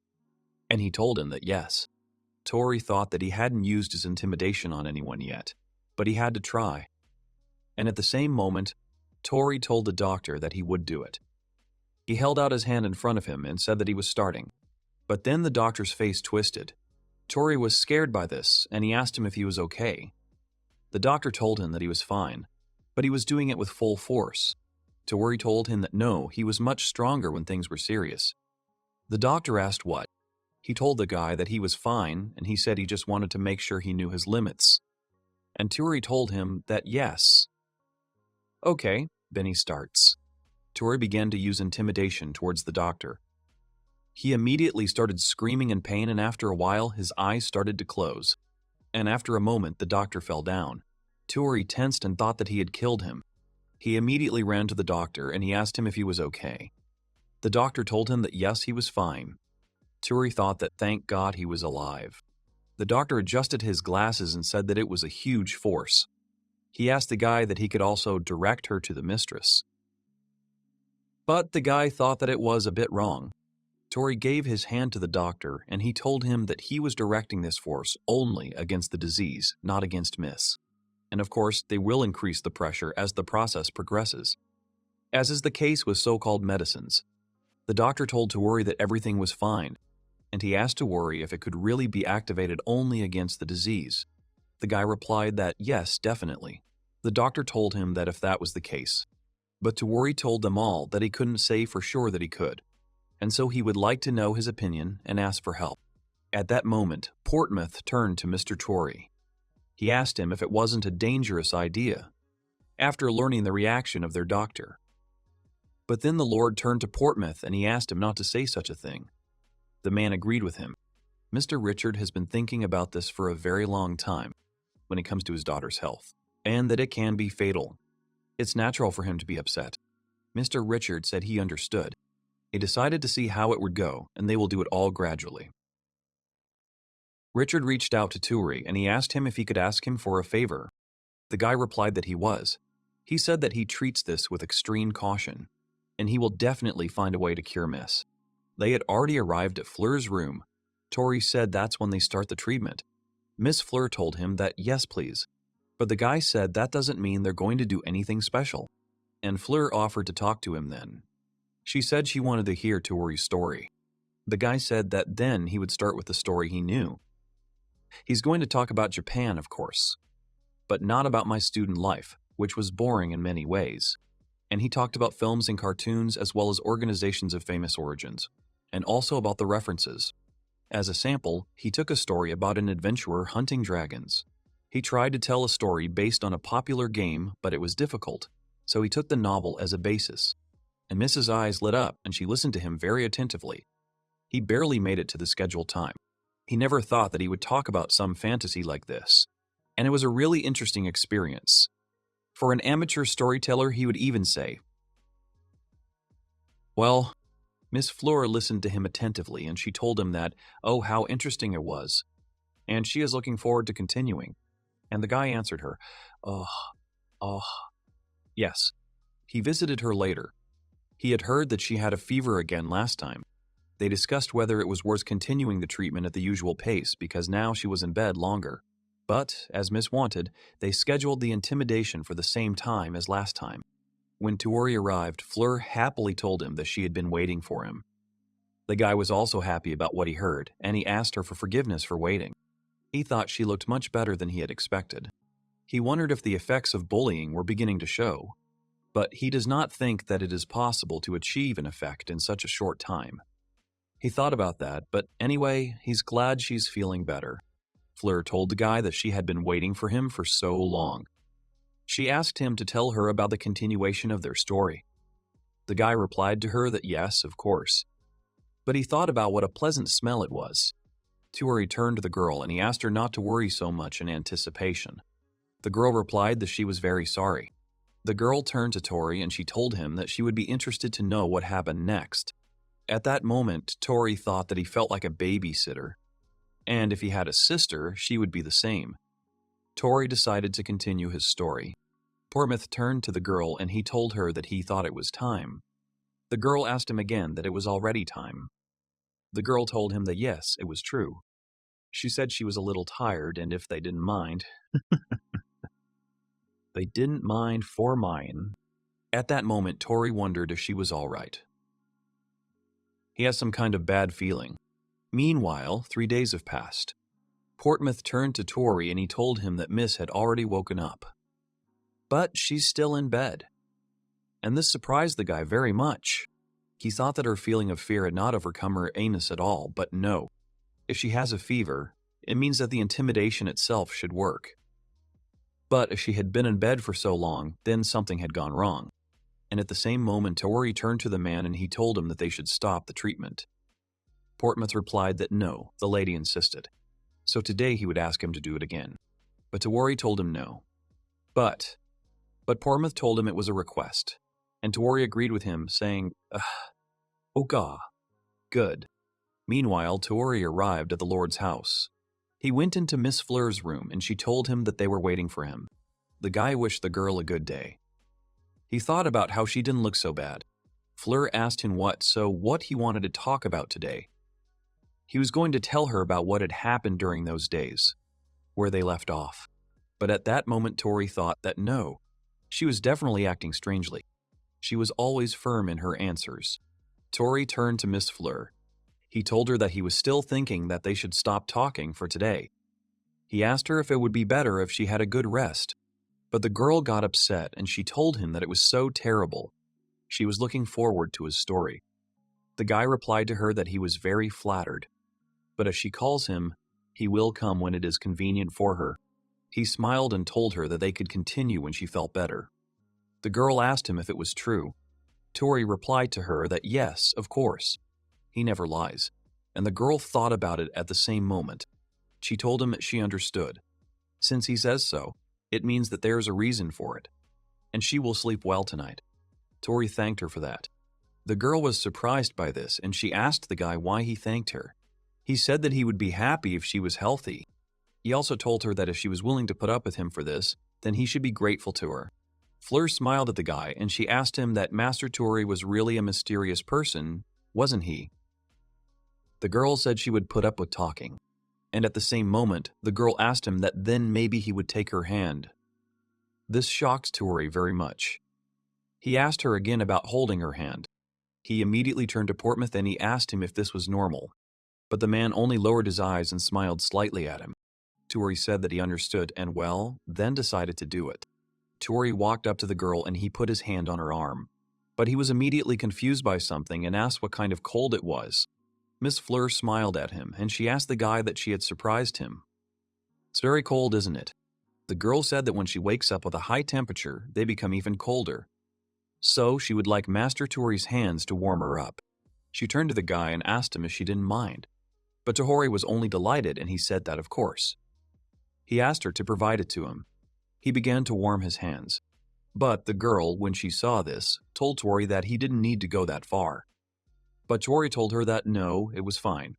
and he told him that yes. Tori thought that he hadn't used his intimidation on anyone yet, but he had to try. And at the same moment, Tori told the doctor that he would do it. He held out his hand in front of him and said that he was starting. But then the doctor's face twisted. Tori was scared by this, and he asked him if he was okay. The doctor told him that he was fine, but he was doing it with full force. Tori told him that no, he was much stronger when things were serious. The doctor asked what. He told the guy that he was fine, and he said he just wanted to make sure he knew his limits. And Tori told him that yes. Okay, then he starts. Tori began to use intimidation towards the doctor. He immediately started screaming in pain, and after a while, his eyes started to close. And after a moment, the doctor fell down. Tori tensed and thought that he had killed him. He immediately ran to the doctor, and he asked him if he was okay. The doctor told him that yes, he was fine. Tori thought that thank God he was alive. The doctor adjusted his glasses and said that it was a huge force. He asked the guy that he could also direct her to the mistress. But the guy thought that it was a bit wrong. Tori gave his hand to the doctor, and he told him that he was directing this force only against the disease, not against Miss. And of course, they will increase the pressure as the process progresses. As is the case with so-called medicines. The doctor told Tori that everything was fine, and he asked Tori if it could really be activated only against the disease. The guy replied that yes, definitely. The doctor told him that if that was the case. But Tori told them all that he couldn't say for sure that he could, and so he would like to know his opinion and ask for help. At that moment, Portmith turned to Mr. Tori. He asked him if it wasn't a dangerous idea, after learning the reaction of their doctor. But then the Lord turned to Portmith and he asked him not to say such a thing. The man agreed with him. Mr. Richard has been thinking about this for a very long time when it comes to his daughter's health, and that it can be fatal. It's natural for him to be upset. Mr. Richard said he understood. He decided to see how it would go, and they will do it all gradually. Richard reached out to Tori and he asked him if he could ask him for a favor. The guy replied that he was. He said that he treats this with extreme caution, and he will definitely find a way to cure Miss. They had already arrived at Fleur's room. Tori said that's when they start the treatment. Miss Fleur told him that yes, please. But the guy said that doesn't mean they're going to do anything special. And Fleur offered to talk to him then. She said she wanted to hear Tori's story. The guy said that then he would start with the story he knew. He's going to talk about Japan, of course, but not about my student life, which was boring in many ways. And he talked about films and cartoons as well as organizations of famous origins, and also about the references. As a sample, he took a story about an adventurer hunting dragons. He tried to tell a story based on a popular game, but it was difficult, so he took the novel as a basis. And Mrs. Eyes lit up and she listened to him very attentively. He barely made it to the scheduled time. He never thought that he would talk about some fantasy like this. And it was a really interesting experience. For an amateur storyteller, he would even say, well, Miss Fleur listened to him attentively and she told him that, oh, how interesting it was. And she is looking forward to continuing. And the guy answered her, oh, yes. He visited her later. He had heard that she had a fever again last time. They discussed whether it was worth continuing the treatment at the usual pace because now she was in bed longer. But, as Miss wanted, they scheduled the intimidation for the same time as last time. When Tori arrived, Fleur happily told him that she had been waiting for him. The guy was also happy about what he heard, and he asked her for forgiveness for waiting. He thought she looked much better than he had expected. He wondered if the effects of bullying were beginning to show, but he does not think that it is possible to achieve an effect in such a short time. He thought about that, but anyway, he's glad she's feeling better. Fleur told the guy that she had been waiting for him for so long. She asked him to tell her about the continuation of their story. The guy replied to her that yes, of course. But he thought about what a pleasant smell it was. Tori turned to the girl and he asked her not to worry so much in anticipation. The girl replied that she was very sorry. The girl turned to Tori and she told him that she would be interested to know what happened next. At that moment, Tori thought that he felt like a babysitter. And if he had a sister, she would be the same. Tori decided to continue his story. Portsmouth turned to the girl and he told her that he thought it was time. The girl asked him again that it was already time. The girl told him that yes, it was true. She said she was a little tired and if they didn't mind. They didn't mind for mine. At that moment, Tori wondered if she was all right. He has some kind of bad feeling. Meanwhile, 3 days have passed. Portsmouth turned to Tori and he told him that Miss had already woken up. But she's still in bed. And this surprised the guy very much. He thought that her feeling of fear had not overcome her anus at all, but no. If she has a fever, it means that the intimidation itself should work. But if she had been in bed for so long, then something had gone wrong. And at the same moment, Tori turned to the man and he told him that they should stop the treatment. Portsmouth replied that no, the lady insisted. So today he would ask him to do it again. But Tori told him no. But Portsmouth told him it was a request. And Tori agreed with him, saying, oh God, good. Meanwhile, Tori arrived at the Lord's house. He went into Miss Fleur's room and she told him that they were waiting for him. The guy wished the girl a good day. He thought about how she didn't look so bad. Fleur asked him what he wanted to talk about today. He was going to tell her about what had happened during those days, where they left off. But at that moment, Tori thought that no, she was definitely acting strangely. She was always firm in her answers. Tori turned to Miss Fleur. He told her that he was still thinking that they should stop talking for today. He asked her if it would be better if she had a good rest. But the girl got upset and she told him that it was so terrible. She was looking forward to his story. The guy replied to her that he was very flattered. But if she calls him, he will come when it is convenient for her. He smiled and told her that they could continue when she felt better. The girl asked him if it was true. Tori replied to her that yes, of course. He never lies. And the girl thought about it at the same moment. She told him that she understood. Since he says so, it means that there is a reason for it. And she will sleep well tonight. Tori thanked her for that. The girl was surprised by this and she asked the guy why he thanked her. He said that he would be happy if she was healthy. He also told her that if she was willing to put up with him for this, then he should be grateful to her. Fleur smiled at the guy, and she asked him that Master Tori was really a mysterious person, wasn't he? The girl said she would put up with talking. And at the same moment, the girl asked him that then maybe he would take her hand. This shocked Tori very much. He asked her again about holding her hand. He immediately turned to Portsmouth and he asked him if this was normal. But the man only lowered his eyes and smiled slightly at him. Tori said that he understood and, well, then decided to do it. Tori walked up to the girl and he put his hand on her arm. But he was immediately confused by something and asked what kind of cold it was. Miss Fleur smiled at him and she asked the guy that she had surprised him. It's very cold, isn't it? The girl said that when she wakes up with a high temperature, they become even colder. So she would like Master Tori's hands to warm her up. She turned to the guy and asked him if she didn't mind. But Tori was only delighted and he said that of course. He asked her to provide it to him. He began to warm his hands. But the girl, when she saw this, told Tori that he didn't need to go that far. But Tori told her that no, it was fine.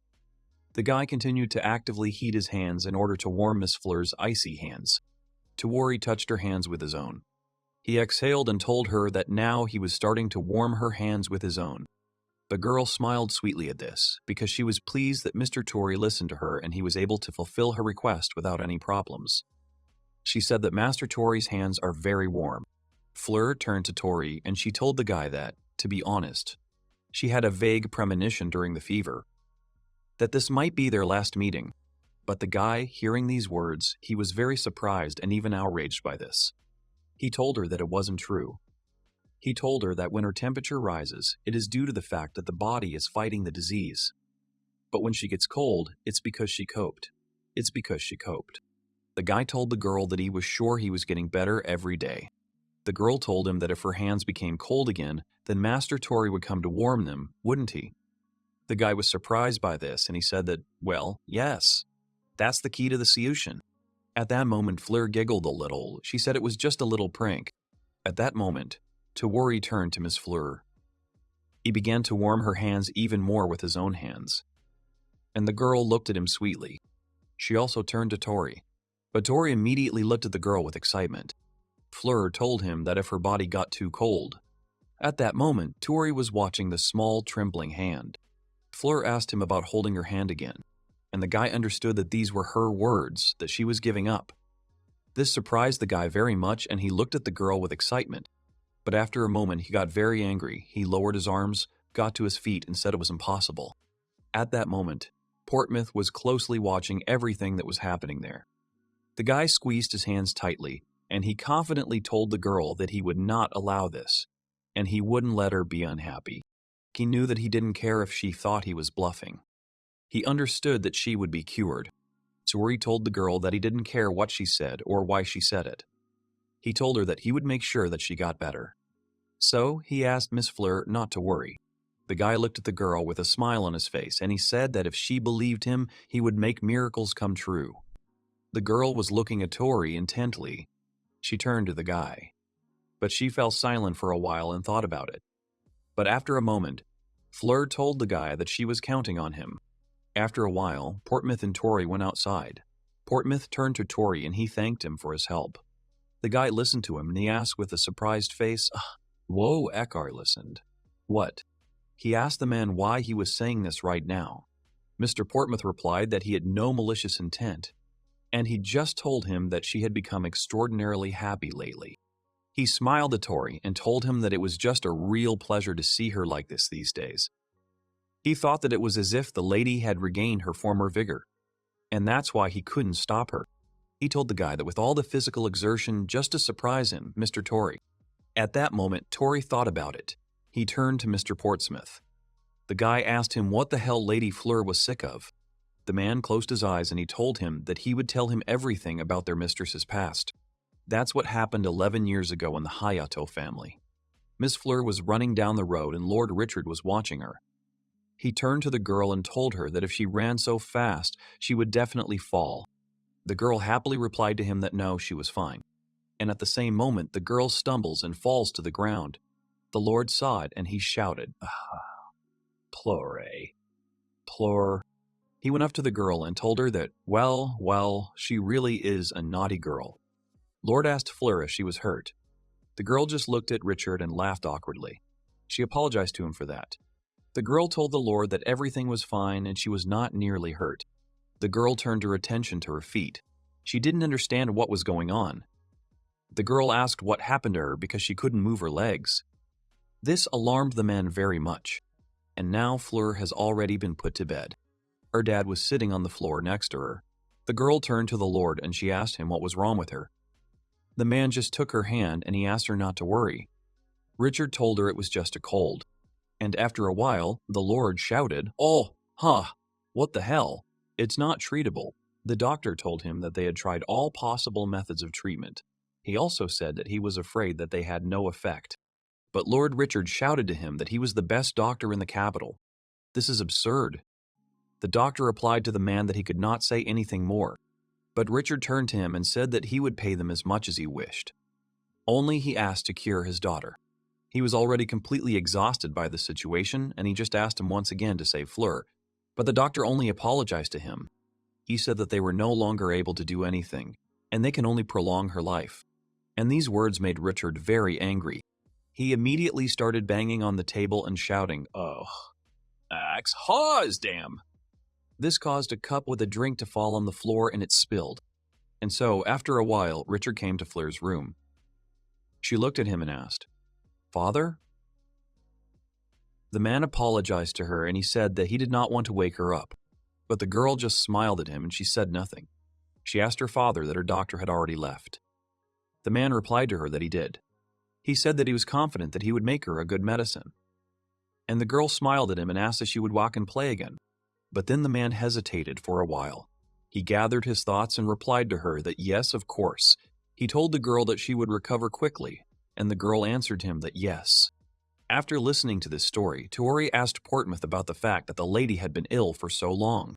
The guy continued to actively heat his hands in order to warm Miss Fleur's icy hands. Tori touched her hands with his own. He exhaled and told her that now he was starting to warm her hands with his own. The girl smiled sweetly at this, because she was pleased that Mr. Tori listened to her and he was able to fulfill her request without any problems. She said that Master Tori's hands are very warm. Fleur turned to Tori and she told the guy that, to be honest, she had a vague premonition during the fever, that this might be their last meeting. But the guy, hearing these words, he was very surprised and even outraged by this. He told her that it wasn't true. He told her that when her temperature rises, it is due to the fact that the body is fighting the disease. But when she gets cold, it's because she coped. It's because she coped. The guy told the girl that he was sure he was getting better every day. The girl told him that if her hands became cold again, then Master Tori would come to warm them, wouldn't he? The guy was surprised by this and he said that, well, yes, that's the key to the solution. At that moment, Fleur giggled a little. She said it was just a little prank. At that moment, Tori turned to Miss Fleur. He began to warm her hands even more with his own hands. And the girl looked at him sweetly. She also turned to Tori. But Tori immediately looked at the girl with excitement. Fleur told him that if her body got too cold. At that moment, Tori was watching the small, trembling hand. Fleur asked him about holding her hand again, and the guy understood that these were her words, that she was giving up. This surprised the guy very much, and he looked at the girl with excitement. But after a moment, he got very angry. He lowered his arms, got to his feet, and said it was impossible. At that moment, Portsmouth was closely watching everything that was happening there. The guy squeezed his hands tightly, and he confidently told the girl that he would not allow this, and he wouldn't let her be unhappy. He knew that he didn't care if she thought he was bluffing. He understood that she would be cured. Tori told the girl that he didn't care what she said or why she said it. He told her that he would make sure that she got better. So he asked Miss Fleur not to worry. The guy looked at the girl with a smile on his face, and he said that if she believed him, he would make miracles come true. The girl was looking at Tori intently. She turned to the guy. But she fell silent for a while and thought about it. But after a moment, Fleur told the guy that she was counting on him. After a while, Portsmouth and Tori went outside. Portsmouth turned to Tori and he thanked him for his help. The guy listened to him and he asked with a surprised face, Whoa, Eckhart listened. What? He asked the man why he was saying this right now. Mr. Portsmouth replied that he had no malicious intent, and he just told him that she had become extraordinarily happy lately. He smiled at Tori and told him that it was just a real pleasure to see her like this these days. He thought that it was as if the lady had regained her former vigor, and that's why he couldn't stop her. He told the guy that with all the physical exertion just to surprise him, Mr. Tori. At that moment, Tori thought about it. He turned to Mr. Portsmouth. The guy asked him what the hell Lady Fleur was sick of. The man closed his eyes and he told him that he would tell him everything about their mistress's past. That's what happened 11 years ago in the Hayato family. Miss Fleur was running down the road and Lord Richard was watching her. He turned to the girl and told her that if she ran so fast, she would definitely fall. The girl happily replied to him that no, she was fine. And at the same moment, the girl stumbles and falls to the ground. The Lord saw it and he shouted, Plore. Plore. He went up to the girl and told her that, well, she really is a naughty girl. Lord asked Fleur if she was hurt. The girl just looked at Richard and laughed awkwardly. She apologized to him for that. The girl told the Lord that everything was fine and she was not nearly hurt. The girl turned her attention to her feet. She didn't understand what was going on. The girl asked what happened to her because she couldn't move her legs. This alarmed the men very much. And now Fleur has already been put to bed. Her dad was sitting on the floor next to her. The girl turned to the Lord and she asked him what was wrong with her. The man just took her hand and he asked her not to worry. Richard told her it was just a cold. And after a while, the Lord shouted, "Oh, what the hell? It's not treatable." The doctor told him that they had tried all possible methods of treatment. He also said that he was afraid that they had no effect. But Lord Richard shouted to him that he was the best doctor in the capital. This is absurd. The doctor replied to the man that he could not say anything more. But Richard turned to him and said that he would pay them as much as he wished. Only he asked to cure his daughter. He was already completely exhausted by the situation, and he just asked him once again to save Fleur. But the doctor only apologized to him. He said that they were no longer able to do anything, and they can only prolong her life. And these words made Richard very angry. He immediately started banging on the table and shouting, "Oh, axe haws, damn!" This caused a cup with a drink to fall on the floor and it spilled. And so, after a while, Richard came to Fleur's room. She looked at him and asked, "Father?" The man apologized to her and he said that he did not want to wake her up. But the girl just smiled at him and she said nothing. She asked her father that her doctor had already left. The man replied to her that he did. He said that he was confident that he would make her a good medicine. And the girl smiled at him and asked if she would walk and play again. But then the man hesitated for a while. He gathered his thoughts and replied to her that yes, of course. He told the girl that she would recover quickly, and the girl answered him that yes. After listening to this story, Toru asked Portsmouth about the fact that the lady had been ill for so long.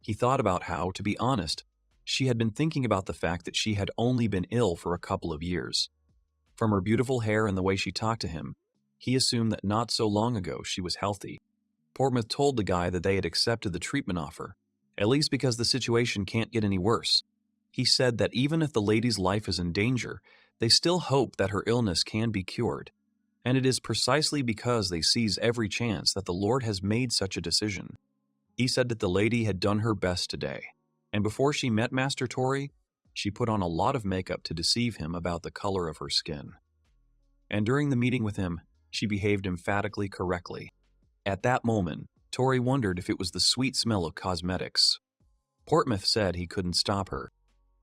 He thought about how, to be honest, she had been thinking about the fact that she had only been ill for a couple of years. From her beautiful hair and the way she talked to him, he assumed that not so long ago she was healthy. Portsmouth told the guy that they had accepted the treatment offer, at least because the situation can't get any worse. He said that even if the lady's life is in danger, they still hope that her illness can be cured. And it is precisely because they seize every chance that the Lord has made such a decision. He said that the lady had done her best today, and before she met Master Toru, she put on a lot of makeup to deceive him about the color of her skin. And during the meeting with him, she behaved emphatically correctly. At that moment, Toru wondered if it was the sweet smell of cosmetics. Portsmouth said he couldn't stop her.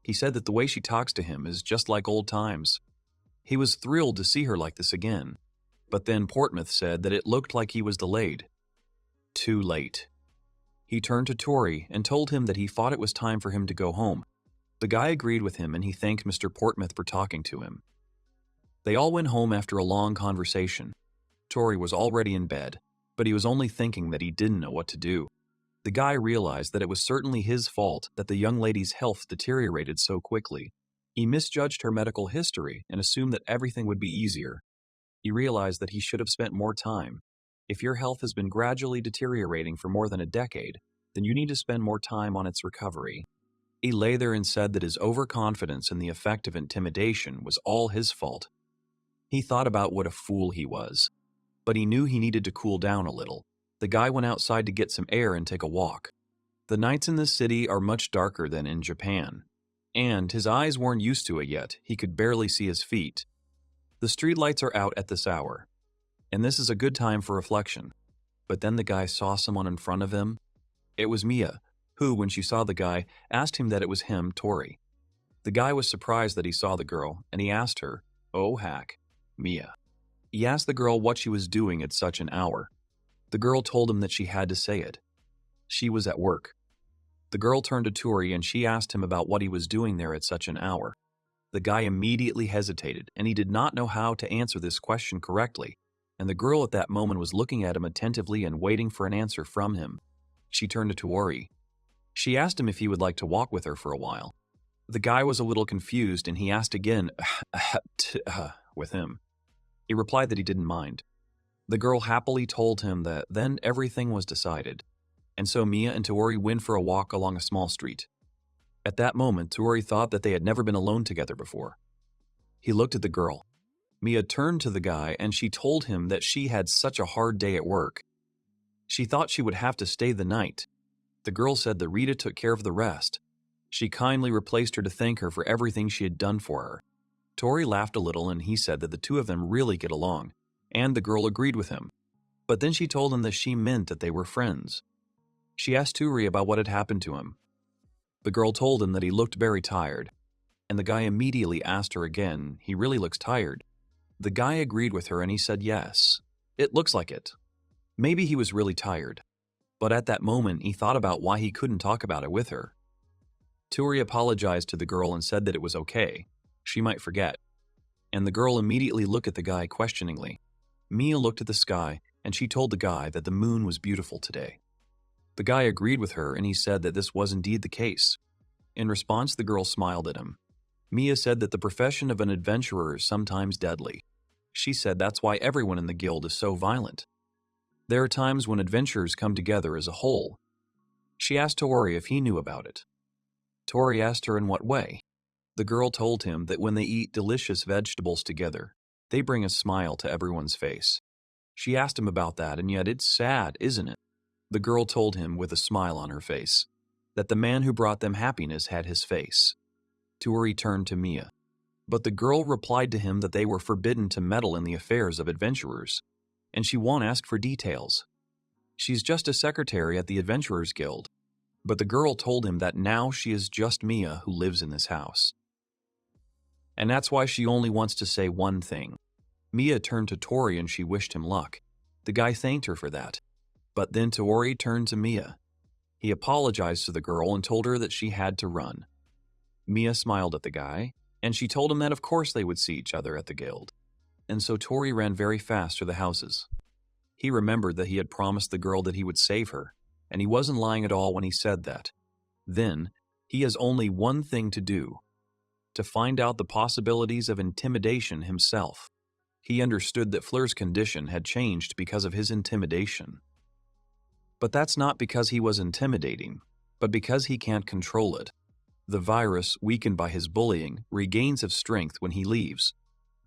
He said that the way she talks to him is just like old times. He was thrilled to see her like this again. But then Portsmouth said that it looked like he was delayed. Too late. He turned to Toru and told him that he thought it was time for him to go home. The guy agreed with him and he thanked Mr. Portsmouth for talking to him. They all went home after a long conversation. Toru was already in bed, but he was only thinking that he didn't know what to do. The guy realized that it was certainly his fault that the young lady's health deteriorated so quickly. He misjudged her medical history and assumed that everything would be easier. He realized that he should have spent more time. If your health has been gradually deteriorating for more than a decade, then you need to spend more time on its recovery. He lay there and said that his overconfidence in the effect of intimidation was all his fault. He thought about what a fool he was. But he knew he needed to cool down a little. The guy went outside to get some air and take a walk. The nights in this city are much darker than in Japan. And his eyes weren't used to it yet. He could barely see his feet. The streetlights are out at this hour. And this is a good time for reflection. But then the guy saw someone in front of him. It was Mia, who, when she saw the guy, asked him that it was him, Toru. The guy was surprised that he saw the girl, and he asked her, "Oh, hack, Mia." He asked the girl what she was doing at such an hour. The girl told him that she had to say it. She was at work. The girl turned to Toru and she asked him about what he was doing there at such an hour. The guy immediately hesitated, and he did not know how to answer this question correctly, and the girl at that moment was looking at him attentively and waiting for an answer from him. She turned to Toru. She asked him if he would like to walk with her for a while. The guy was a little confused, and he asked again, with him. He replied that he didn't mind. The girl happily told him that then everything was decided. And so Mia and Tori went for a walk along a small street. At that moment, Tori thought that they had never been alone together before. He looked at the girl. Mia turned to the guy and she told him that she had such a hard day at work. She thought she would have to stay the night. The girl said that Rita took care of the rest. She kindly replaced her to thank her for everything she had done for her. Tori laughed a little and he said that the two of them really get along, and the girl agreed with him. But then she told him that she meant that they were friends. She asked Tori about what had happened to him. The girl told him that he looked very tired, and the guy immediately asked her again, "He really looks tired?" The guy agreed with her and he said yes. It looks like it. Maybe he was really tired, but at that moment he thought about why he couldn't talk about it with her. Tori apologized to the girl and said that it was okay. She might forget. And the girl immediately looked at the guy questioningly. Mia looked at the sky and she told the guy that the moon was beautiful today. The guy agreed with her and he said that this was indeed the case. In response, the girl smiled at him. Mia said that the profession of an adventurer is sometimes deadly. She said that's why everyone in the guild is so violent. There are times when adventurers come together as a whole. She asked Tori if he knew about it. Tori asked her in what way. The girl told him that when they eat delicious vegetables together, they bring a smile to everyone's face. She asked him about that, and yet it's sad, isn't it? The girl told him with a smile on her face that the man who brought them happiness had his face. Tori turned to Mia, but the girl replied to him that they were forbidden to meddle in the affairs of adventurers, and she won't ask for details. She's just a secretary at the Adventurers Guild, but the girl told him that now she is just Mia who lives in this house. And that's why she only wants to say one thing. Mia turned to Tori and she wished him luck. The guy thanked her for that. But then Tori turned to Mia. He apologized to the girl and told her that she had to run. Mia smiled at the guy, and she told him that of course they would see each other at the guild. And so Tori ran very fast to the houses. He remembered that he had promised the girl that he would save her, and he wasn't lying at all when he said that. Then, he has only one thing to do: to find out the possibilities of intimidation himself. He understood that Fleur's condition had changed because of his intimidation. But that's not because he was intimidating, but because he can't control it. The virus, weakened by his bullying, regains its strength when he leaves.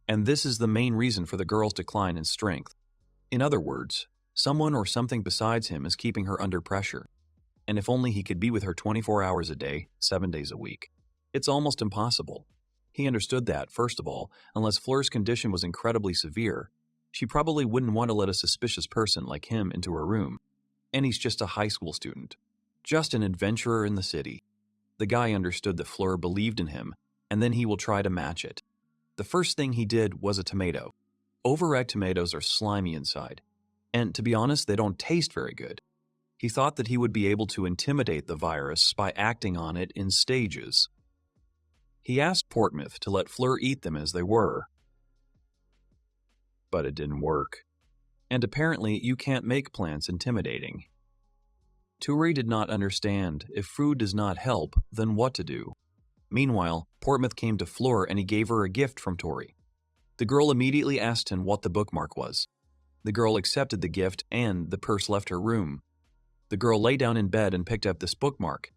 And this is the main reason for the girl's decline in strength. In other words, someone or something besides him is keeping her under pressure. And if only he could be with her 24 hours a day, 7 days a week. It's almost impossible. He understood that, first of all, unless Fleur's condition was incredibly severe, she probably wouldn't want to let a suspicious person like him into her room. And he's just a high school student. Just an adventurer in the city. The guy understood that Fleur believed in him, and then he will try to match it. The first thing he did was a tomato. Overripe tomatoes are slimy inside, and to be honest, they don't taste very good. He thought that he would be able to intimidate the virus by acting on it in stages. He asked Portmouth to let Fleur eat them as they were. But it didn't work. And apparently you can't make plants intimidating. Tori did not understand. If food does not help, then what to do? Meanwhile, Portmouth came to Fleur and he gave her a gift from Tori. The girl immediately asked him what the bookmark was. The girl accepted the gift and the purse left her room. The girl lay down in bed and picked up this bookmark,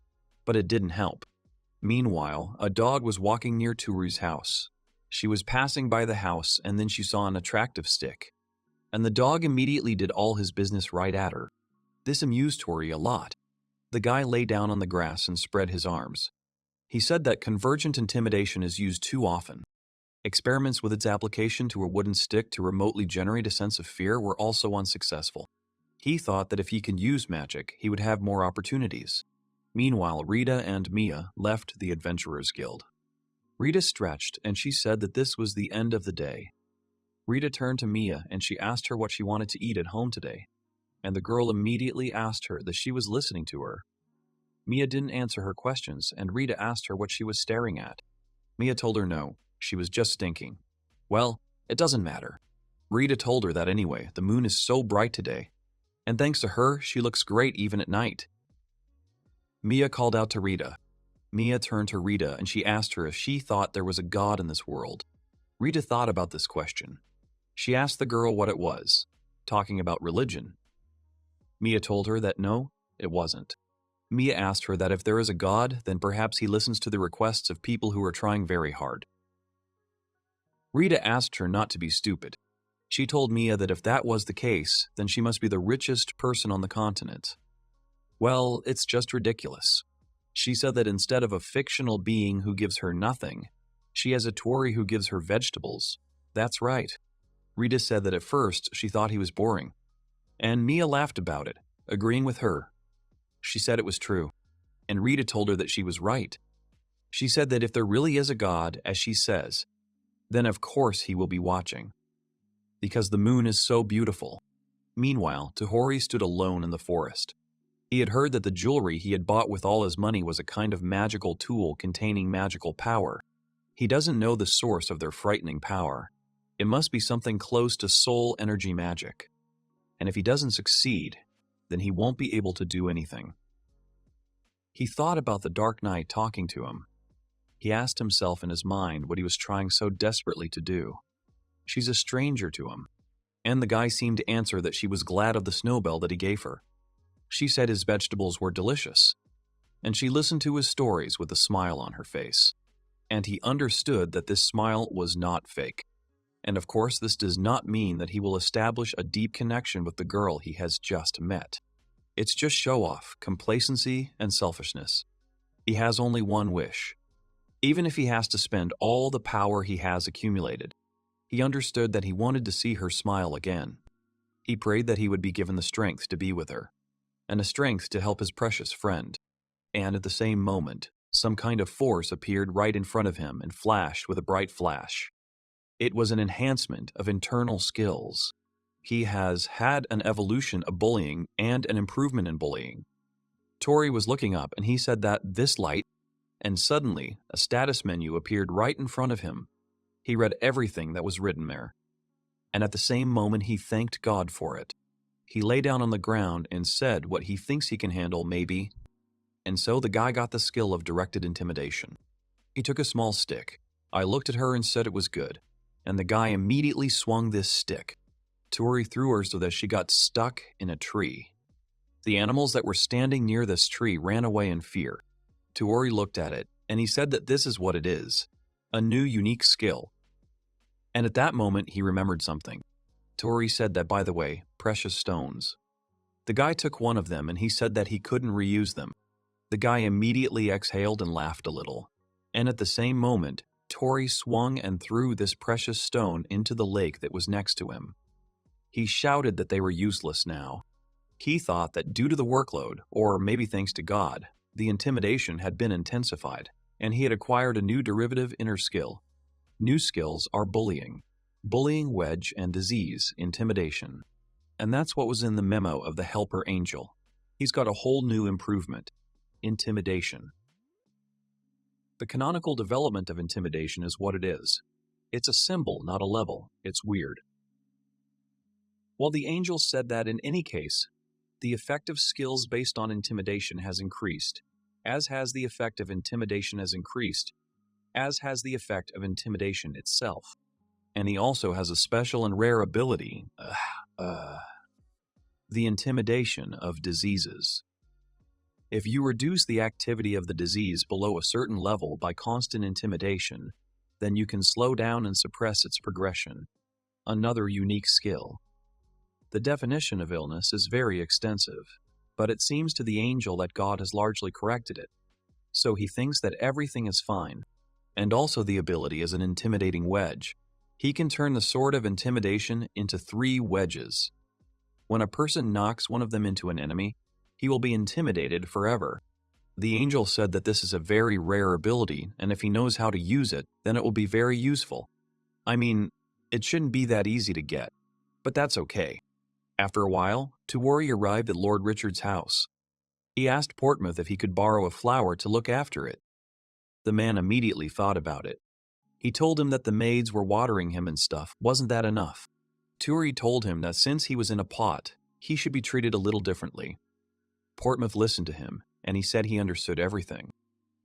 but it didn't help. Meanwhile, a dog was walking near Tori's house. She was passing by the house and then she saw an attractive stick. And the dog immediately did all his business right at her. This amused Tori a lot. The guy lay down on the grass and spread his arms. He said that convergent intimidation is used too often. Experiments with its application to a wooden stick to remotely generate a sense of fear were also unsuccessful. He thought that if he could use magic, he would have more opportunities. Meanwhile, Rita and Mia left the Adventurers Guild. Rita stretched and she said that this was the end of the day. Rita turned to Mia and she asked her what she wanted to eat at home today, and the girl immediately asked her that she was listening to her. Mia didn't answer her questions, and Rita asked her what she was staring at. Mia told her no, she was just stinking. Well, it doesn't matter. Rita told her that anyway, the moon is so bright today, and thanks to her, she looks great even at night. Mia called out to Rita. Mia turned to Rita and she asked her if she thought there was a god in this world. Rita thought about this question. She asked the girl what it was, talking about religion. Mia told her that no, it wasn't. Mia asked her that if there is a God, then perhaps he listens to the requests of people who are trying very hard. Rita asked her not to be stupid. She told Mia that if that was the case, then she must be the richest person on the continent. Well, it's just ridiculous. She said that instead of a fictional being who gives her nothing, she has a Tory who gives her vegetables. That's right. Rita said that at first she thought he was boring. And Mia laughed about it, agreeing with her. She said it was true, and Rita told her that she was right. She said that if there really is a God, as she says, then of course he will be watching. Because the moon is so beautiful. Meanwhile, Tohori stood alone in the forest. He had heard that the jewelry he had bought with all his money was a kind of magical tool containing magical power. He doesn't know the source of their frightening power. It must be something close to soul energy magic. And if he doesn't succeed, then he won't be able to do anything. He thought about the Dark Knight talking to him. He asked himself in his mind what he was trying so desperately to do. She's a stranger to him. And the guy seemed to answer that she was glad of the snowbell that he gave her. She said his vegetables were delicious. And she listened to his stories with a smile on her face. And he understood that this smile was not fake. And of course, this does not mean that he will establish a deep connection with the girl he has just met. It's just show-off, complacency, and selfishness. He has only one wish. Even if he has to spend all the power he has accumulated, he understood that he wanted to see her smile again. He prayed that he would be given the strength to be with her, and the strength to help his precious friend. And at the same moment, some kind of force appeared right in front of him and flashed with a bright flash. It was an enhancement of internal skills. He has had an evolution of bullying and an improvement in bullying. Tori was looking up and he said that this light, and suddenly a status menu appeared right in front of him. He read everything that was written there. And at the same moment he thanked God for it. He lay down on the ground and said what he thinks he can handle, maybe. And so the guy got the skill of directed intimidation. He took a small stick. I looked at her and said it was good. And the guy immediately swung this stick. Tori threw her so that she got stuck in a tree. The animals that were standing near this tree ran away in fear. Tori looked at it, and he said that this is what it is. A new unique skill. And at that moment, he remembered something. Tori said that, by the way, precious stones. The guy took one of them, and he said that he couldn't reuse them. The guy immediately exhaled and laughed a little. And at the same moment, Tori swung and threw this precious stone into the lake that was next to him. He shouted that they were useless now. He thought that due to the workload, or maybe thanks to God, the intimidation had been intensified, and he had acquired a new derivative inner skill. New skills are bullying, wedge, and disease, intimidation. And that's what was in the memo of the helper angel. He's got a whole new improvement, intimidation. The canonical development of intimidation is what it is. It's a symbol, not a level. It's weird. While the angel said that in any case, the effect of skills based on intimidation has increased, as has the effect of intimidation has increased, as has the effect of intimidation itself. And he also has a special and rare ability, the intimidation of diseases. If you reduce the activity of the disease below a certain level by constant intimidation, then you can slow down and suppress its progression. Another unique skill. The definition of illness is very extensive, but it seems to the angel that God has largely corrected it. So he thinks that everything is fine, and also the ability is an intimidating wedge. He can turn the sword of intimidation into 3 wedges. When a person knocks one of them into an enemy, he will be intimidated forever. The angel said that this is a very rare ability, and if he knows how to use it, then it will be very useful. I mean, it shouldn't be that easy to get, but that's okay. After a while, Tuwari arrived at Lord Richard's house. He asked Portsmouth if he could borrow a flower to look after it. The man immediately thought about it. He told him that the maids were watering him and stuff. Wasn't that enough? Tuwari told him that since he was in a pot, he should be treated a little differently. Portsmouth listened to him, and he said he understood everything.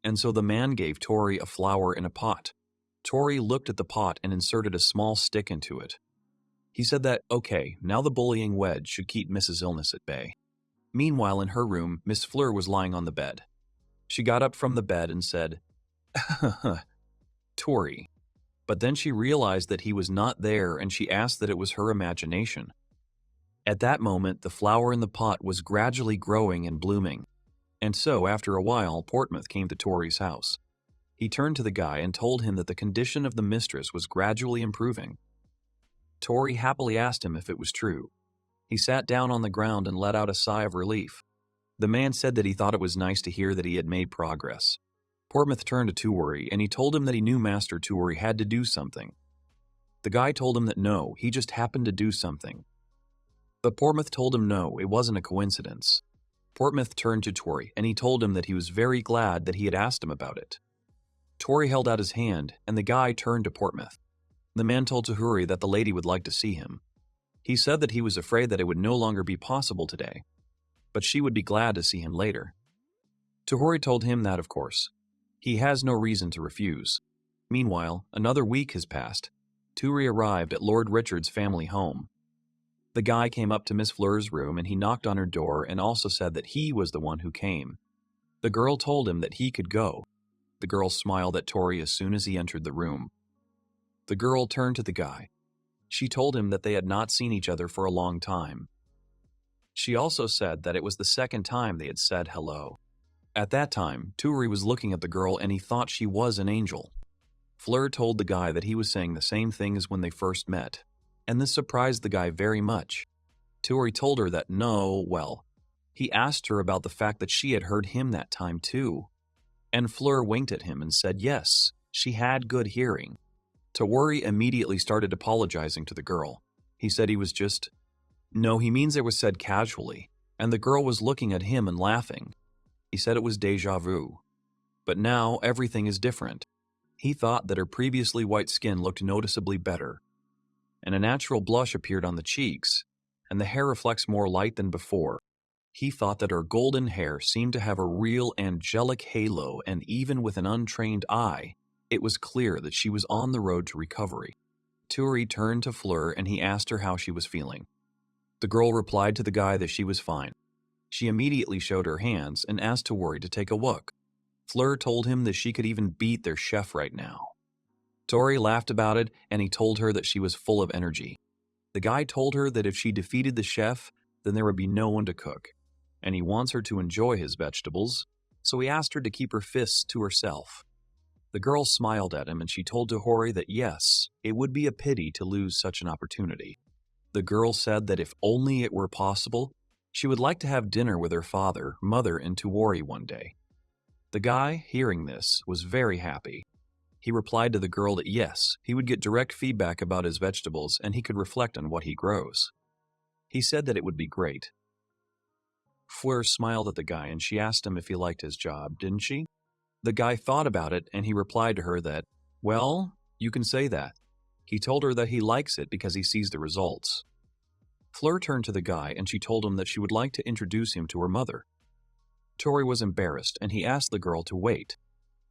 And so the man gave Tori a flower in a pot. Tori looked at the pot and inserted a small stick into it. He said that, okay, now the bullying wedge should keep Mrs. Illness at bay. Meanwhile, in her room, Miss Fleur was lying on the bed. She got up from the bed and said, Tori. But then she realized that he was not there and she asked that it was her imagination. At that moment, the flower in the pot was gradually growing and blooming. And so, after a while, Portsmouth came to Tori's house. He turned to the guy and told him that the condition of the mistress was gradually improving. Tori happily asked him if it was true. He sat down on the ground and let out a sigh of relief. The man said that he thought it was nice to hear that he had made progress. Portsmouth turned to Tori and he told him that he knew Master Tori had to do something. The guy told him that no, he just happened to do something. But Portsmouth told him no, it wasn't a coincidence. Portsmouth turned to Tori and he told him that he was very glad that he had asked him about it. Tori held out his hand and the guy turned to Portsmouth. The man told Tahuri that the lady would like to see him. He said that he was afraid that it would no longer be possible today, but she would be glad to see him later. Tahuri told him that, of course, he has no reason to refuse. Meanwhile, another week has passed. Tahuri arrived at Lord Richard's family home. The guy came up to Miss Fleur's room and he knocked on her door and also said that he was the one who came. The girl told him that he could go. The girl smiled at Tori as soon as he entered the room. The girl turned to the guy. She told him that they had not seen each other for a long time. She also said that it was the second time they had said hello. At that time, Tahuri was looking at the girl and he thought she was an angel. Fleur told the guy that he was saying the same thing as when they first met, and this surprised the guy very much. Tahuri told her that he asked her about the fact that she had heard him that time too. And Fleur winked at him and said yes, she had good hearing. Tahuri immediately started apologizing to the girl. He said he was just, no, he means it was said casually, and the girl was looking at him and laughing. He said it was déjà vu. But now everything is different. He thought that her previously white skin looked noticeably better, and a natural blush appeared on the cheeks, and the hair reflects more light than before. He thought that her golden hair seemed to have a real angelic halo, and even with an untrained eye, it was clear that she was on the road to recovery. Tahuri turned to Fleur and he asked her how she was feeling. The girl replied to the guy that she was fine. She immediately showed her hands and asked Tahuri to take a look. Fleur told him that she could even beat their chef right now. Tori laughed about it and he told her that she was full of energy. The guy told her that if she defeated the chef, then there would be no one to cook, and he wants her to enjoy his vegetables, so he asked her to keep her fists to herself. The girl smiled at him and she told Tahuri that yes, it would be a pity to lose such an opportunity. The girl said that if only it were possible, she would like to have dinner with her father, mother, and Tahuri one day. The guy, hearing this, was very happy. He replied to the girl that yes, he would get direct feedback about his vegetables and he could reflect on what he grows. He said that it would be great. Fleur smiled at the guy and she asked him if he liked his job, didn't she? The guy thought about it and he replied to her that, well, you can say that. He told her that he likes it because he sees the results. Fleur turned to the guy and she told him that she would like to introduce him to her mother. Tori was embarrassed and he asked the girl to wait.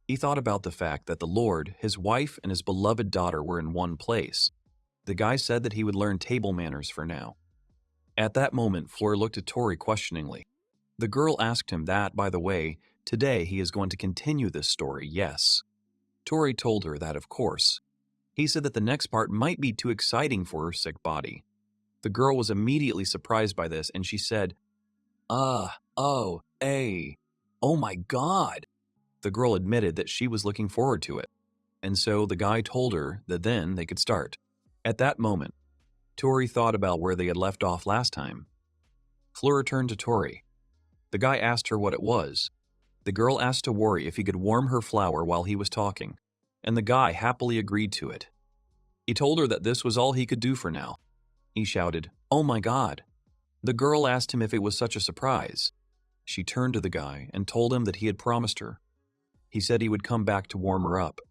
He thought about the fact that the Lord, his wife, and his beloved daughter were in one place. The guy said that he would learn table manners for now. At that moment, Fleur looked at Tori questioningly. The girl asked him that, by the way, today he is going to continue this story, yes. Tori told her that, of course. He said that the next part might be too exciting for her sick body. The girl was immediately surprised by this and she said, oh my God. The girl admitted that she was looking forward to it, and so the guy told her that then they could start. At that moment, Tori thought about where they had left off last time. Fleur turned to Tori. The guy asked her what it was. The girl asked Tahuri if he could warm her flower while he was talking, and the guy happily agreed to it. He told her that this was all he could do for now. He shouted, "Oh my God!" The girl asked him if it was such a surprise. She turned to the guy and told him that he had promised her. He said he would come back to warm her up.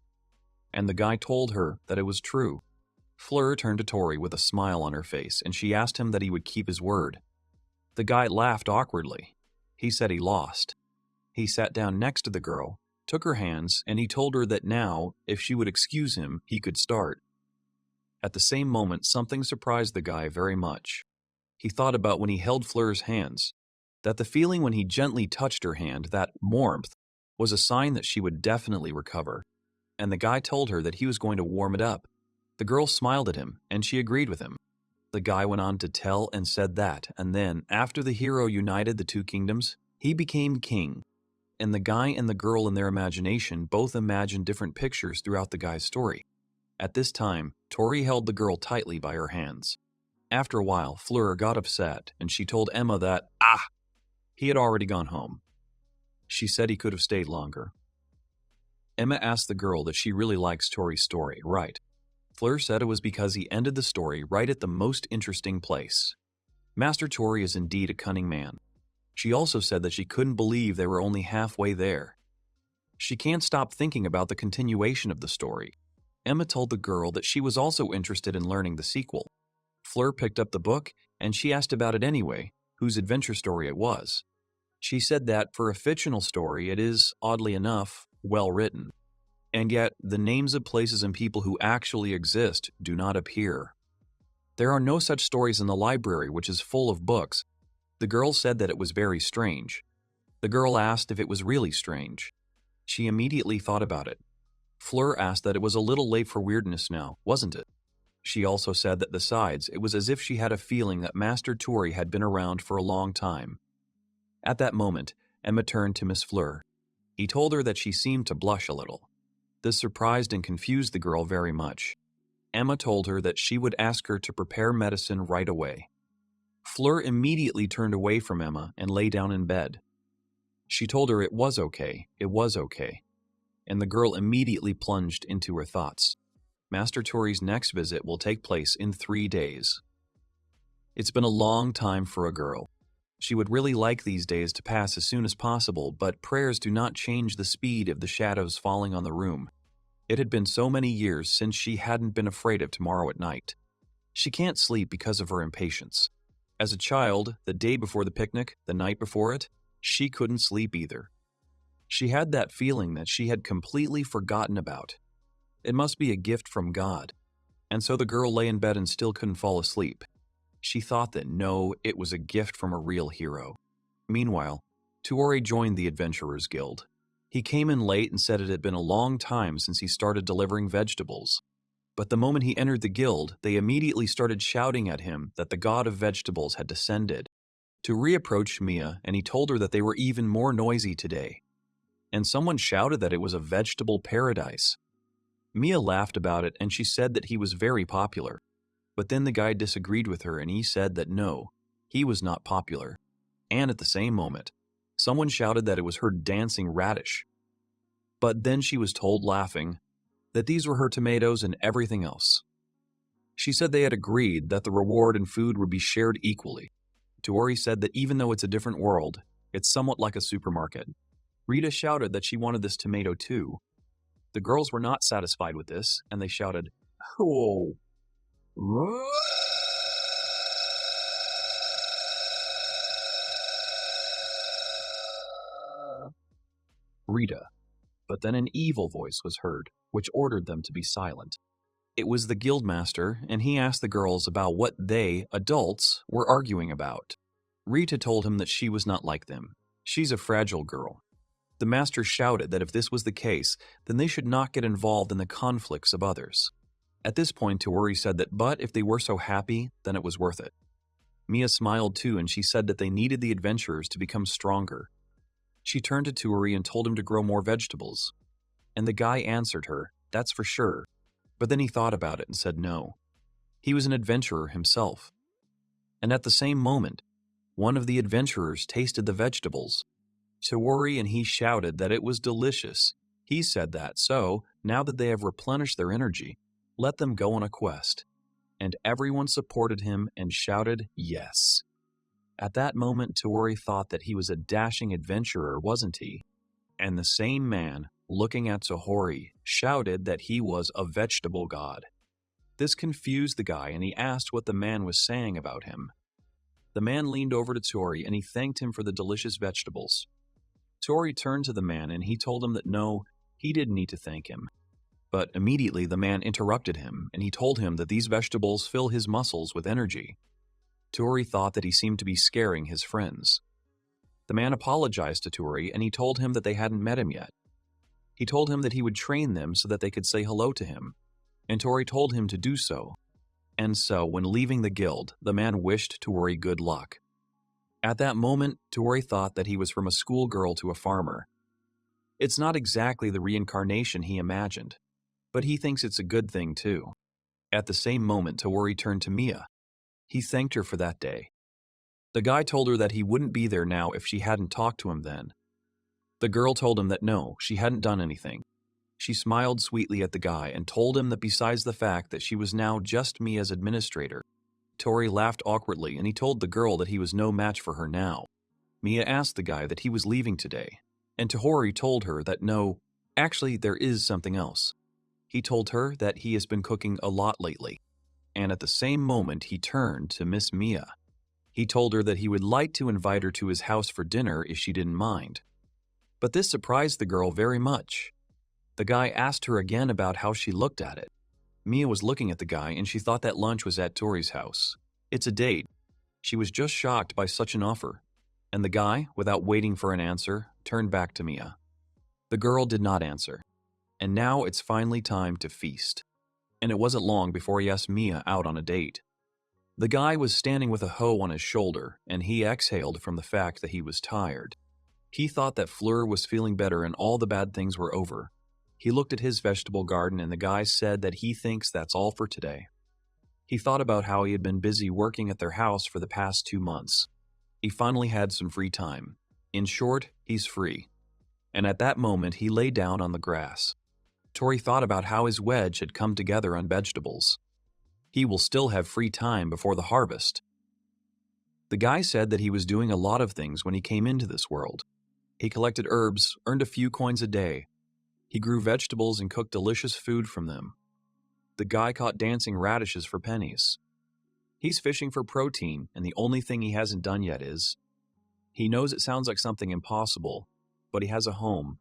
And the guy told her that it was true. Fleur turned to Tori with a smile on her face and she asked him that he would keep his word. The guy laughed awkwardly. He said he lost. He sat down next to the girl, took her hands, and he told her that now, if she would excuse him, he could start. At the same moment, something surprised the guy very much. He thought about when he held Fleur's hands. that the feeling when he gently touched her hand, that warmth, was a sign that she would definitely recover. And the guy told her that he was going to warm it up. The girl smiled at him, and she agreed with him. The guy went on to tell and said that, and then, after the hero united the two kingdoms, he became king. And the guy and the girl in their imagination both imagined different pictures throughout the guy's story. At this time, Tori held the girl tightly by her hands. After a while, Fleur got upset, and she told Emma that, he had already gone home. She said he could have stayed longer. Emma asked the girl that she really likes Tori's story, right? Fleur said it was because he ended the story right at the most interesting place. Master Tori is indeed a cunning man. She also said that she couldn't believe they were only halfway there. She can't stop thinking about the continuation of the story. Emma told the girl that she was also interested in learning the sequel. Fleur picked up the book, and she asked about it anyway, whose adventure story it was. She said that for a fictional story, it is, oddly enough, well written. And yet, the names of places and people who actually exist do not appear. There are no such stories in the library, which is full of books. The girl said that it was very strange. The girl asked if it was really strange. She immediately thought about it. Fleur asked that it was a little late for weirdness now, wasn't it? She also said that besides, it was as if she had a feeling that Master Tori had been around for a long time. At that moment, Emma turned to Miss Fleur. He told her that she seemed to blush a little. This surprised and confused the girl very much. Emma told her that she would ask her to prepare medicine right away. Fleur immediately turned away from Emma and lay down in bed. She told her it was okay, and the girl immediately plunged into her thoughts. Master Tori's next visit will take place in 3 days. It's been a long time for a girl. She would really like these days to pass as soon as possible, but prayers do not change the speed of the shadows falling on the room. It had been so many years since she hadn't been afraid of tomorrow at night. She can't sleep because of her impatience. As a child, the day before the picnic, the night before it, she couldn't sleep either. She had that feeling that she had completely forgotten about. It must be a gift from God. And so the girl lay in bed and still couldn't fall asleep. She thought that no, it was a gift from a real hero. Meanwhile, Tuori joined the Adventurers Guild. He came in late and said it had been a long time since he started delivering vegetables. But the moment he entered the guild, they immediately started shouting at him that the god of vegetables had descended. Tuori approached Mia, and he told her that they were even more noisy today. And someone shouted that it was a vegetable paradise. Mia laughed about it, and she said that he was very popular. But then the guy disagreed with her, and he said that no, he was not popular. And at the same moment, someone shouted that it was her dancing radish. But then she was told, laughing, that these were her tomatoes and everything else. She said they had agreed that the reward and food would be shared equally. Tuori said that even though it's a different world, it's somewhat like a supermarket. Rita shouted that she wanted this tomato too. The girls were not satisfied with this, and they shouted, "Oh!" Rita. But then an evil voice was heard, which ordered them to be silent. It was the guildmaster, and he asked the girls about what they, adults, were arguing about. Rita told him that she was not like them. She's a fragile girl. The master shouted that if this was the case, then they should not get involved in the conflicts of others. At this point, Tuori said that but if they were so happy, then it was worth it. Mia smiled too, and she said that they needed the adventurers to become stronger. She turned to Tuori and told him to grow more vegetables. And the guy answered her, "That's for sure." But then he thought about it and said no. He was an adventurer himself. And at the same moment, one of the adventurers tasted the vegetables. Tuori and he shouted that it was delicious. He said that, so, now that they have replenished their energy, let them go on a quest. And everyone supported him and shouted yes. At that moment, Tuori thought that he was a dashing adventurer, wasn't he? And the same man, looking at Tohori, shouted that he was a vegetable god. This confused the guy, and he asked what the man was saying about him. The man leaned over to Tuori, and he thanked him for the delicious vegetables. Tuori turned to the man, and he told him that no, he didn't need to thank him. But immediately the man interrupted him, and he told him that these vegetables fill his muscles with energy. Tuori thought that he seemed to be scaring his friends. The man apologized to Tori and he told him that they hadn't met him yet. He told him that he would train them so that they could say hello to him, and Tori told him to do so. And so, when leaving the guild, the man wished Tori good luck. At that moment, Tori thought that he was from a schoolgirl to a farmer. It's not exactly the reincarnation he imagined, but he thinks it's a good thing too. At the same moment, Tori turned to Mia. He thanked her for that day. The guy told her that he wouldn't be there now if she hadn't talked to him then. The girl told him that no, she hadn't done anything. She smiled sweetly at the guy and told him that besides the fact that she was now just Mia's administrator, Tori laughed awkwardly and he told the girl that he was no match for her now. Mia asked the guy that he was leaving today, and Tori told her that no, actually there is something else. He told her that he has been cooking a lot lately, and at the same moment he turned to Miss Mia. He told her that he would like to invite her to his house for dinner if she didn't mind. But this surprised the girl very much. The guy asked her again about how she looked at it. Mia was looking at the guy and she thought that lunch was at Tori's house. It's a date. She was just shocked by such an offer. And the guy, without waiting for an answer, turned back to Mia. The girl did not answer. And now it's finally time to feast. And it wasn't long before he asked Mia out on a date. The guy was standing with a hoe on his shoulder, and he exhaled from the fact that he was tired. He thought that Fleur was feeling better and all the bad things were over. He looked at his vegetable garden and the guy said that he thinks that's all for today. He thought about how he had been busy working at their house for the past 2 months. He finally had some free time. In short, he's free. And at that moment, he lay down on the grass. Tori thought about how his wedge had come together on vegetables. He will still have free time before the harvest. The guy said that he was doing a lot of things when he came into this world. He collected herbs, earned a few coins a day. He grew vegetables and cooked delicious food from them. The guy caught dancing radishes for pennies. He's fishing for protein, and the only thing he hasn't done yet is, he knows it sounds like something impossible, but he has a home.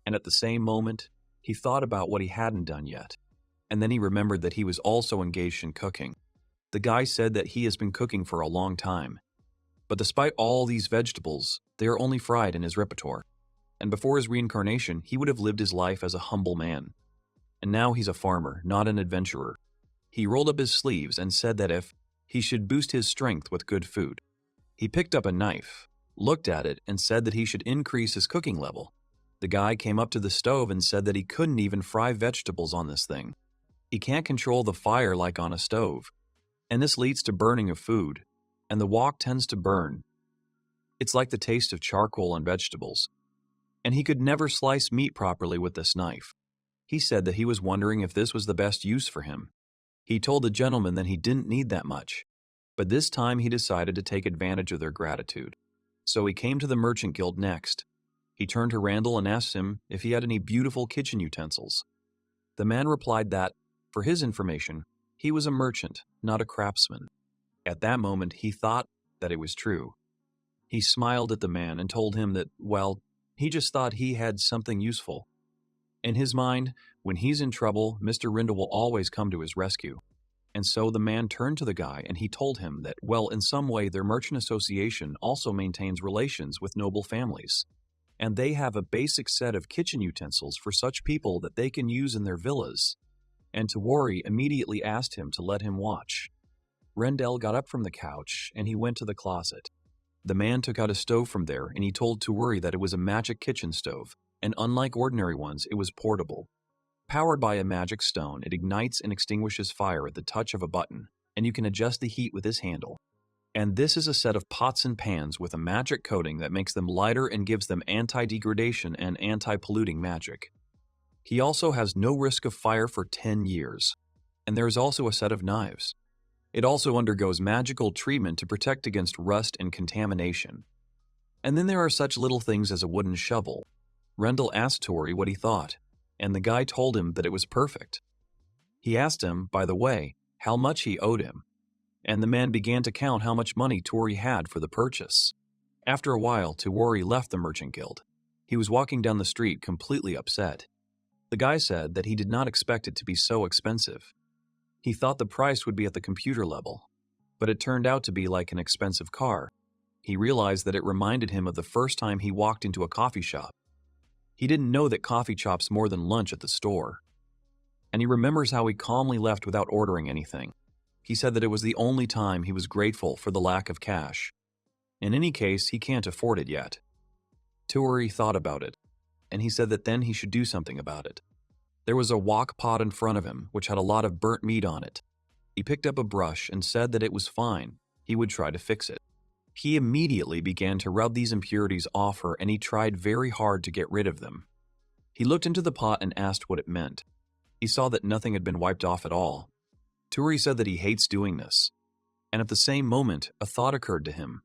And at the same moment, he thought about what he hadn't done yet. And then he remembered that he was also engaged in cooking. The guy said that he has been cooking for a long time. But despite all these vegetables, they are only fried in his repertoire. And before his reincarnation, he would have lived his life as a humble man. And now he's a farmer, not an adventurer. He rolled up his sleeves and said that if he should boost his strength with good food. He picked up a knife, looked at it, and said that he should increase his cooking level. The guy came up to the stove and said that he couldn't even fry vegetables on this thing. He can't control the fire like on a stove. And this leads to burning of food, and the wok tends to burn. It's like the taste of charcoal on vegetables. And he could never slice meat properly with this knife. He said that he was wondering if this was the best use for him. He told the gentleman that he didn't need that much, but this time he decided to take advantage of their gratitude. So he came to the merchant guild next. He turned to Randall and asked him if he had any beautiful kitchen utensils. The man replied that, for his information, he was a merchant, not a craftsman. At that moment, he thought that it was true. He smiled at the man and told him that, well, he just thought he had something useful. In his mind, when he's in trouble, Mr. Rindle will always come to his rescue. And so the man turned to the guy and he told him that, well, in some way their merchant association also maintains relations with noble families. And they have a basic set of kitchen utensils for such people that they can use in their villas. And Tawari immediately asked him to let him watch. Rendell got up from the couch and he went to the closet. The man took out a stove from there and he told Tawari that it was a magic kitchen stove. And unlike ordinary ones, it was portable. Powered by a magic stone, it ignites and extinguishes fire at the touch of a button, and you can adjust the heat with this handle. And this is a set of pots and pans with a magic coating that makes them lighter and gives them anti-degradation and anti-polluting magic. He also has no risk of fire for 10 years. And there is also a set of knives. It also undergoes magical treatment to protect against rust and contamination. And then there are such little things as a wooden shovel. Rendell asked Tori what he thought, and the guy told him that it was perfect. He asked him, by the way, how much he owed him, and the man began to count how much money Tori had for the purchase. After a while, Tori left the merchant guild. He was walking down the street completely upset. The guy said that he did not expect it to be so expensive. He thought the price would be at the computer level, but it turned out to be like an expensive car. He realized that it reminded him of the first time he walked into a coffee shop. He didn't know that coffee chop's more than lunch at the store. And he remembers how he calmly left without ordering anything. He said that it was the only time he was grateful for the lack of cash. In any case, he can't afford it yet. Toru thought about it, and he said that then he should do something about it. There was a wok pot in front of him, which had a lot of burnt meat on it. He picked up a brush and said that it was fine. He would try to fix it. He immediately began to rub these impurities off her, and he tried very hard to get rid of them. He looked into the pot and asked what it meant. He saw that nothing had been wiped off at all. Toru said that he hates doing this. And at the same moment, a thought occurred to him.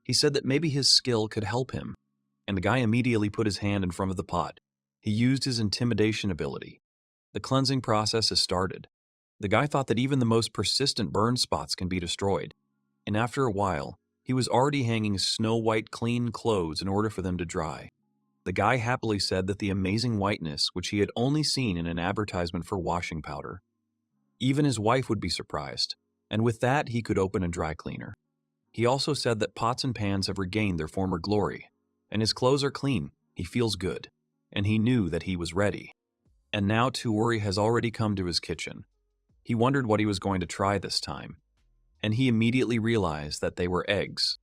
He said that maybe his skill could help him, and the guy immediately put his hand in front of the pot. He used his intimidation ability. The cleansing process has started. The guy thought that even the most persistent burn spots can be destroyed, and after a while, he was already hanging snow-white clean clothes in order for them to dry. The guy happily said that the amazing whiteness, which he had only seen in an advertisement for washing powder. Even his wife would be surprised, and with that he could open a dry cleaner. He also said that pots and pans have regained their former glory, and his clothes are clean. He feels good, and he knew that he was ready. And now Toru has already come to his kitchen. He wondered what he was going to try this time, and he immediately realized that they were eggs.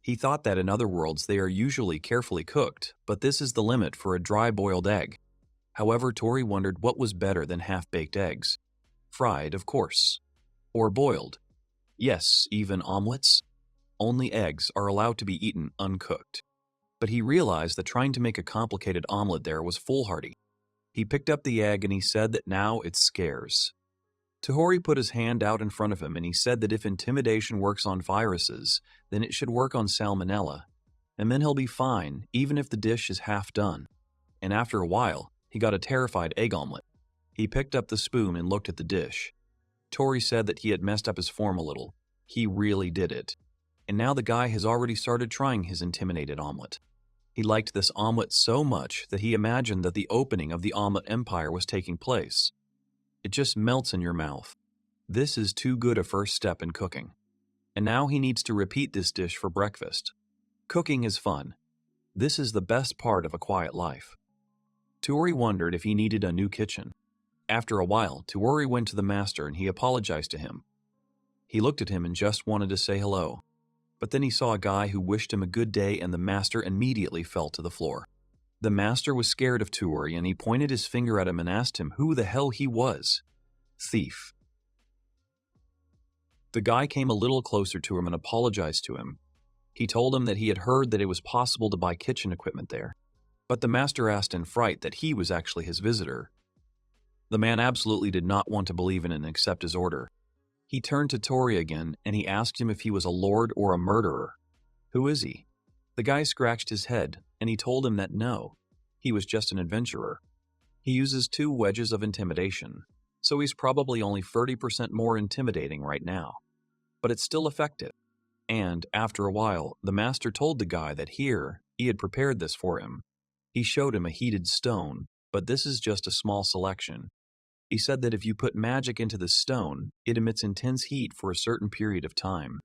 He thought that in other worlds they are usually carefully cooked, but this is the limit for a dry-boiled egg. However, Toru wondered what was better than half-baked eggs. Fried, of course. Or boiled. Yes, even omelets. Only eggs are allowed to be eaten uncooked. But he realized that trying to make a complicated omelet there was foolhardy. He picked up the egg and he said that now it scares. Toru put his hand out in front of him and he said that if intimidation works on viruses, then it should work on salmonella. And then he'll be fine, even if the dish is half done. And after a while, he got a terrified egg omelet. He picked up the spoon and looked at the dish. Toru said that he had messed up his form a little. He really did it. And now the guy has already started trying his intimidated omelet. He liked this omelet so much that he imagined that the opening of the omelet empire was taking place. It just melts in your mouth. This is too good a first step in cooking. And now he needs to repeat this dish for breakfast. Cooking is fun. This is the best part of a quiet life. Toru wondered if he needed a new kitchen. After a while, Toru went to the master and he apologized to him. He looked at him and just wanted to say hello. But then he saw a guy who wished him a good day and the master immediately fell to the floor. The master was scared of Toru and he pointed his finger at him and asked him who the hell he was. Thief. The guy came a little closer to him and apologized to him. He told him that he had heard that it was possible to buy kitchen equipment there. But the master asked in fright that he was actually his visitor. The man absolutely did not want to believe in and accept his order. He turned to Toru again and he asked him if he was a lord or a murderer. Who is he? The guy scratched his head and he told him that no, he was just an adventurer. He uses 2 wedges of intimidation, so he's probably only 30% more intimidating right now. But it's still effective. And after a while, the master told the guy that here, he had prepared this for him. He showed him a heated stone, but this is just a small selection. He said that if you put magic into the stone, it emits intense heat for a certain period of time.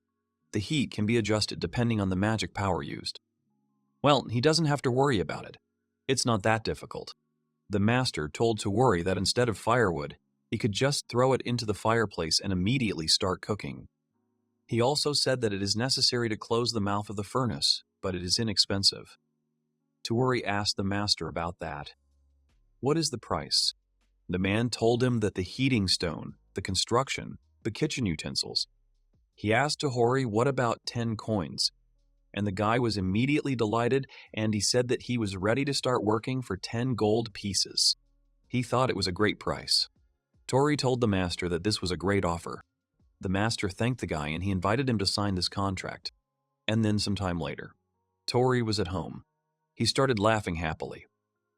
The heat can be adjusted depending on the magic power used. Well, he doesn't have to worry about it. It's not that difficult. The master told Toru that instead of firewood, he could just throw it into the fireplace and immediately start cooking. He also said that it is necessary to close the mouth of the furnace, but it is inexpensive. Toru asked the master about that. What is the price? The man told him that the heating stone, the construction, the kitchen utensils. He asked Toru what about 10 coins, and the guy was immediately delighted and he said that he was ready to start working for 10 gold pieces. He thought it was a great price. Toru told the master that this was a great offer. The master thanked the guy and he invited him to sign this contract. And then some time later, Toru was at home. He started laughing happily.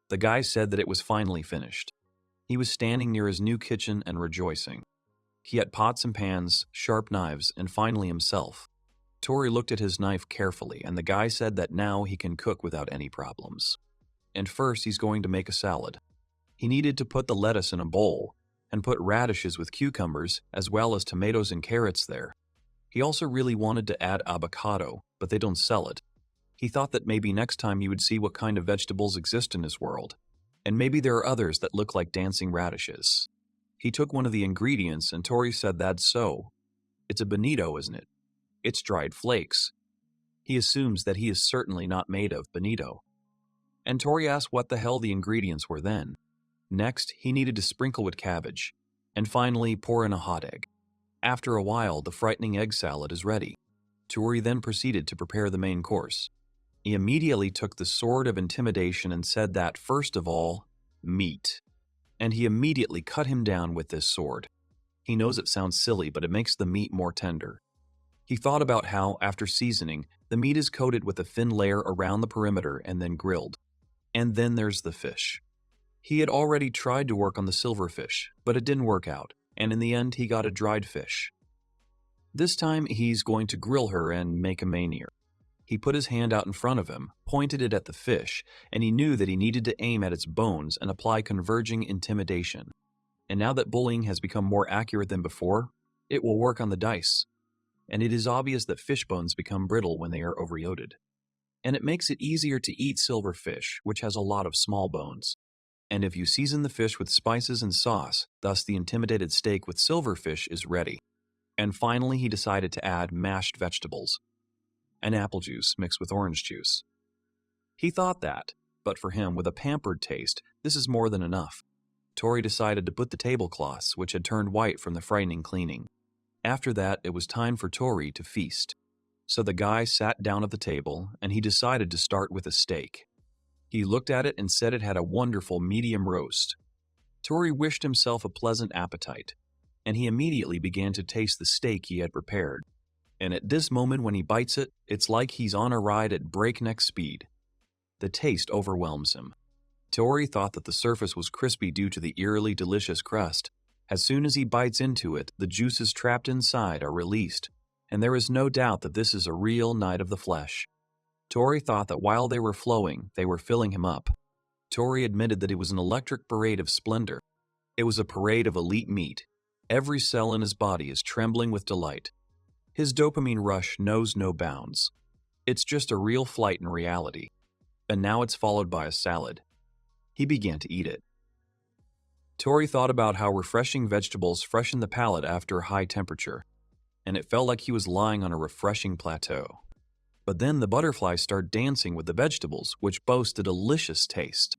The guy said that it was finally finished. He was standing near his new kitchen and rejoicing. He had pots and pans, sharp knives, and finally himself. Toru looked at his knife carefully, and the guy said that now he can cook without any problems. And first, he's going to make a salad. He needed to put the lettuce in a bowl, and put radishes with cucumbers, as well as tomatoes and carrots there. He also really wanted to add avocado, but they don't sell it. He thought that maybe next time he would see what kind of vegetables exist in his world, and maybe there are others that look like dancing radishes. He took one of the ingredients and Tori said that's so. It's a bonito, isn't it? It's dried flakes. He assumes that he is certainly not made of bonito. And Tori asked what the hell the ingredients were then. Next, he needed to sprinkle with cabbage, and finally pour in a hot egg. After a while, the frightening egg salad is ready. Tori then proceeded to prepare the main course. He immediately took the sword of intimidation and said that, first of all, meat. And he immediately cut him down with this sword. He knows it sounds silly, but it makes the meat more tender. He thought about how, after seasoning, the meat is coated with a thin layer around the perimeter and then grilled. And then there's the fish. He had already tried to work on the silverfish, but it didn't work out, and in the end he got a dried fish. This time he's going to grill her and make a manier. He put his hand out in front of him, pointed it at the fish, and he knew that he needed to aim at its bones and apply converging intimidation. And now that bullying has become more accurate than before, it will work on the dice. And it is obvious that fish bones become brittle when they are overloaded. And it makes it easier to eat silverfish, which has a lot of small bones. And if you season the fish with spices and sauce, thus the intimidated steak with silverfish is ready. And finally he decided to add mashed vegetables. And apple juice mixed with orange juice. He thought that, but for him, with a pampered taste, this is more than enough. Tori decided to put the tablecloths, which had turned white from the frightening cleaning. After that, it was time for Tori to feast. So the guy sat down at the table, and he decided to start with a steak. He looked at it and said it had a wonderful medium roast. Tori wished himself a pleasant appetite, and he immediately began to taste the steak he had prepared. And at this moment when he bites it, it's like he's on a ride at breakneck speed. The taste overwhelms him. Tori thought that the surface was crispy due to the eerily delicious crust. As soon as he bites into it, the juices trapped inside are released, and there is no doubt that this is a real night of the flesh. Tori thought that while they were flowing, they were filling him up. Tori admitted that it was an electric parade of splendor. It was a parade of elite meat. Every cell in his body is trembling with delight. His dopamine rush knows no bounds. It's just a real flight in reality. And now it's followed by a salad. He began to eat it. Tori thought about how refreshing vegetables freshen the palate after a high temperature, and it felt like he was lying on a refreshing plateau. But then the butterflies start dancing with the vegetables, which boast a delicious taste.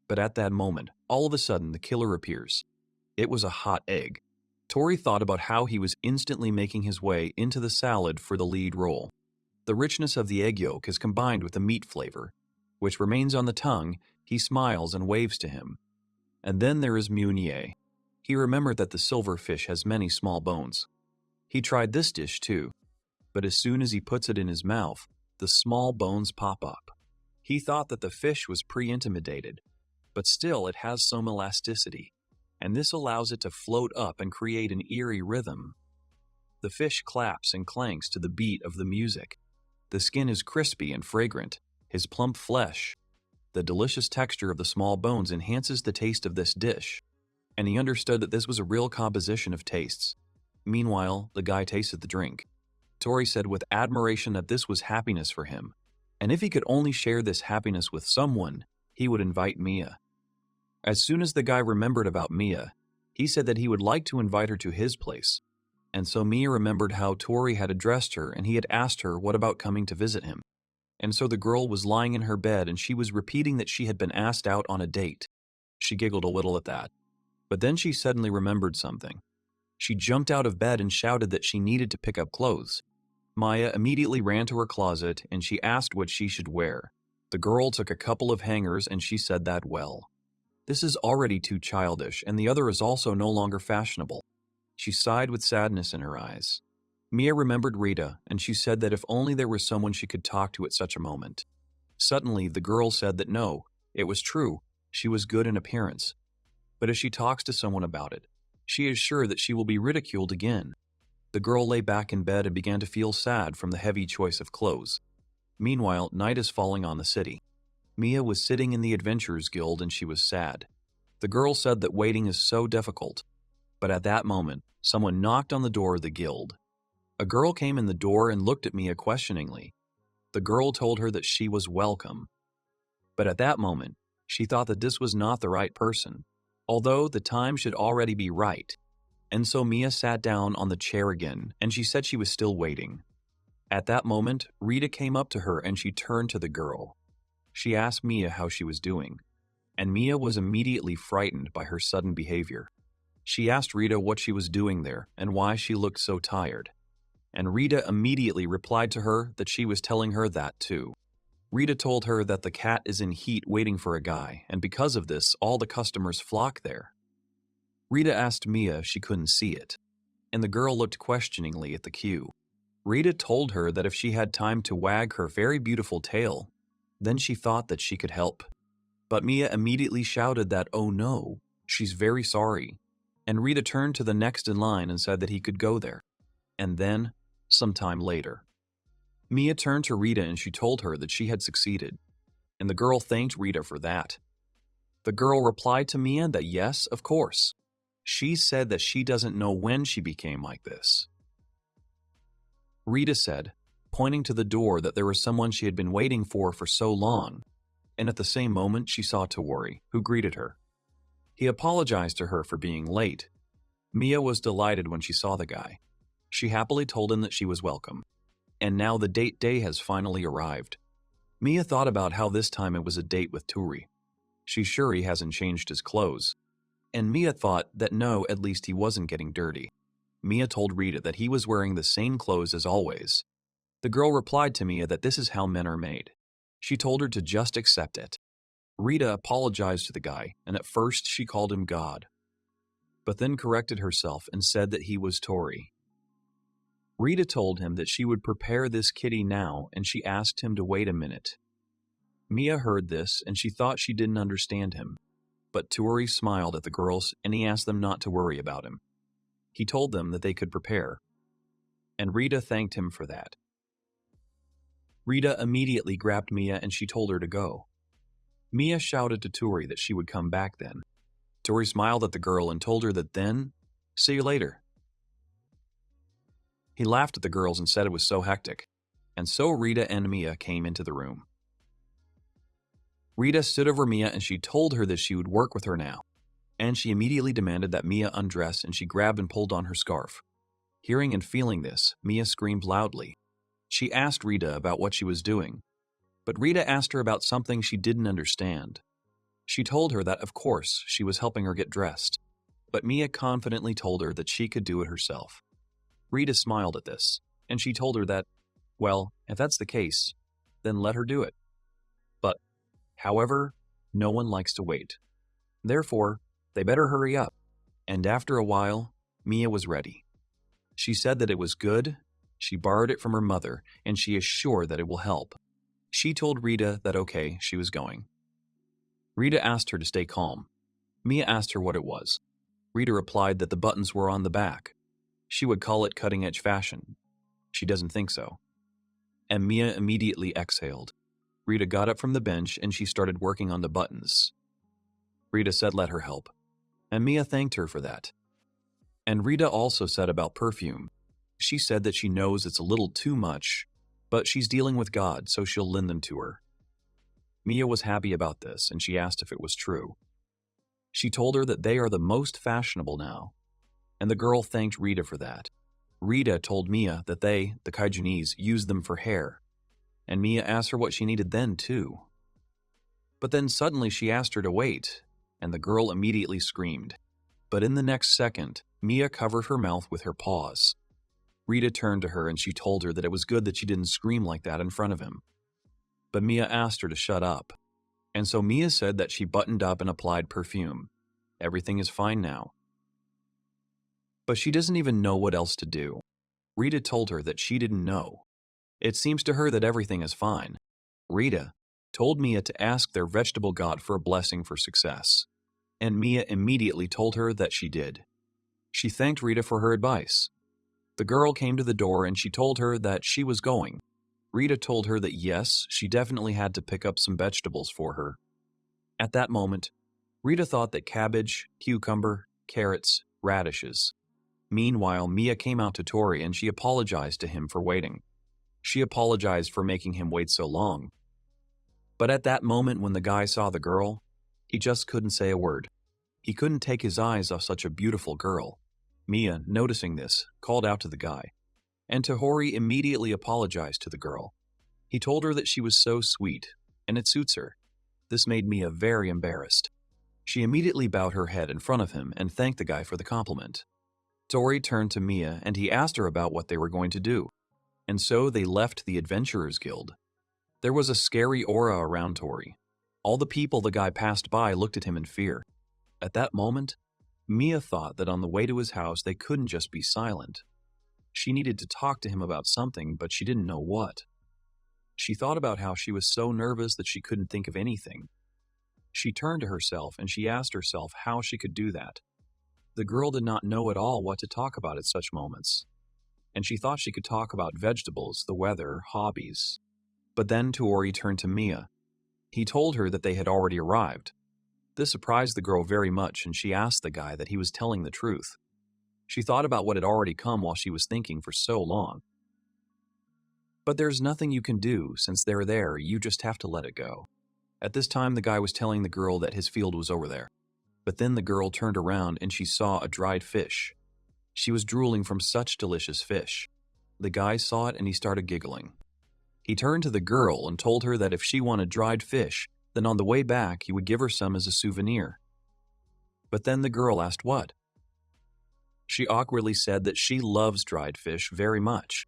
But at that moment, all of a sudden the killer appears. It was a hot egg. Tori thought about how he was instantly making his way into the salad for the lead role. The richness of the egg yolk is combined with the meat flavor, which remains on the tongue. He smiles and waves to him. And then there is Meunier. He remembered that the silverfish has many small bones. He tried this dish too, but as soon as he puts it in his mouth, the small bones pop up. He thought that the fish was pre-intimidated, but still it has some elasticity, and this allows it to float up and create an eerie rhythm. The fish claps and clanks to the beat of the music. The skin is crispy and fragrant, his plump flesh. The delicious texture of the small bones enhances the taste of this dish, and he understood that this was a real composition of tastes. Meanwhile, the guy tasted the drink. Tori said with admiration that this was happiness for him, and if he could only share this happiness with someone, he would invite Mia. As soon as the guy remembered about Mia, he said that he would like to invite her to his place, and so Mia remembered how Tori had addressed her and he had asked her what about coming to visit him. And so the girl was lying in her bed and she was repeating that she had been asked out on a date. She giggled a little at that. But then she suddenly remembered something. She jumped out of bed and shouted that she needed to pick up clothes. Maya immediately ran to her closet and she asked what she should wear. The girl took a couple of hangers and she said that well. This is already too childish and the other is also no longer fashionable. She sighed with sadness in her eyes. Mia remembered Rita, and she said that if only there was someone she could talk to at such a moment. Suddenly, the girl said that no, it was true, she was good in appearance. But if she talks to someone about it, she is sure that she will be ridiculed again. The girl lay back in bed and began to feel sad from the heavy choice of clothes. Meanwhile, night is falling on the city. Mia was sitting in the Adventurers Guild and she was sad. The girl said that waiting is so difficult. But at that moment, someone knocked on the door of the guild. A girl came in the door and looked at Mia questioningly. The girl told her that she was welcome. But at that moment, she thought that this was not the right person, although the time should already be right. And so Mia sat down on the chair again, and she said she was still waiting. At that moment, Rita came up to her and she turned to the girl. She asked Mia how she was doing, and Mia was immediately frightened by her sudden behavior. She asked Rita what she was doing there and why she looked so tired. And Rita immediately replied to her that she was telling her that too. Rita told her that the cat is in heat waiting for a guy, and because of this, all the customers flock there. Rita asked Mia if she couldn't see it, and the girl looked questioningly at the queue. Rita told her that if she had time to wag her very beautiful tail, then she thought that she could help. But Mia immediately shouted that, oh no, she's very sorry. And Rita turned to the next in line and said that he could go there. And then, sometime later, Mia turned to Rita and she told her that she had succeeded. And the girl thanked Rita for that. The girl replied to Mia that yes, of course. She said that she doesn't know when she became like this. Rita said, pointing to the door, that there was someone she had been waiting for so long, and at the same moment she saw Toru, who greeted her. He apologized to her for being late. Mia was delighted when she saw the guy. She happily told him that she was welcome. And now the date day has finally arrived. Mia thought about how this time it was a date with Toru. She's sure he hasn't changed his clothes. And Mia thought that no, at least he wasn't getting dirty. Mia told Rita that he was wearing the same clothes as always. The girl replied to Mia that this is how men are made. She told her to just accept it. Rita apologized to the guy, and at first she called him God, but then corrected herself and said that he was Toru. Rita told him that she would prepare this kitty now, and she asked him to wait a minute. Mia heard this, and she thought she didn't understand him. But Toru smiled at the girls, and he asked them not to worry about him. He told them that they could prepare, and Rita thanked him for that. Rita immediately grabbed Mia and she told her to go. Mia shouted to Toru that she would come back then. Toru smiled at the girl and told her that then, see you later. He laughed at the girls and said it was so hectic, and so Rita and Mia came into the room. Rita stood over Mia and she told her that she would work with her now, and she immediately demanded that Mia undress, and she grabbed and pulled on her scarf. Hearing and feeling this, Mia screamed loudly. She asked Rita about what she was doing, but Rita asked her about something she didn't understand. She told her that, of course, she was helping her get dressed, but Mia confidently told her that she could do it herself. Rita smiled at this, and she told her that, well, if that's the case, then let her do it. But, however, no one likes to wait. Therefore, they better hurry up. And after a while, Mia was ready. She said that it was good, she borrowed it from her mother, and she is sure that it will help. She told Rita that okay, she was going. Rita asked her to stay calm. Mia asked her what it was. Rita replied that the buttons were on the back. She would call it cutting-edge fashion. She doesn't think so. And Mia immediately exhaled. Rita got up from the bench and she started working on the buttons. Rita said let her help, and Mia thanked her for that. And Rita also said about perfume. She said that she knows it's a little too much, but she's dealing with God, so she'll lend them to her. Mia was happy about this, and she asked if it was true. She told her that they are the most fashionable now, and the girl thanked Rita for that. Rita told Mia that they, the Kaijunese, use them for hair, and Mia asked her what she needed then, too. But then suddenly she asked her to wait, and the girl immediately screamed. But in the next second, Mia covered her mouth with her paws. Rita turned to her and she told her that it was good that she didn't scream like that in front of him. But Mia asked her to shut up. And so Mia said that she buttoned up and applied perfume. Everything is fine now. But she doesn't even know what else to do. Rita told her that she didn't know. It seems to her that everything is fine. Rita told Mia to ask their vegetable god for a blessing for success. And Mia immediately told her that she did. She thanked Rita for her advice. The girl came to the door and she told her that she was going. Rita told her that yes, she definitely had to pick up some vegetables for her. At that moment, Rita thought that cabbage, cucumber, carrots, radishes. Meanwhile, Mia came out to Tori and she apologized to him for waiting. She apologized for making him wait so long. But at that moment when the guy saw the girl, he just couldn't say a word. He couldn't take his eyes off such a beautiful girl. Mia, noticing this, called out to the guy, and Tohori immediately apologized to the girl. He told her that she was so sweet, and it suits her. This made Mia very embarrassed. She immediately bowed her head in front of him and thanked the guy for the compliment. Tori turned to Mia and he asked her about what they were going to do, and so they left the Adventurers Guild. There was a scary aura around Tori. All the people the guy passed by looked at him in fear. At that moment, Mia thought that on the way to his house they couldn't just be silent. She needed to talk to him about something, but she didn't know what. She thought about how she was so nervous that she couldn't think of anything. She turned to herself and she asked herself how she could do that. The girl did not know at all what to talk about at such moments, and she thought she could talk about vegetables, the weather, hobbies. But then Toori turned to Mia. He told her that they had already arrived. This surprised the girl very much, and she asked the guy that he was telling the truth. She thought about what had already come while she was thinking for so long. But there's nothing you can do, since they're there, you just have to let it go. At this time, the guy was telling the girl that his field was over there. But then the girl turned around and she saw a dried fish. She was drooling from such delicious fish. The guy saw it and he started giggling. He turned to the girl and told her that if she wanted dried fish, then on the way back he would give her some as a souvenir. But then the girl asked what? She awkwardly said that she loves dried fish very much.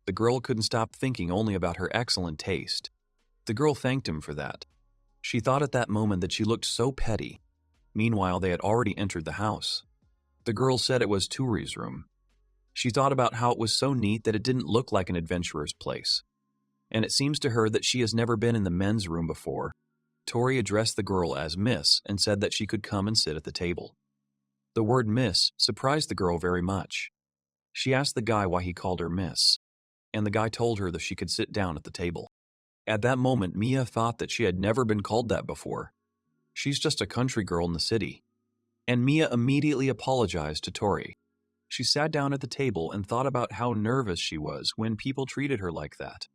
The girl couldn't stop thinking only about her excellent taste. The girl thanked him for that. She thought at that moment that she looked so petty. Meanwhile, they had already entered the house. The girl said it was Tori's room. She thought about how it was so neat that it didn't look like an adventurer's place. And it seems to her that she has never been in the men's room before. Tori addressed the girl as Miss and said that she could come and sit at the table. The word Miss surprised the girl very much. She asked the guy why he called her Miss, and the guy told her that she could sit down at the table. At that moment, Mia thought that she had never been called that before. She's just a country girl in the city. And Mia immediately apologized to Tori. She sat down at the table and thought about how nervous she was when people treated her like that.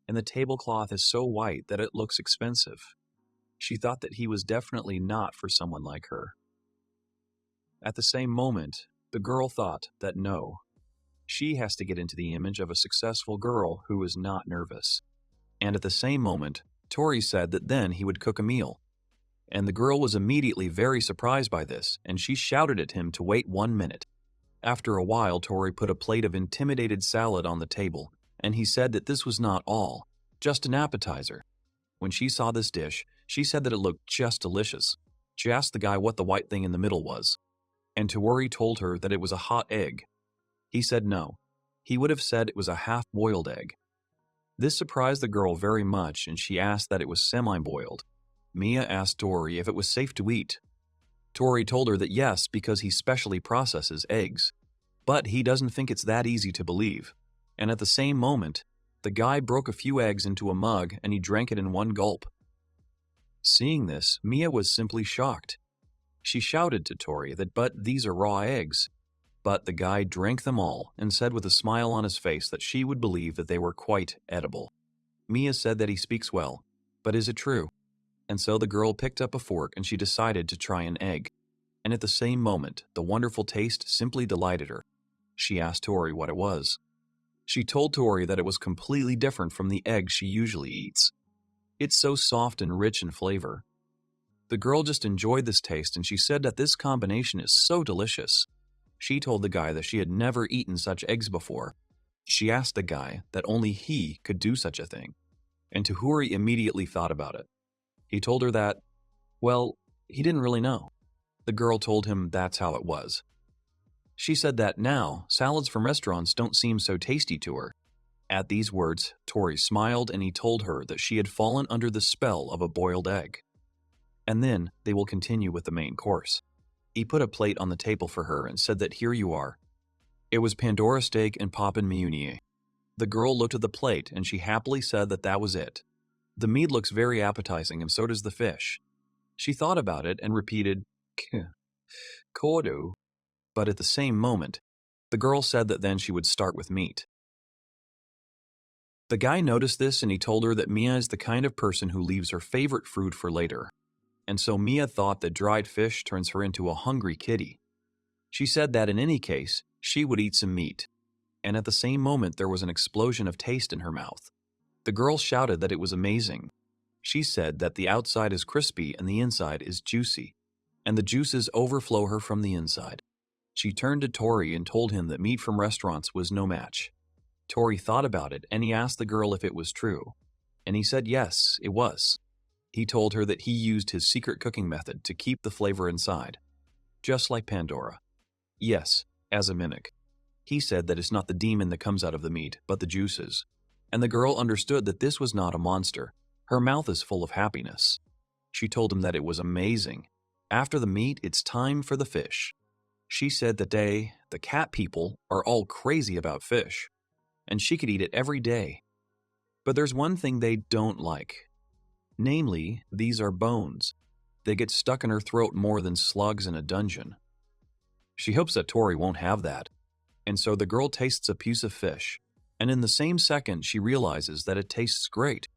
And the tablecloth is so white that it looks expensive. She thought that he was definitely not for someone like her. At the same moment, the girl thought that no, she has to get into the image of a successful girl who is not nervous. And at the same moment, Tori said that then he would cook a meal. And the girl was immediately very surprised by this, and she shouted at him to wait 1 minute. After a while, Tori put a plate of intimidated salad on the table, and he said that this was not all, just an appetizer. When she saw this dish, she said that it looked just delicious. She asked the guy what the white thing in the middle was, and Tori told her that it was a hot egg. He said no. He would have said it was a half-boiled egg. This surprised the girl very much, and she asked that it was semi-boiled. Mia asked Tori if it was safe to eat. Tori told her that yes, because he specially processes eggs. But he doesn't think it's that easy to believe. And at the same moment, the guy broke a few eggs into a mug and he drank it in one gulp. Seeing this, Mia was simply shocked. She shouted to Tori that but these are raw eggs. But the guy drank them all and said with a smile on his face that she would believe that they were quite edible. Mia said that he speaks well, but is it true? And so the girl picked up a fork and she decided to try an egg. And at the same moment, the wonderful taste simply delighted her. She asked Tori what it was. She told Tori that it was completely different from the egg she usually eats. It's so soft and rich in flavor. The girl just enjoyed this taste and she said that this combination is so delicious. She told the guy that she had never eaten such eggs before. She asked the guy that only he could do such a thing. And Tahuri immediately thought about it. He told her that, well, he didn't really know. The girl told him that's how it was. She said that now, salads from restaurants don't seem so tasty to her. At these words, Tori smiled and he told her that she had fallen under the spell of a boiled egg. And then they will continue with the main course. He put a plate on the table for her and said that here you are. It was Pandora steak and Poppin' Meunier. The girl looked at the plate and she happily said that that was it. The meat looks very appetizing and so does the fish. She thought about it and repeated, Kodu. But at the same moment, The girl said that then she would start with meat. The guy noticed this and he told her that Mia is the kind of person who leaves her favorite food for later. And so Mia thought that dried fish turns her into a hungry kitty. She said that in any case, she would eat some meat. And at the same moment, there was an explosion of taste in her mouth. The girl shouted that it was amazing. She said that the outside is crispy and the inside is juicy, and the juices overflow her from the inside. She turned to Tori and told him that meat from restaurants was no match. Tori thought about it and he asked the girl if it was true. And he said yes, it was. He told her that he used his secret cooking method to keep the flavor inside. Just like Pandora. Yes, as a mimic. He said that it's not the demon that comes out of the meat, but the juices. And the girl understood that this was not a monster. Her mouth is full of happiness. She told him that it was amazing. After the meat, it's time for the fish. She said that the cat people, are all crazy about fish, and she could eat it every day. But there's one thing they don't like. Namely, these are bones. They get stuck in her throat more than slugs in a dungeon. She hopes that Tori won't have that. And so the girl tastes a piece of fish, and in the same second she realizes that it tastes great.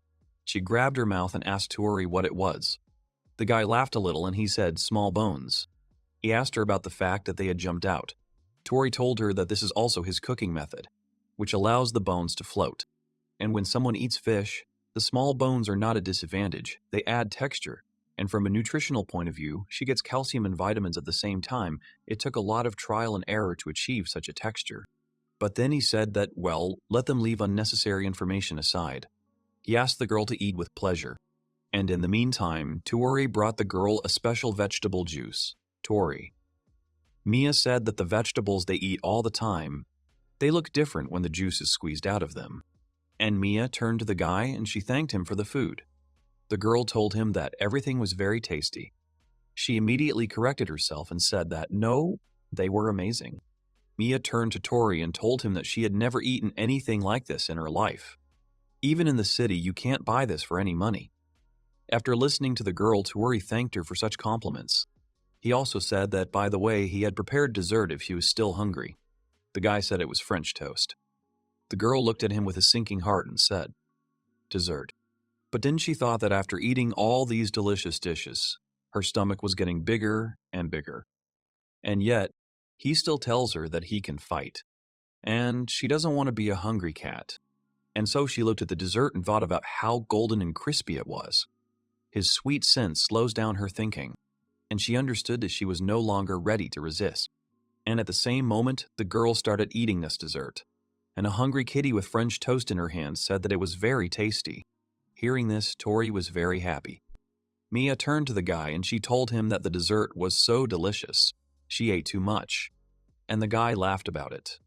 She grabbed her mouth and asked Tori what it was. The guy laughed a little and he said small bones. He asked her about the fact that they had jumped out. Tori told her that this is also his cooking method, which allows the bones to float. And when someone eats fish, the small bones are not a disadvantage. They add texture. And from a nutritional point of view, she gets calcium and vitamins at the same time. It took a lot of trial and error to achieve such a texture. But then he said that, well, let them leave unnecessary information aside. He asked the girl to eat with pleasure. And in the meantime, Tori brought the girl a special vegetable juice. Tori. Mia said that the vegetables they eat all the time, they look different when the juice is squeezed out of them. And Mia turned to the guy and she thanked him for the food. The girl told him that everything was very tasty. She immediately corrected herself and said that no, they were amazing. Mia turned to Tori and told him that she had never eaten anything like this in her life. Even in the city, you can't buy this for any money. After listening to the girl, Tori thanked her for such compliments. He also said that, by the way, he had prepared dessert if he was still hungry. The guy said it was French toast. The girl looked at him with a sinking heart and said, dessert. But then she thought that after eating all these delicious dishes, her stomach was getting bigger and bigger. And yet, he still tells her that he can fight. And she doesn't want to be a hungry cat. And so she looked at the dessert and thought about how golden and crispy it was. His sweet scent slows down her thinking, and she understood that she was no longer ready to resist. And at the same moment, the girl started eating this dessert. And a hungry kitty with French toast in her hand said that it was very tasty. Hearing this, Tori was very happy. Mia turned to the guy and she told him that the dessert was so delicious. She ate too much. And the guy laughed about it.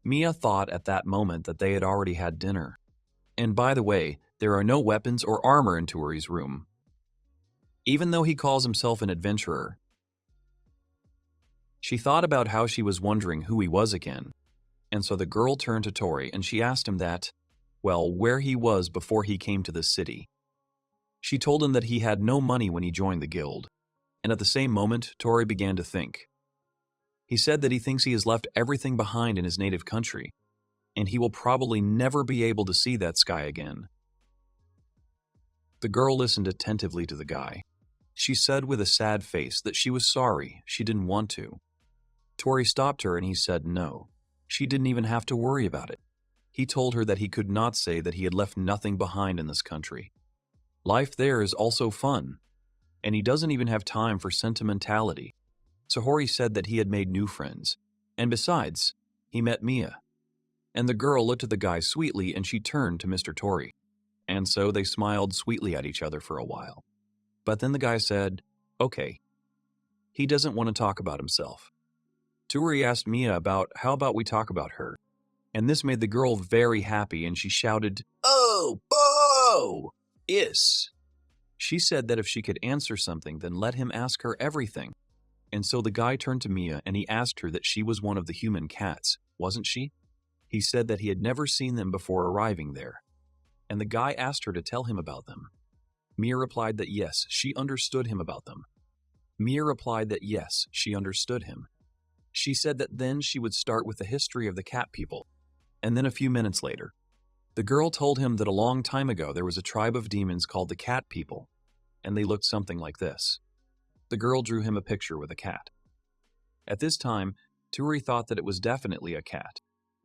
Mia thought at that moment that they had already had dinner. And by the way, there are no weapons or armor in Tori's room. Even though he calls himself an adventurer. She thought about how she was wondering who he was again. And so the girl turned to Tori and she asked him that, well, where he was before he came to the city. She told him that he had no money when he joined the guild. And at the same moment, Tori began to think. He said that he thinks he has left everything behind in his native country, and he will probably never be able to see that sky again. The girl listened attentively to the guy. She said with a sad face that she was sorry, she didn't want to. Tori stopped her and he said no. She didn't even have to worry about it. He told her that he could not say that he had left nothing behind in this country. Life there is also fun, and he doesn't even have time for sentimentality. Sahori said that he had made new friends, and besides, he met Mia. And the girl looked at the guy sweetly and she turned to Mr. Tori. And so they smiled sweetly at each other for a while. But then the guy said, okay. He doesn't want to talk about himself. Tori asked Mia about how about we talk about her. And this made the girl very happy and she shouted, oh, Bo! Is. She said that if she could answer something, then let him ask her everything. And so the guy turned to Mia and he asked her that she was one of the human cats, wasn't she? He said that he had never seen them before arriving there. And the guy asked her to tell him about them. Mia replied that yes, she understood him about them. Mia replied that yes, she understood him. She said that then she would start with the history of the cat people. And then a few minutes later, the girl told him that a long time ago there was a tribe of demons called the cat people, and they looked something like this. The girl drew him a picture with a cat. At this time, Toru thought that it was definitely a cat.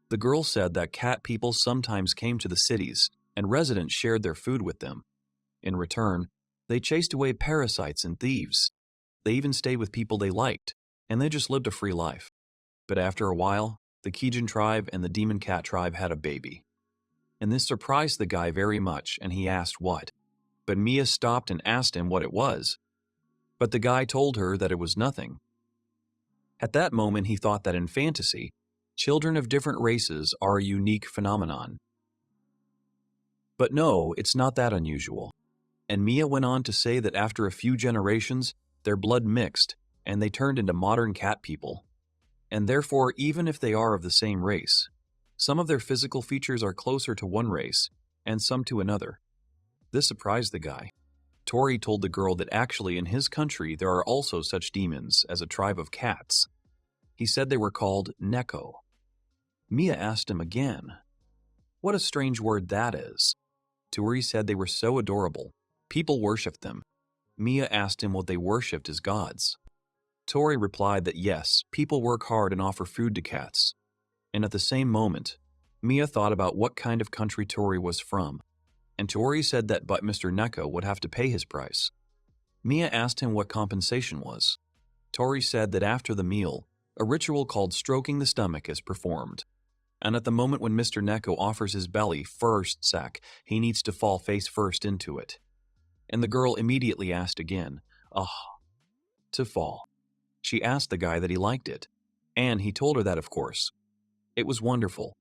The girl said that cat people sometimes came to the cities, and residents shared their food with them. In return, they chased away parasites and thieves. They even stayed with people they liked, and they just lived a free life. But after a while, the Kijin tribe and the demon cat tribe had a baby. And this surprised the guy very much, and he asked what. But Mia stopped and asked him what it was. But the guy told her that it was nothing. At that moment, he thought that in fantasy, children of different races are a unique phenomenon. But no, it's not that unusual. And Mia went on to say that after a few generations, their blood mixed, and they turned into modern cat people. And therefore, even if they are of the same race, some of their physical features are closer to one race, and some to another. This surprised the guy. Toru told the girl that actually in his country there are also such demons as a tribe of cats. He said they were called Neko. Mia asked him again, what a strange word that is. Toru said they were so adorable. People worshipped them. Mia asked him what they worshipped as gods. Toru replied that yes, people work hard and offer food to cats. And at the same moment, Mia thought about what kind of country Toru was from, and Toru said that but Mr. Neko would have to pay his price. Mia asked him what compensation was. Toru said that after the meal, a ritual called stroking the stomach is performed. And at the moment when Mr. Neko offers his belly first sack, he needs to fall face first into it. And the girl immediately asked again, to fall. She asked the guy that he liked it, and he told her that of course. It was wonderful.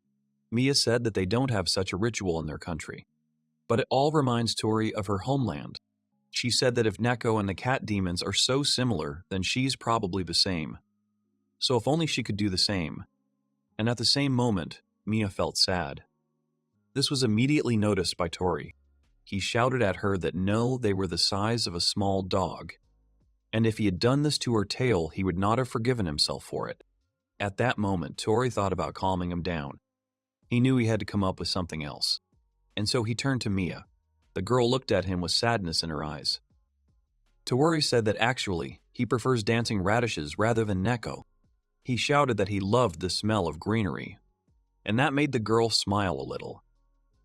Mia said that they don't have such a ritual in their country, but it all reminds Toru of her homeland. She said that if Neko and the cat demons are so similar, then she's probably the same. So if only she could do the same. And at the same moment, Mia felt sad. This was immediately noticed by Toru. He shouted at her that no, they were the size of a small dog. And if he had done this to her tail, he would not have forgiven himself for it. At that moment, Toru thought about calming him down. He knew he had to come up with something else. And so he turned to Mia. The girl looked at him with sadness in her eyes. Toru said that actually, he prefers dancing radishes rather than Neko. He shouted that he loved the smell of greenery. And that made the girl smile a little.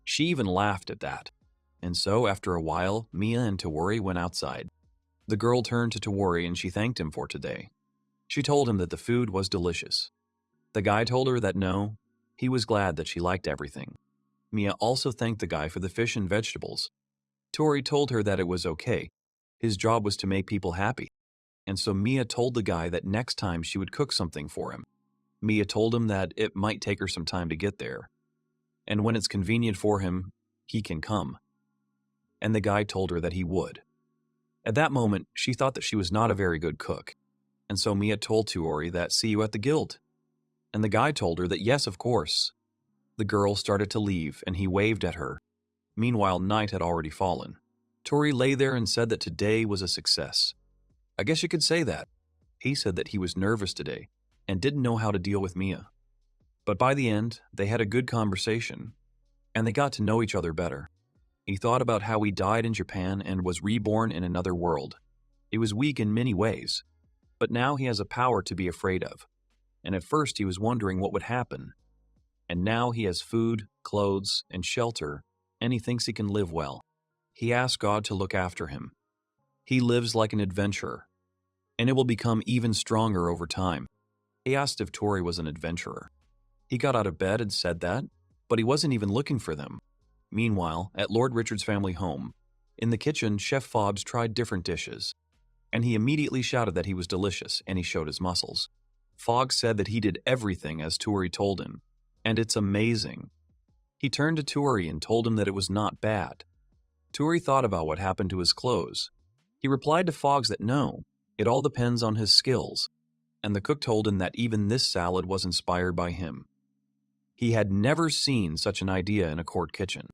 She even laughed at that. And so, after a while, Mia and Toru went outside. The girl turned to Toru and she thanked him for today. She told him that the food was delicious. The guy told her that no, he was glad that she liked everything. Mia also thanked the guy for the fish and vegetables. Toru told her that it was okay. His job was to make people happy. And so Mia told the guy that next time she would cook something for him. Mia told him that it might take her some time to get there. And when it's convenient for him, he can come. And the guy told her that he would. At that moment, she thought that she was not a very good cook. And so Mia told Toru that see you at the guild. And the guy told her that yes, of course. The girl started to leave and he waved at her. Meanwhile, night had already fallen. Toru lay there and said that today was a success. I guess you could say that. He said that he was nervous today and didn't know how to deal with Mia. But by the end, they had a good conversation and they got to know each other better. He thought about how he died in Japan and was reborn in another world. He was weak in many ways, but now he has a power to be afraid of. And at first he was wondering what would happen. And now he has food, clothes, and shelter, and he thinks he can live well. He asked God to look after him. He lives like an adventurer, and it will become even stronger over time. He asked if Toru was an adventurer. He got out of bed and said that, but he wasn't even looking for them. Meanwhile, at Lord Richard's family home, in the kitchen, Chef Fobbs tried different dishes, and he immediately shouted that he was delicious, and he showed his muscles. Fogg said that he did everything as Toru told him, and it's amazing. He turned to Toru and told him that it was not bad. Toru thought about what happened to his clothes. He replied to Foggs that no, it all depends on his skills, and the cook told him that even this salad was inspired by him. He had never seen such an idea in a court kitchen.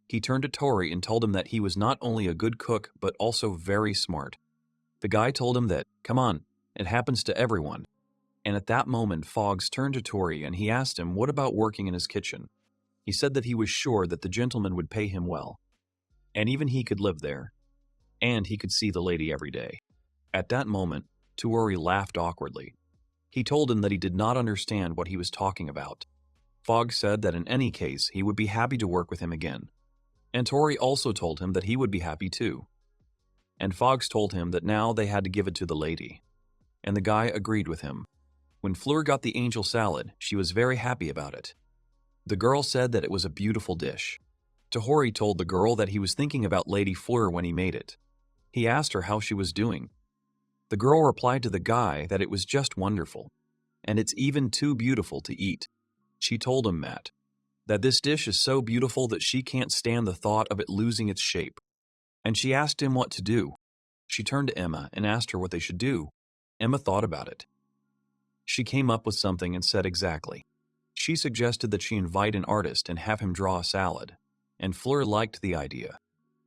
He turned to Toru and told him that he was not only a good cook, but also very smart. The guy told him that, come on, it happens to everyone. And at that moment, Fogs turned to Tori and he asked him what about working in his kitchen. He said that he was sure that the gentleman would pay him well, and even he could live there, and he could see the lady every day. At that moment, Tori laughed awkwardly. He told him that he did not understand what he was talking about. Fogs said that in any case, he would be happy to work with him again. And Tori also told him that he would be happy too. And Fogs told him that now they had to give it to the lady. And the guy agreed with him. When Fleur got the angel salad, she was very happy about it. The girl said that it was a beautiful dish. Tohori told the girl that he was thinking about Lady Fleur when he made it. He asked her how she was doing. The girl replied to the guy that it was just wonderful, and it's even too beautiful to eat. She told him that this dish is so beautiful that she can't stand the thought of it losing its shape. And she asked him what to do. She turned to Emma and asked her what they should do. Emma thought about it. She came up with something and said exactly. She suggested that she invite an artist and have him draw a salad, and Fleur liked the idea.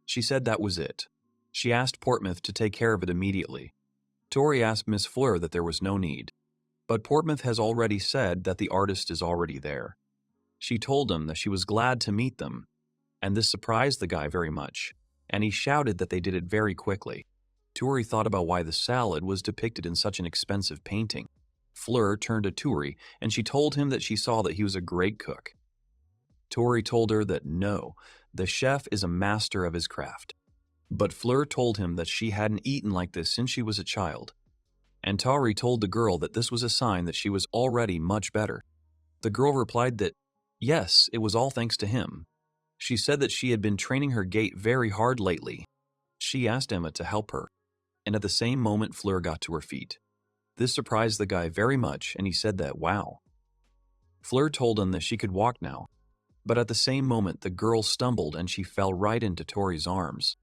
She said that was it. She asked Portmouth to take care of it immediately. Tori asked Miss Fleur that there was no need, but Portmouth has already said that the artist is already there. She told him that she was glad to meet them, and this surprised the guy very much, and he shouted that they did it very quickly. Tori thought about why the salad was depicted in such an expensive painting. Fleur turned to Tori, and she told him that she saw that he was a great cook. Tori told her that no, the chef is a master of his craft. But Fleur told him that she hadn't eaten like this since she was a child. And Tori told the girl that this was a sign that she was already much better. The girl replied that, yes, it was all thanks to him. She said that she had been training her gait very hard lately. She asked Emma to help her, and at the same moment Fleur got to her feet. This surprised the guy very much, and he said that, wow. Fleur told him that she could walk now, but at the same moment the girl stumbled and she fell right into Tori's arms.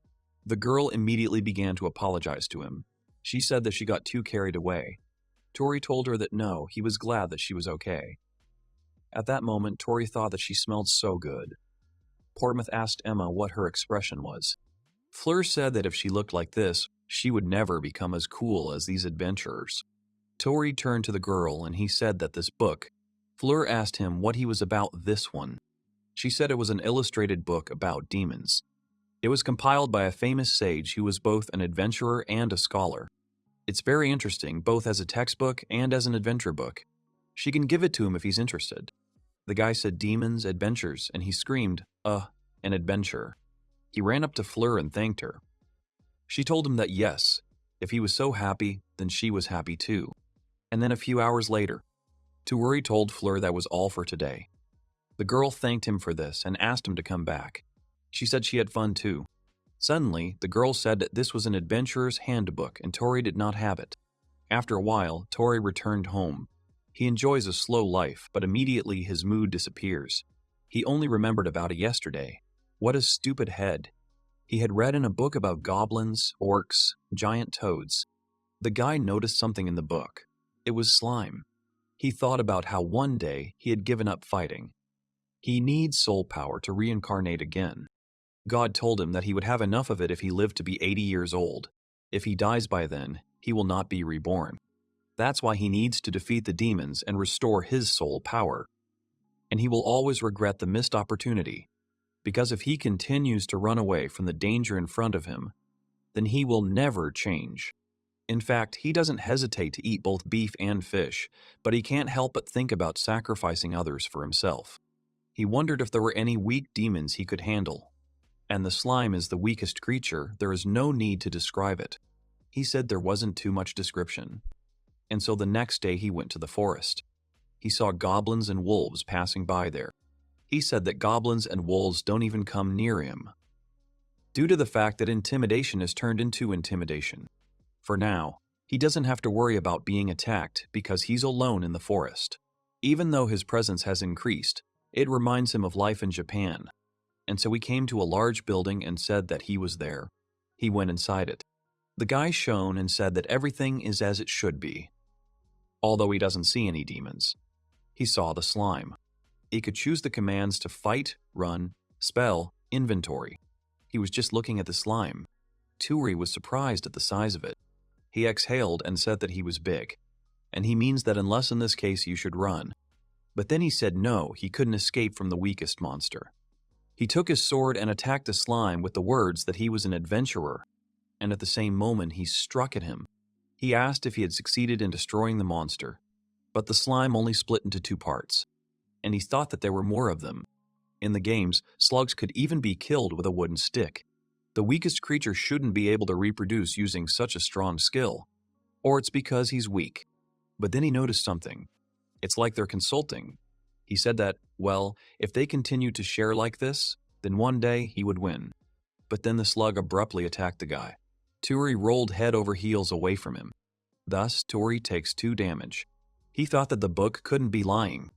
The girl immediately began to apologize to him. She said that she got too carried away. Tori told her that no, he was glad that she was okay. At that moment, Tori thought that she smelled so good. Portmouth asked Emma what her expression was. Fleur said that if she looked like this, she would never become as cool as these adventurers. Tori turned to the girl and he said that this book. Fleur asked him what he was about this one. She said it was an illustrated book about demons. It was compiled by a famous sage who was both an adventurer and a scholar. It's very interesting, both as a textbook and as an adventure book. She can give it to him if he's interested. The guy said demons, adventures, and he screamed, an adventure. He ran up to Fleur and thanked her. She told him that yes, if he was so happy, then she was happy too. And then a few hours later, Tori told Fleur that was all for today. The girl thanked him for this and asked him to come back. She said she had fun too. Suddenly, the girl said that this was an adventurer's handbook and Tori did not have it. After a while, Tori returned home. He enjoys a slow life, but immediately his mood disappears. He only remembered about it yesterday. What a stupid head. He had read in a book about goblins, orcs, giant toads. The guy noticed something in the book. It was slime. He thought about how one day he had given up fighting. He needs soul power to reincarnate again. God told him that he would have enough of it if he lived to be 80 years old. If he dies by then, he will not be reborn. That's why he needs to defeat the demons and restore his soul power. And he will always regret the missed opportunity, because if he continues to run away from the danger in front of him, then he will never change. In fact, he doesn't hesitate to eat both beef and fish, but he can't help but think about sacrificing others for himself. He wondered if there were any weak demons he could handle. And the slime is the weakest creature, there is no need to describe it. He said there wasn't too much description. And so the next day he went to the forest. He saw goblins and wolves passing by there. He said that goblins and wolves don't even come near him, due to the fact that intimidation has turned into intimidation. For now, he doesn't have to worry about being attacked because he's alone in the forest. Even though his presence has increased, it reminds him of life in Japan. And so he came to a large building and said that he was there. He went inside it. The guy shone and said that everything is as it should be. Although he doesn't see any demons. He saw the slime. He could choose the commands to fight, run, spell, inventory. He was just looking at the slime. Tori was surprised at the size of it. He exhaled and said that he was big. and he means that unless in this case you should run. But then he said no, he couldn't escape from the weakest monster. He took his sword and attacked the slime with the words that he was an adventurer, and at the same moment he struck at him. He asked if he had succeeded in destroying the monster, but the slime only split into 2 parts, and he thought that there were more of them. In the games, slugs could even be killed with a wooden stick. The weakest creature shouldn't be able to reproduce using such a strong skill, or it's because he's weak. But then he noticed something. It's like they're consulting. He said that, well, if they continued to share like this, then one day he would win. But then the slug abruptly attacked the guy. Toru rolled head over heels away from him. Thus, Toru takes 2 damage. He thought that the book couldn't be lying.